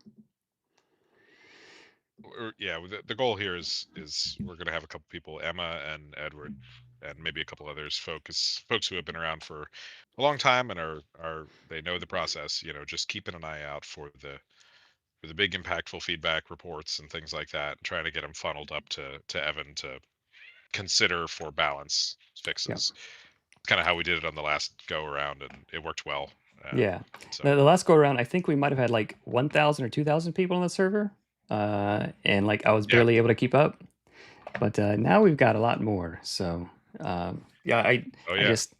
Yeah, the goal here is we're gonna have a couple people, Emma and Edward, and maybe a couple others, folks who have been around for a long time and are they know the process. Just keeping an eye out for the big impactful feedback reports and things like that, trying to get them funneled up to Evan to consider for balance fixes. Kind of how we did it on the last go around, and it worked well. Yeah. So The last go around, I think we might have had like 1,000 or 2,000 people on the server, and like I was Yeah. barely able to keep up. But now we've got a lot more. So yeah, Oh I yeah. just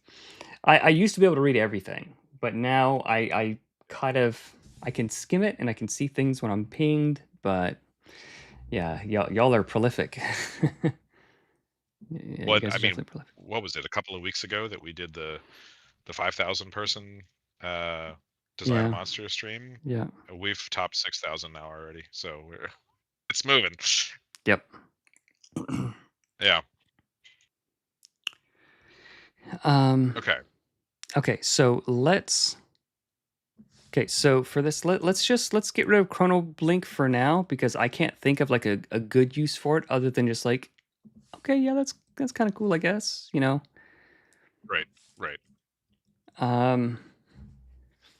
I used to be able to read everything, but now I kind of I can skim it and I can see things when I'm pinged. But yeah, y'all are prolific. Yeah, you What guys I are mean, definitely prolific. what was it? A couple of weeks ago that we did the 5,000 person design a Yeah, monster stream. yeah, We've topped 6,000 now already, so it's moving. yep. Yeah. Okay. Okay, so let's. Okay, so for this, let's get rid of Chrono Blink for now because I can't think of like a good use for it other than just like, okay, yeah, that's kind of cool, I guess, you know. Right. Right.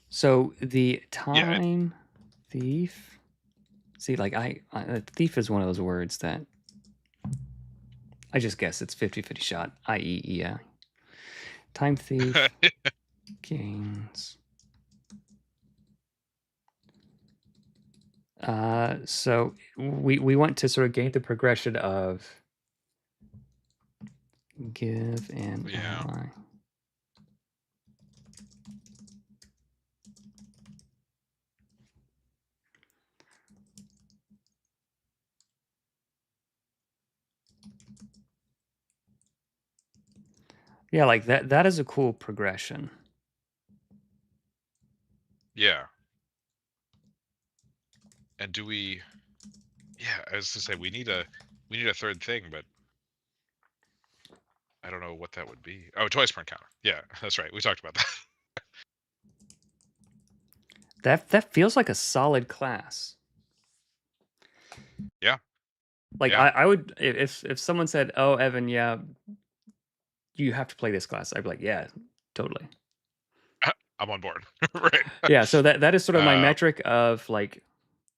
So the Yeah. time thief. See, like thief is one of those words that I just guess it's 50-50 shot, i.e., yeah. Time thief gains. So we want to sort of gain the progression of give an Yeah. ally. Yeah, like that is a cool progression. Yeah. And do we? Yeah, I was to say we need a third thing, but I don't know what that would be. Oh, twice per encounter. Yeah, that's right. We talked about that. That feels like a solid class. Yeah. Like Yeah. I would if someone said, "Oh, Evan, yeah, you have to play this class," I'd be like, "Yeah, totally." I'm on board. Right. Yeah, so that is sort of my Uh, metric of like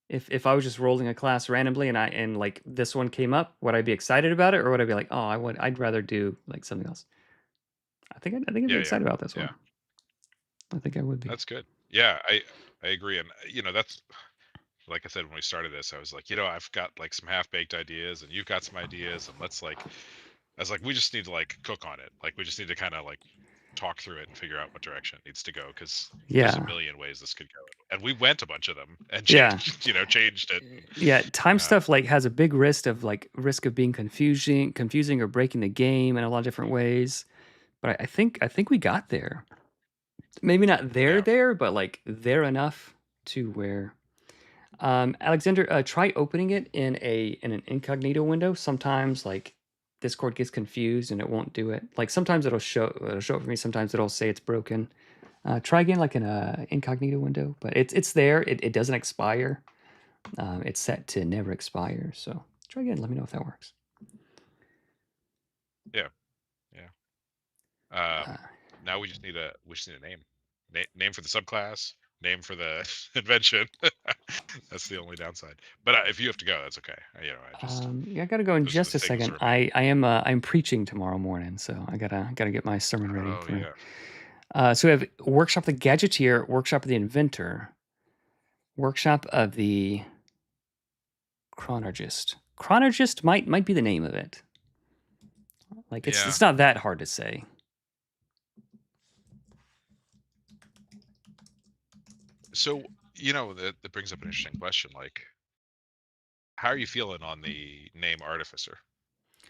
if I was just rolling a class randomly and like this one came up, would I be excited about it or would I be like, "Oh, I'd rather do like something else." I think I'd be yeah. Yeah. excited about this Yeah. one. I think I would be. That's good. Yeah, I agree, and that's like I said when we started this, I was like, I've got like some half baked ideas, and you've got some ideas, and let's like, I was like, we just need to like cook on it. Like, we just need to kind of like talk through it and figure out what direction it needs to go, because there's a Yeah. million ways this could go, and we went a bunch of them and Yeah. changed it. Yeah, time Uh, stuff like has a big risk of being confusing or breaking the game in a lot of different ways. But I think we got there. Maybe not yeah, there, but like there enough to where Alexander, try opening it in an incognito window. Sometimes like Discord gets confused and it won't do it. Like sometimes it'll show it for me. Sometimes it'll say it's broken. Try again like in a incognito window, but it's there. It doesn't expire. It's set to never expire. So try again. Let me know if that works. yeah, yeah. Now we just need a name, name for the subclass, name for the invention. That's the only downside. But if you have to go, that's okay. I just Yeah, I gotta go in for the just a sake of second. serving. I'm preaching tomorrow morning, so I gotta get my sermon ready Oh for. yeah. So we have workshop of the gadgeteer, workshop of the inventor, workshop of the chronologist. Chronologist might be the name of it. Like Yeah. it's not that hard to say. So that brings up an interesting question. Like, how are you feeling on the name Artificer?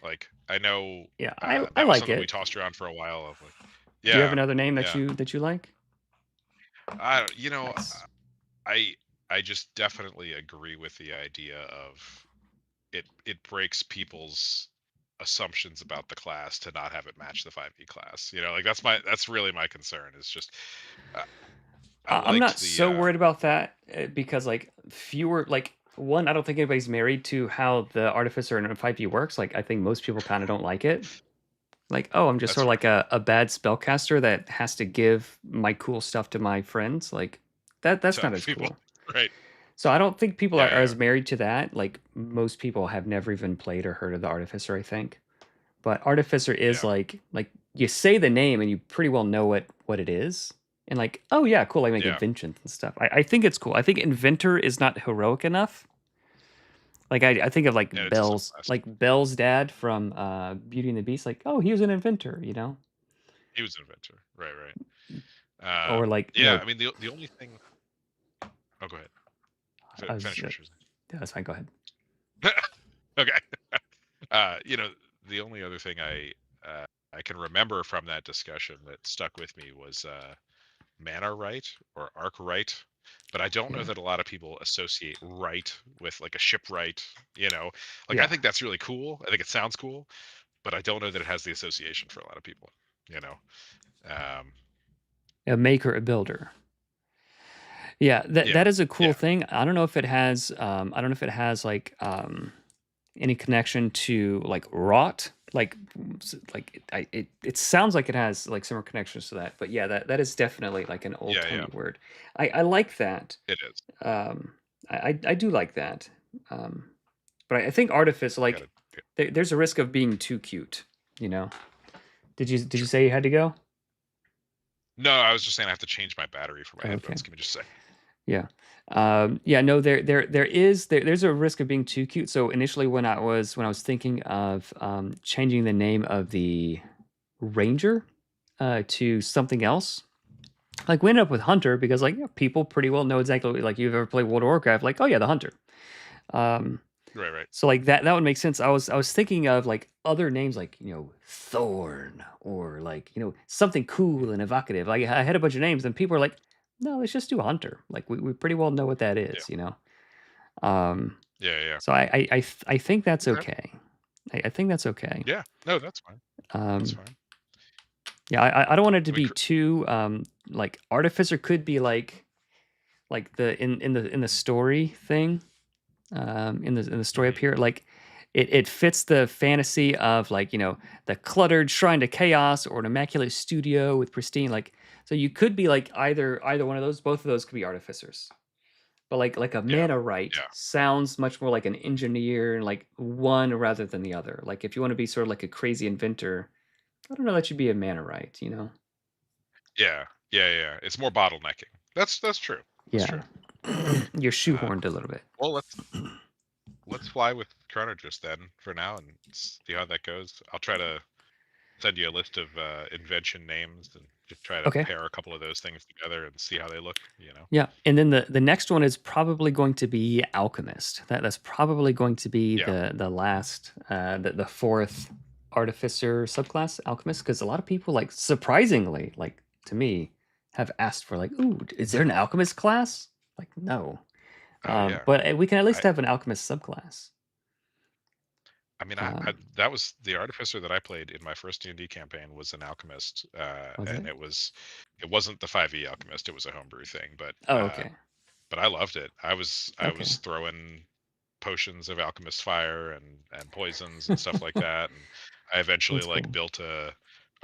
Like, I know Yeah, I that was like something we it. tossed around for a while. Of like, Do you have yeah, another name yeah. that you like? I you know Nice. I I just definitely agree with the idea of it breaks people's assumptions about the class to not have it match the 5e class. Like that's really my concern. Is just uh, I I'm not liked the so worried about that because like fewer like one, I don't think anybody's married to how the Artificer and 5e works. Like I think most people kind of don't like it. Like, oh, I'm just that's sort of fair. like a bad spellcaster that has to give my cool stuff to my friends. Like that's To not other as people, cool. right? So I don't think people are Yeah, as married to that. Like most people have never even played or heard of the Artificer, I think. But Artificer is yeah, like you say the name and you pretty well know what it is. And like, oh yeah, cool, I make yeah. inventions and stuff. I think it's cool. I think inventor is not heroic enough. Like I think of And it's a subclass. Like Belle's dad from Beauty and the Beast, like, oh, he was an inventor, He was an inventor. Right, right. Or like, Yeah, I mean the only thing. Oh, go ahead. I was, Finish what you're yeah, that's fine, go ahead. saying. Okay. You know, the only other thing I can remember from that discussion that stuck with me was mana right or arc right, but I don't know Yeah. that a lot of people associate right with like a shipwright. Like I Yeah. think that's really cool. I think it sounds cool, but I don't know that it has the association for a lot of people. Um, A maker, a builder. Yeah, yeah, that is a cool yeah, thing. I don't know if it has like any connection to like rot. It sounds like it has like similar connections to that. But yeah, that is definitely like an old yeah, yeah. timey word. I like that. It is. Um, I do like that. But I think Artifice, Got like, it. there's a risk of being too cute. Did you Sure. say you had to go? No, I was just saying I have to change my battery for my Okay. headphones. Give me just a second. Yeah. Yeah, no, there's a risk of being too cute. So initially when I was thinking of changing the name of the Ranger to something else, like we ended up with Hunter because like people pretty well know exactly like you've ever played World of Warcraft, like, oh yeah, the Hunter. Right. So like that would make sense. I was thinking of like other names like, Thorn or like, something cool and evocative. Like I had a bunch of names and people were like, no, let's just do Hunter. Like we pretty well know what that is, Um Yeah. so I think that's Okay. okay. I think that's okay. Yeah. No, that's fine. That's Um fine. yeah, I don't want it to I mean, be too like Artificer could be like the in the story thing. In the story up here, like it fits the fantasy of like the cluttered shrine to chaos or an immaculate studio with pristine like, so you could be like either one of those. Both of those could be artificers, but like a yeah. mana right Yeah. sounds much more like an engineer, like one rather than the other. Like if you want to be sort of like a crazy inventor, I don't know that should be a mana right. Yeah. Yeah. It's more bottlenecking. That's true. That's Yeah. true. You're Uh, shoehorned a little bit. well, let's fly with Chronotrist then for now and see how that goes. I'll try to send you a list of invention names and just try to Okay. pair a couple of those things together and see how they look. Yeah, and then the next one is probably going to be Alchemist. That's probably going to be Yeah. the last the fourth Artificer subclass, Alchemist, because a lot of people like surprisingly like to me have asked for like, ooh, is there an Alchemist class? Like no, Oh yeah. but we can at least I have an Alchemist subclass. I mean, Um, that was the artificer that I played in my first D&D campaign was an alchemist, was and it? it wasn't the 5e alchemist. It was a homebrew thing, Oh, okay, but I loved it. I was okay. throwing potions of alchemist fire and poisons and stuff like that, and I eventually That's like cool. built a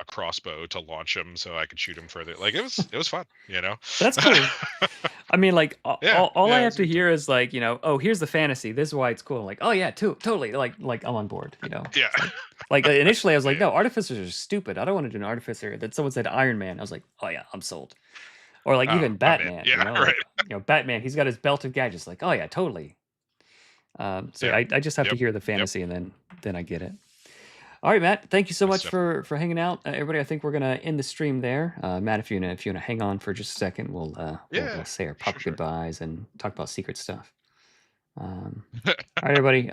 crossbow to launch them so I could shoot them further. Like it was fun. That's cool. I mean, like Yeah, all I yeah, it have was a to good hear time. is like, oh, here's the fantasy. This is why it's cool. Like, oh yeah, totally. Like I'm on board. Yeah, It's like initially I was like, yeah. no, artificers are stupid. I don't want to do an artificer. Then someone said Iron Man. I was like, oh yeah, I'm sold. Or like Oh, even I'm in. Batman. Yeah, right. Like Batman. He's got his belt of gadgets. Like, oh yeah, totally. So Yeah. I just have to Yep. hear the Yep. fantasy and then I get it. All right, Matt. Thank you so Most much definitely. for hanging out, everybody. I think we're gonna end the stream there. Matt, if you wanna hang on for just a second, we'll Yeah. say our Sure. proper Sure. goodbyes and talk about secret stuff. All right, everybody.